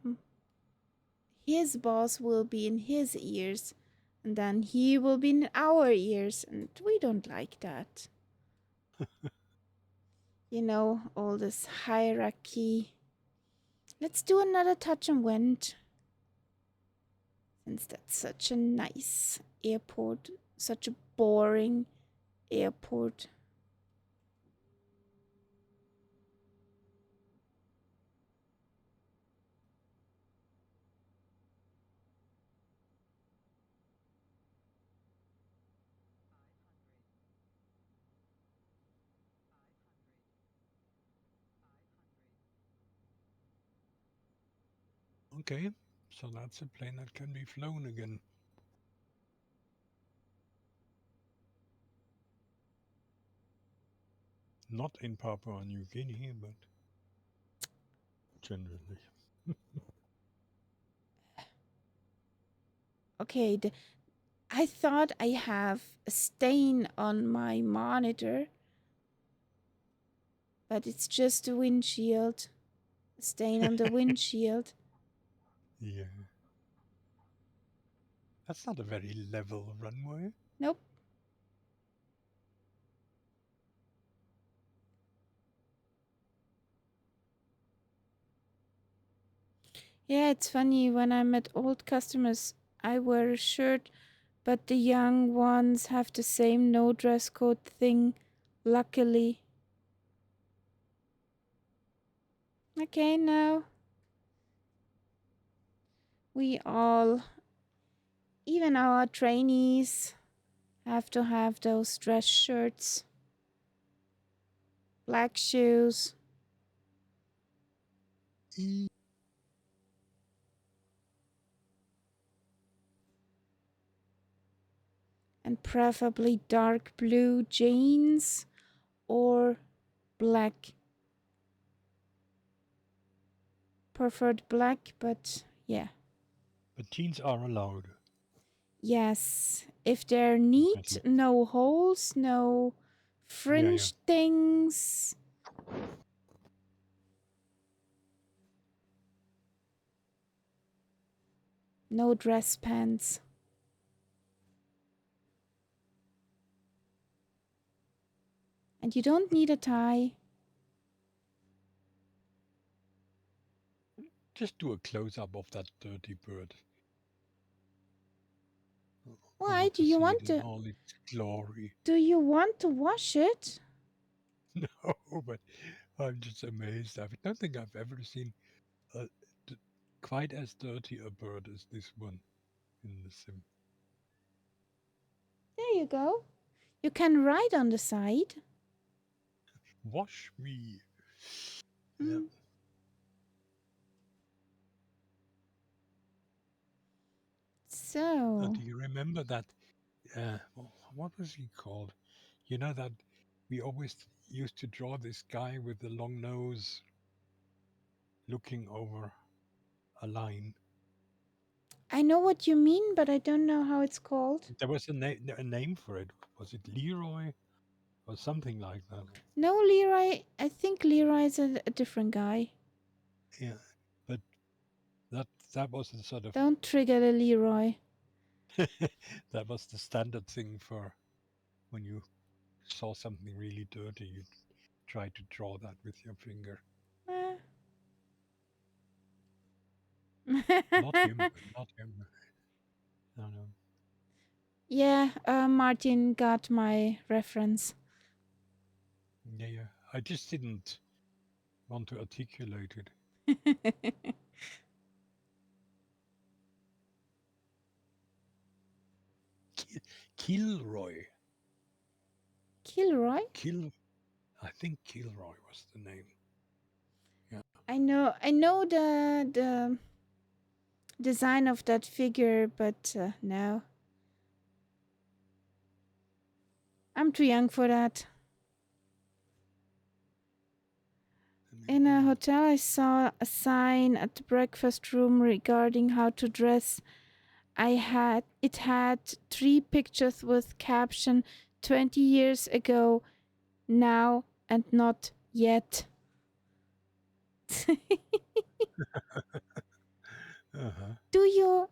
his boss will be in his ears, and then he will be in our ears, and we don't like that. All this hierarchy. Let's do another touch and went. Since that's such a nice airport, such a boring airport. Okay, so that's a plane that can be flown again. Not in Papua New Guinea, but generally. Okay, I thought I have a stain on my monitor, but it's just a windshield. A stain on the windshield. Yeah. That's not a very level runway. Nope. Yeah, it's funny when I met old customers, I wear a shirt, but the young ones have the same no dress code thing, luckily. Okay, now we all, even our trainees, have to have those dress shirts, black shoes. And preferably dark blue jeans or black. Preferred black, but yeah. But jeans are allowed. Yes, if they're neat, At no holes, no Yeah, yeah. fringe things. No dress pants. And you don't need a tie. Just do a close up of that dirty bird. I Why want do to you see it want in to? all its glory. Do you want to wash it? No, but I'm just amazed. I don't think I've ever seen a, d- quite as dirty a bird as this one in the sim. There you go. You can write on the side. Wash me. Yeah. Mm. So, Do you remember that? What was he called? You know that we always used to draw this guy with the long nose looking over a line. I know what you mean, but I don't know how it's called. There was a name for it. Was it Leroy or something like that? No, Leroy. I think Leroy is a different guy. Yeah, but that that was the sort of Don't trigger the Leroy. that was the standard thing for when you saw something really dirty, you try to draw that with your finger. Not him, not him. No, no. Yeah, Martin got my reference. Yeah, yeah. I just didn't want to articulate it. Kilroy. Kilroy? I think Kilroy was the name. Yeah. I know the design of that figure, but no. I'm too young for that. In a hotel, I saw a sign at the breakfast room regarding how to dress. It had 3 pictures with caption 20 years ago, now and not yet. Uh-huh. Do you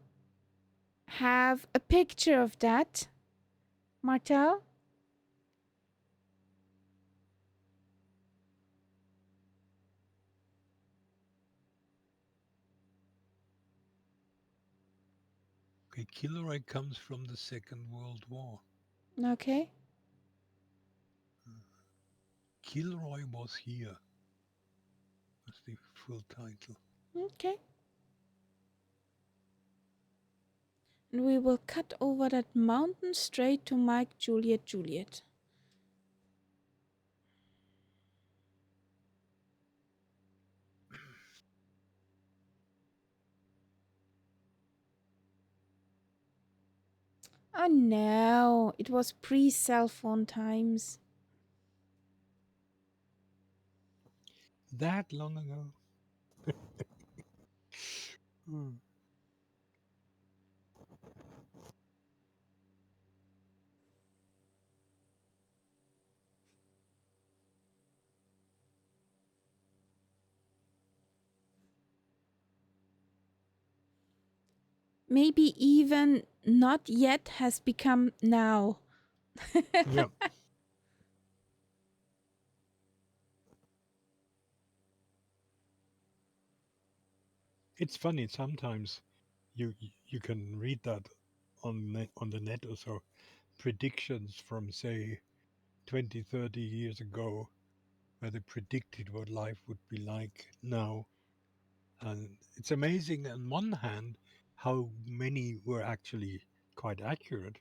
have a picture of that, Martel? Okay, Kilroy comes from the Second World War. Okay. Kilroy was here. That's the full title. Okay. And we will cut over that mountain straight to Mike Juliet Juliet. Oh no, it was pre-cell phone times. That long ago. Hmm. Maybe even not yet has become now. Yeah. It's funny sometimes you can read that on the net or so, predictions from say 20, 30 years ago, where they predicted what life would be like now. And it's amazing on one hand how many were actually quite accurate,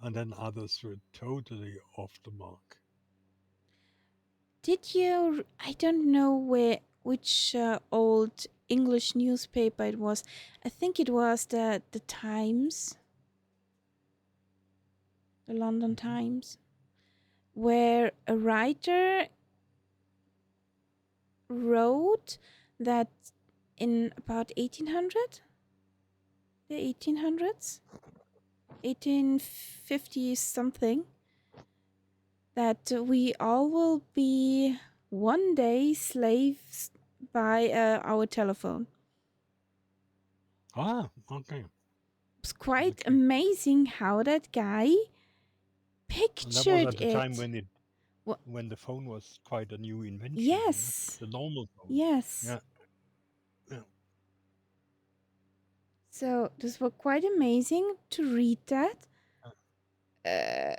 and then others were totally off the mark. Did you? I don't know which old English newspaper it was. I think it was the Times, the London Mhm. Times, where a writer wrote that in about 1800, the 1800s, 1850 something, that we all will be one day slaves by our telephone. Ah, okay, It's quite okay. amazing how that guy And that was pictured at the time it. when the phone was quite a new invention, Yes, the normal phone. yes. Yeah, yeah. So this was quite amazing to read that. Uh, Uh,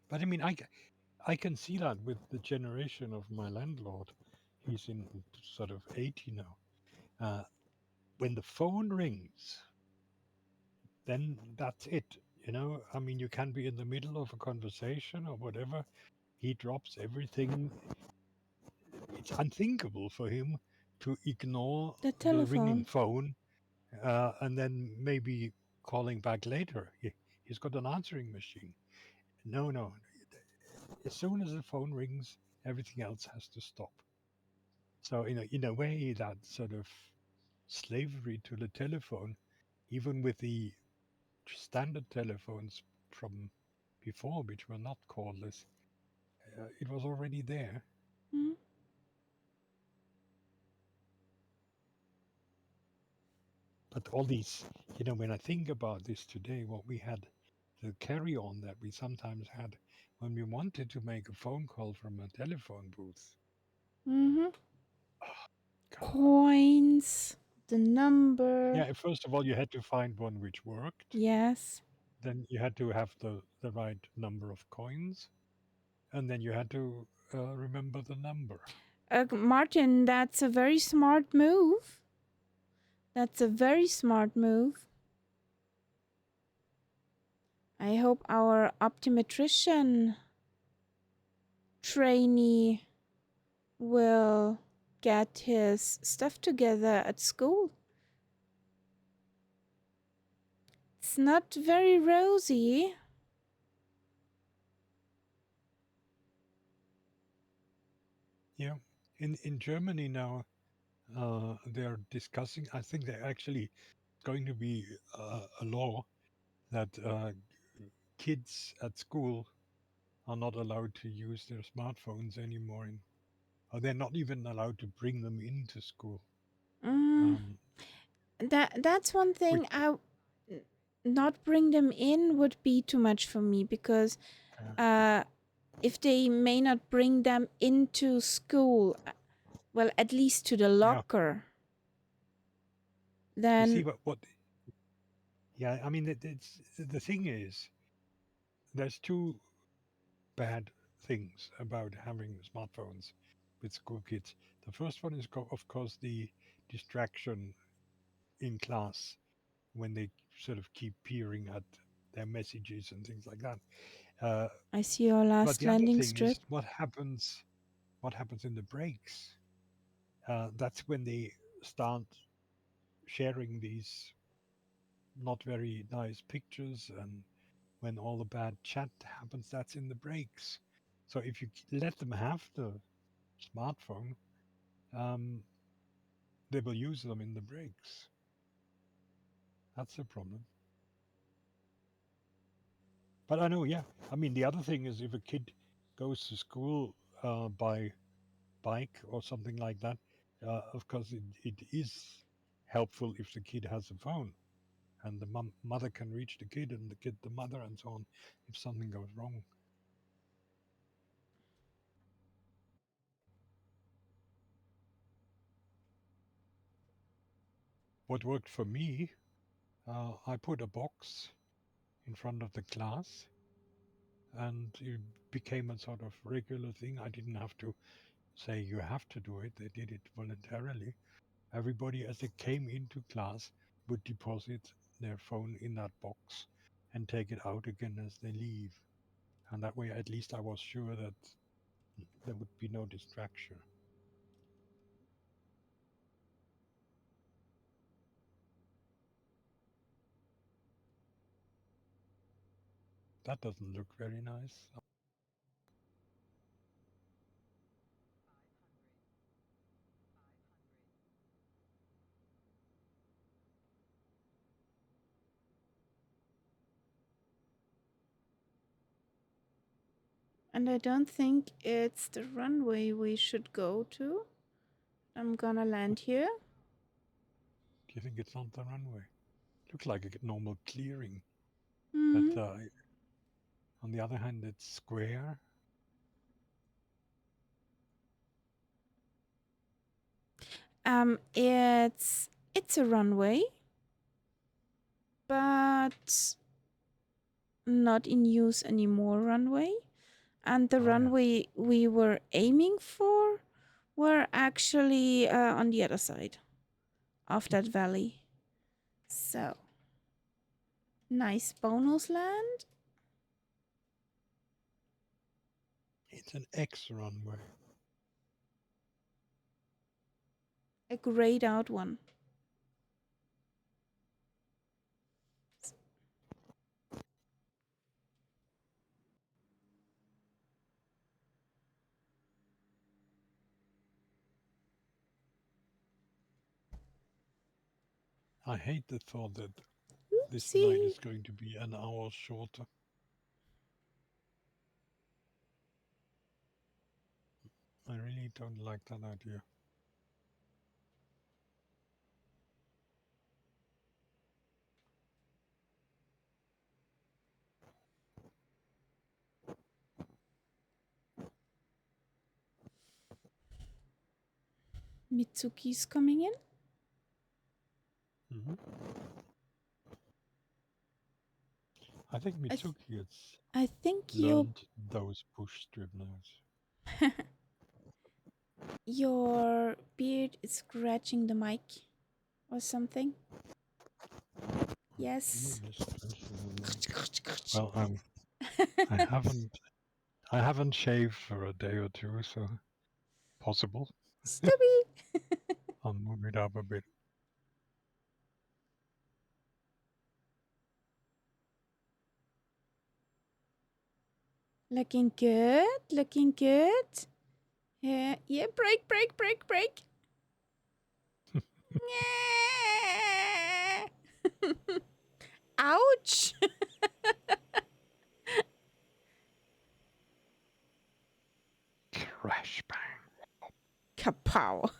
But I mean, I can see that with the generation of my landlord. He's in sort of 80 now. Uh, when the phone rings, then that's it. I mean, you can be in the middle of a conversation or whatever. He drops everything. It's unthinkable for him to ignore the the ringing telephone. phone and then maybe calling back later. He's got an answering machine. No, no. As soon as the phone rings, everything else has to stop. So in a way, that sort of slavery to the telephone, even with the standard telephones from before, which were not cordless, it was already there. Mm, But all these, when I think about this today, what we had, the carry on that we sometimes had when we wanted to make a phone call from a telephone booth. mm-hmm. Oh, God. Coins, the number. Yeah, first of all, you had to find one which worked. Yes. Then you had to have the right number of coins. And then you had to remember the number. Martin, that's a very smart move. That's a very smart move. I hope our optometrician trainee will get his stuff together at school. It's not very rosy. Yeah. In Germany now, they're discussing, I think they're actually going to be a law that kids at school are not allowed to use their smartphones anymore. Or they're not even allowed to bring them into school. Mm, Um, that's one which, thing not bring them in would be too much for me, because uh, uh, if they may not bring them into school, well, at least to the yeah, locker, you see then yeah, I mean, the thing is, there's two bad things about having smartphones with school kids. The first one is, of course, the distraction in class when they sort of keep peering at their messages and things like that. Uh, I see your but last the other landing thing strip. is what happens. What happens in the breaks? That's when they start sharing these not very nice pictures, and when all the bad chat happens, that's in the breaks. So if you let them have the smartphone, um, they will use them in the breaks. That's the problem. But I know, yeah. I mean, the other thing is if a kid goes to school by bike or something like that, of course, it is helpful if the kid has a phone and the mother can reach the kid and the kid the mother and so on if something goes wrong. what worked for me, I put a box in front of the class, and it became a sort of regular thing. I didn't have to say you have to do it. They did it voluntarily. Everybody, as they came into class, would deposit their phone in that box and take it out again as they leave. And that way, at least I was sure that there would be no distraction. That doesn't look very nice. And I don't think it's the runway we should go to. I'm gonna land here. Do you think it's on the runway? Looks like a normal clearing. Hmm. But on the other hand, it's square. It's a runway, but not in use anymore runway. And the Oh, yeah. runway we were aiming for were actually on the other side of that valley. So, nice bonus land. It's an X runway. A grayed out one. I hate the thought that this night Oopsie. is going to be an hour shorter. I really don't like that idea. Mitsuki's coming in. Mm-hmm. I think Mitsuki has I think learned those push strip knives. your beard is scratching the mic or something. Yes. Well, I haven't shaved for a day or two, so possible. Stubby. I'll move it up a bit. Looking good. Looking good. Yeah. Yeah. Break. Break. Break. Break. Ouch. Crash bang. Kapow.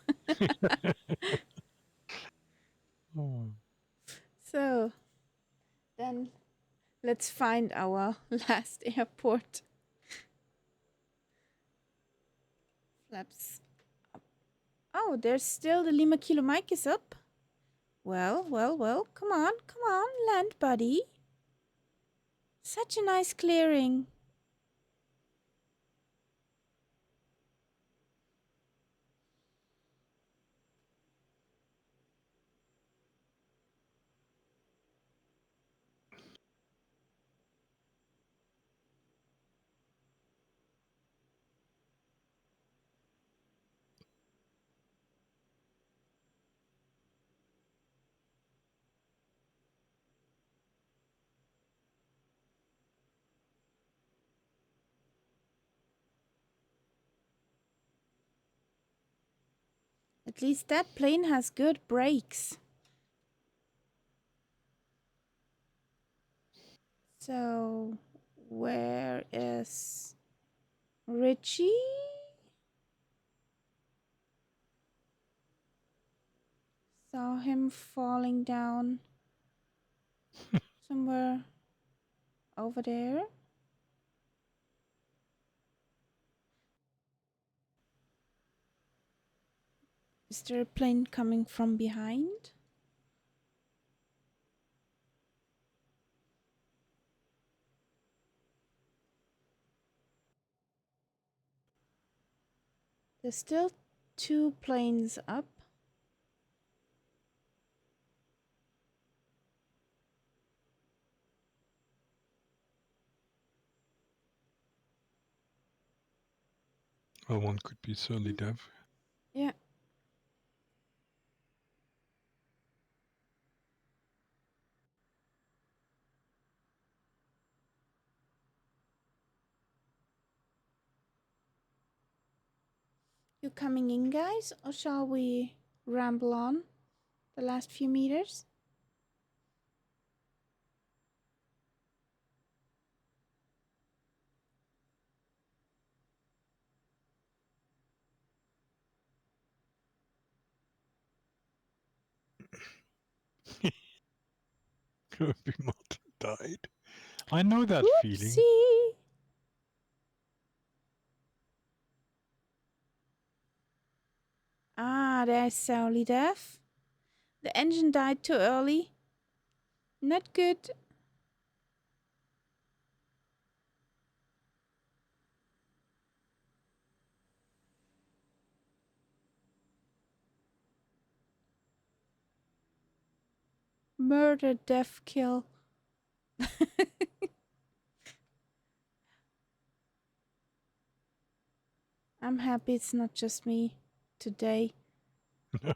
Oh. So, then let's find our last airport. Flaps up. Oh, there's still the Lima Kilo mic is up. Well, well, well. Come on, land buddy. Such a nice clearing. At least that plane has good brakes. So, where is Richie? Saw him falling down somewhere over there. Is there a plane coming from behind? There's still 2 planes up. Well, one could be Surly Dev. Yeah. You coming in, guys, or shall we ramble on the last few meters? Kirby Martin died. I know that feeling. Whoopsie! Ah, there's Sally Death. The engine died too early. Not good. Murder, death, kill. I'm happy it's not just me today. No.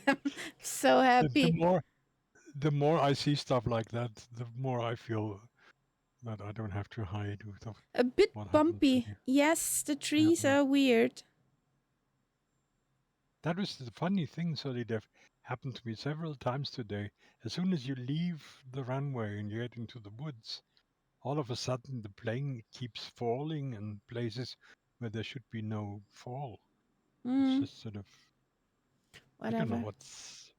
I'm so The happy. more I see stuff like that, the more I feel that I don't have to hide with A bit what happened to bumpy. you. Yes, the trees Yeah. are weird. That was the funny thing, Surly Dev. Happened to me several times today. As soon as you leave the runway and you get into the woods, all of a sudden the plane keeps falling in places where there should be no fall. It's just sort of, I don't know Whatever. what's.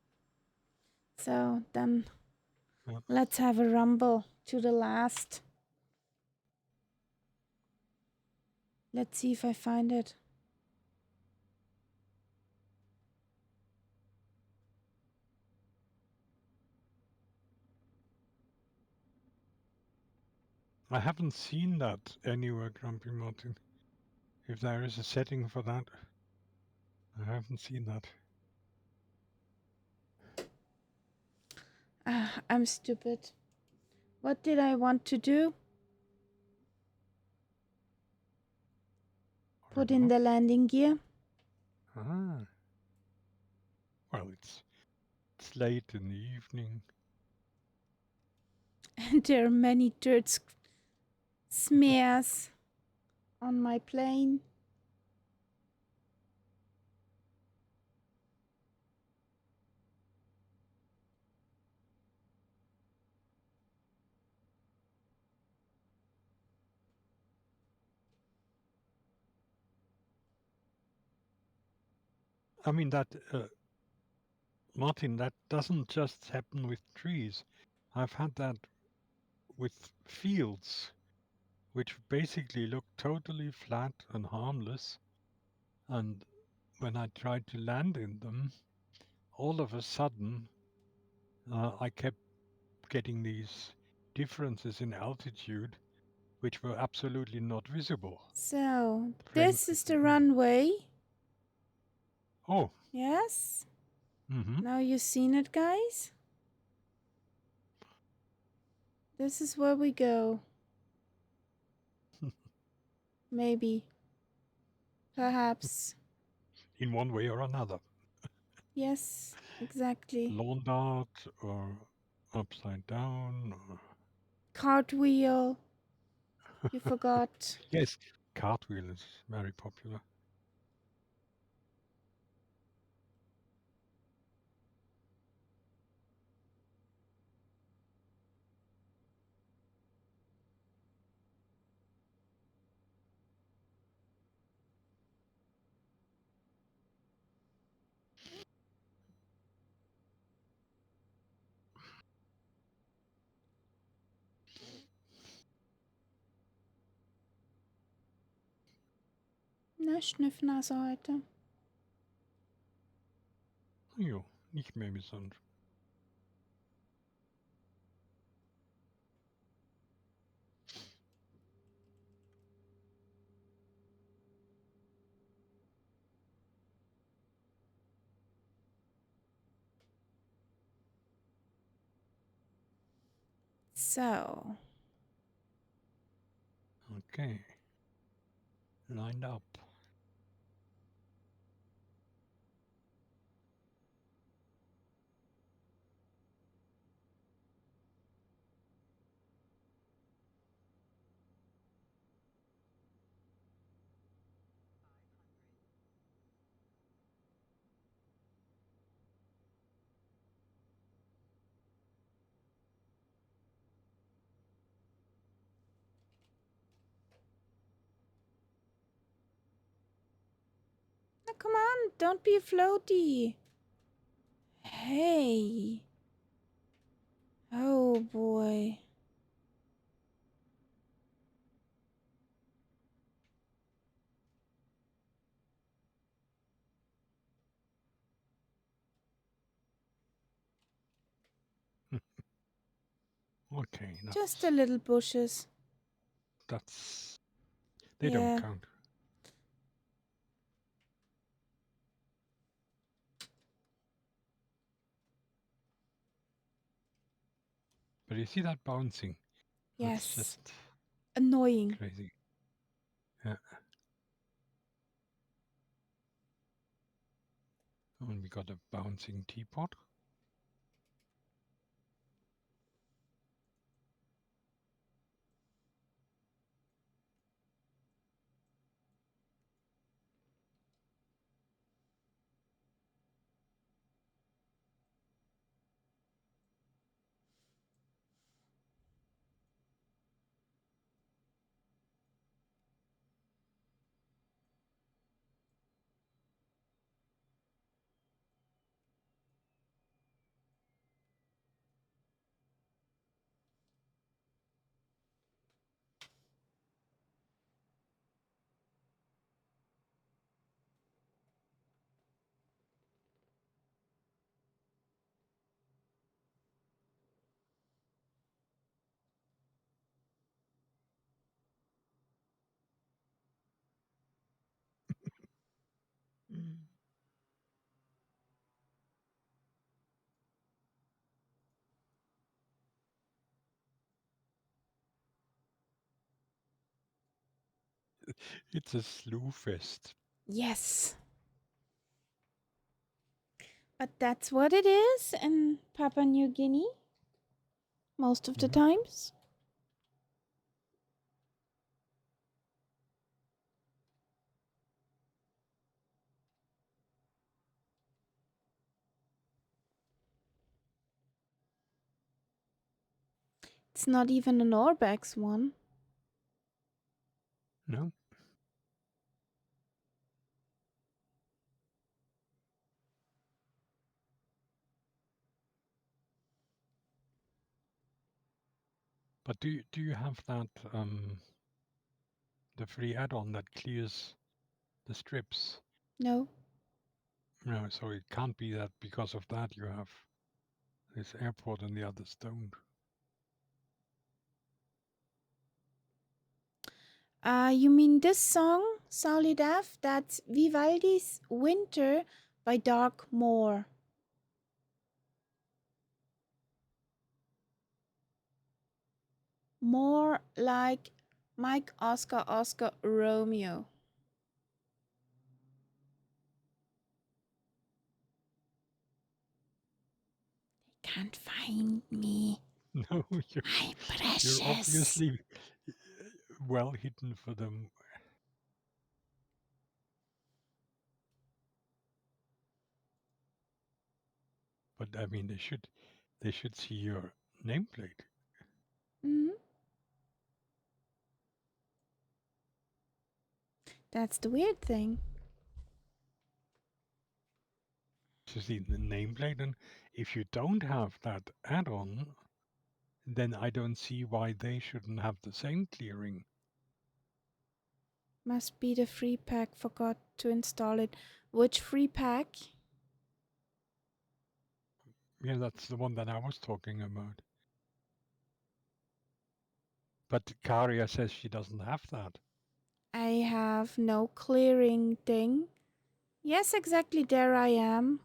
So then Yeah. let's have a rumble to the last. Let's see if I find it. I haven't seen that anywhere, Grumpy Martin. If there is a setting for that, I haven't seen that. Ah, I'm stupid. What did I want to do? I Put don't in know. the landing gear. Ah. Well, it's late in the evening. And there are many dirt smears on my plane. I mean, that, Martin, that doesn't just happen with trees. I've had that with fields, which basically look totally flat and harmless. And when I tried to land in them, all of a sudden, I kept getting these differences in altitude, which were absolutely not visible. So The plane this was is the completely. runway. Oh. Yes. Mm-hmm. Now you've seen it, guys. This is where we go. Maybe. Perhaps. In one way or another. Yes, exactly. Lawn dart or upside down. Or... Cartwheel. You forgot. Yes, cartwheel is very popular. Na, Schnüffnase heute. Jo, nicht mehr besonders. So, Okay. Lined up. now come on, don't be floaty. Hey. Oh boy. Okay, Just a little bushes. that's they don't Yeah. count. But you see that bouncing? That's Yes. just Annoying. crazy. Yeah. And we got a bouncing teapot. It's a slew fest. Yes. But that's what it is in Papua New Guinea. Most of the times. It's not even an Orbex one. No. But do you have that the free add-on that clears the strips? No. No, so it can't be that because of that you have this airport and the others don't. You mean this song, Solidaf? That's Vivaldi's Winter by Dark Moor. More like Mike Oscar Oscar Romeo. Can't find me. No, My you're precious. obviously well hidden for them. But I mean, they should see your nameplate. Mhm. That's the weird thing. To see the nameplate, and if you don't have that add-on, then I don't see why they shouldn't have the same clearing. Must be the free pack. Forgot to install it. Which free pack? Yeah, that's the one that I was talking about. But Karia says she doesn't have that. I have no clearing thing. Yes, exactly. There I am.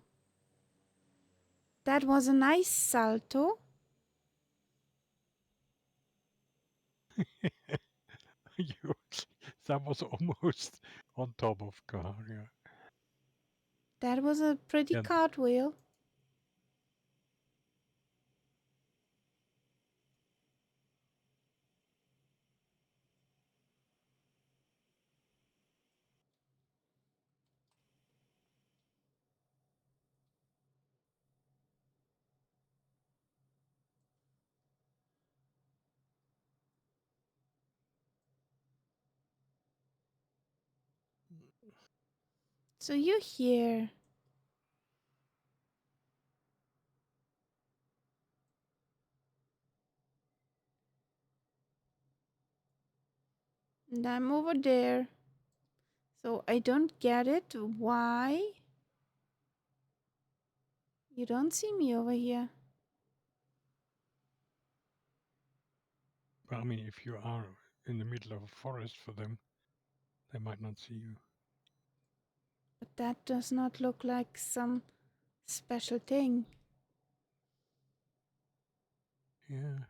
That was a nice salto. You, that was almost on top of car, yeah. That was a pretty Yeah, cartwheel. So you're here. And I'm over there. So I don't get it. Why? You don't see me over here. but I mean, if you are in the middle of a forest for them, they might not see you. But that does not look like some special thing. Yeah.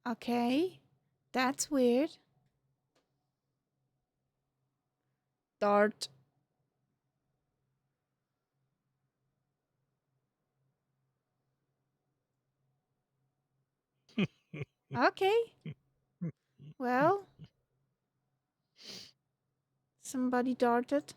Okay. That's weird. Dart. Okay. Well, somebody darted.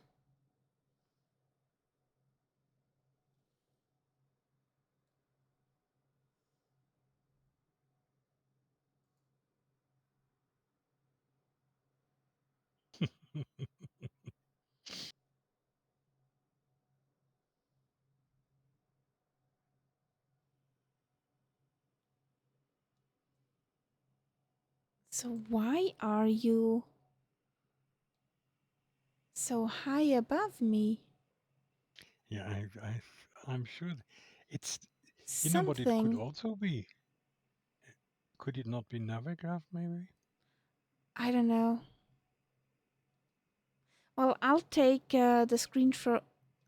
So why are you so high above me? Yeah, I'm sure it's, you know what it could Something. also be? Could it not be Navigraph, maybe? I don't know. Well, I'll take the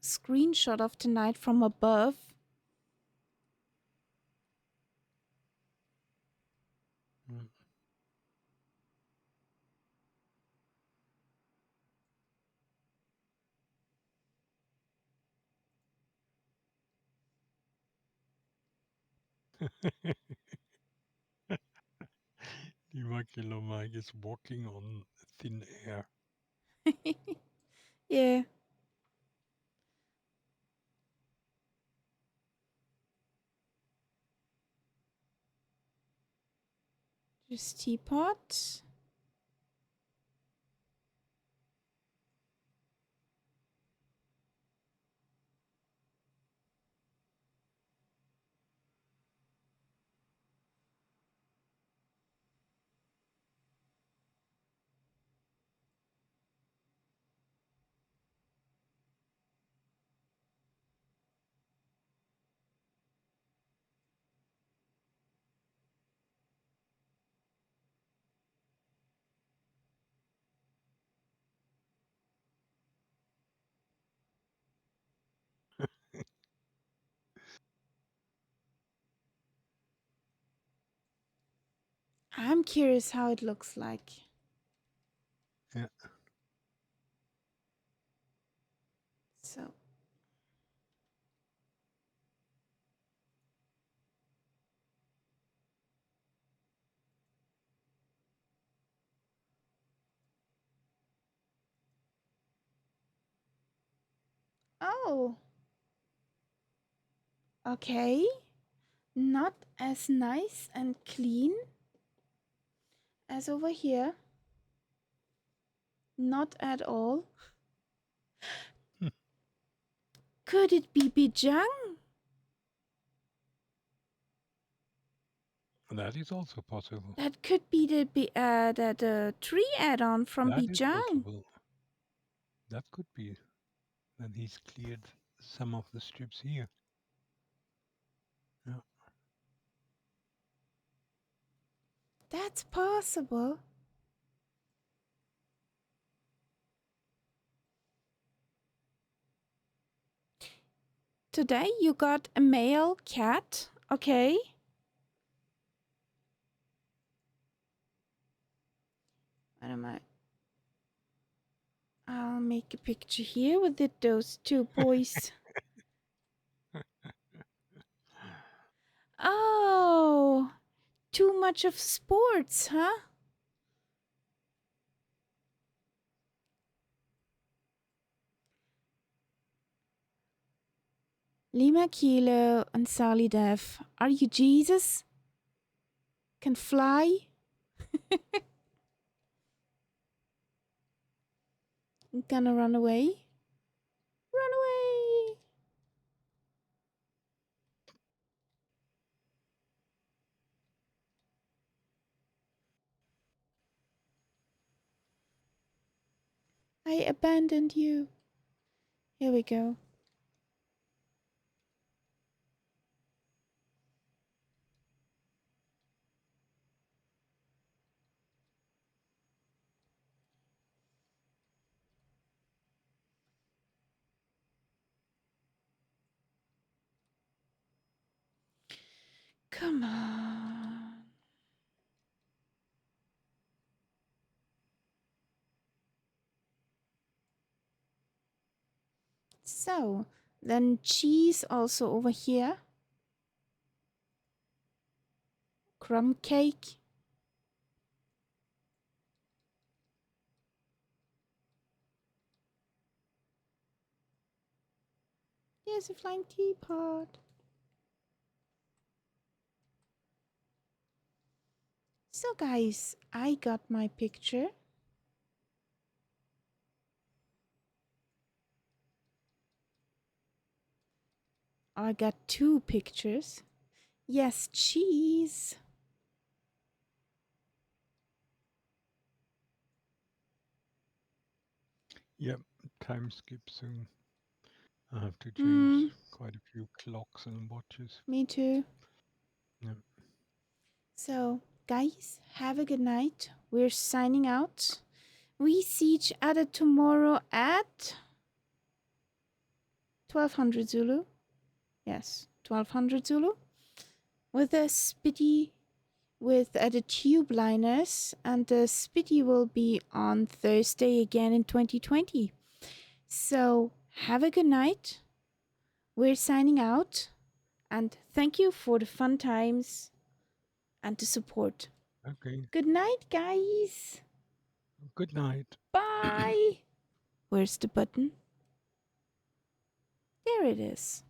screenshot of tonight from above. Mm. Immaculate Mike is walking on thin air. Yeah. Just teapot. I'm curious how it looks like. Yeah. So, oh, okay. Not as nice and clean as over here. Not at all. Could it be Bijang? That is also possible. That could be the tree add-on from That is Bijang. possible. That could be. Then he's cleared some of the strips here. Yeah. That's possible. today you got a male cat. Okay. What am I? I'll make a picture here with those two boys. Oh, too much of sports, huh? Lima Kilo and Sally Dev, are you Jesus? Can fly? Gonna run away? Run away! I abandoned you. Here we go. Come on. So, then cheese also over here. Crumb cake. There's a flying teapot. So guys, I got my picture. I got two pictures. Yes, cheese. Yep, time skip soon. I have to change quite a few clocks and watches. Me too. Yep. So, guys, have a good night. We're signing out. We see each other tomorrow at 1200 Zulu. Yes, 1200 Zulu. With a spitty with the tube liners, and the spitty will be on Thursday again in 2020. So, have a good night. We're signing out, and thank you for the fun times and the support. Okay. Good night, guys. Good night. Bye. Where's the button? There it is.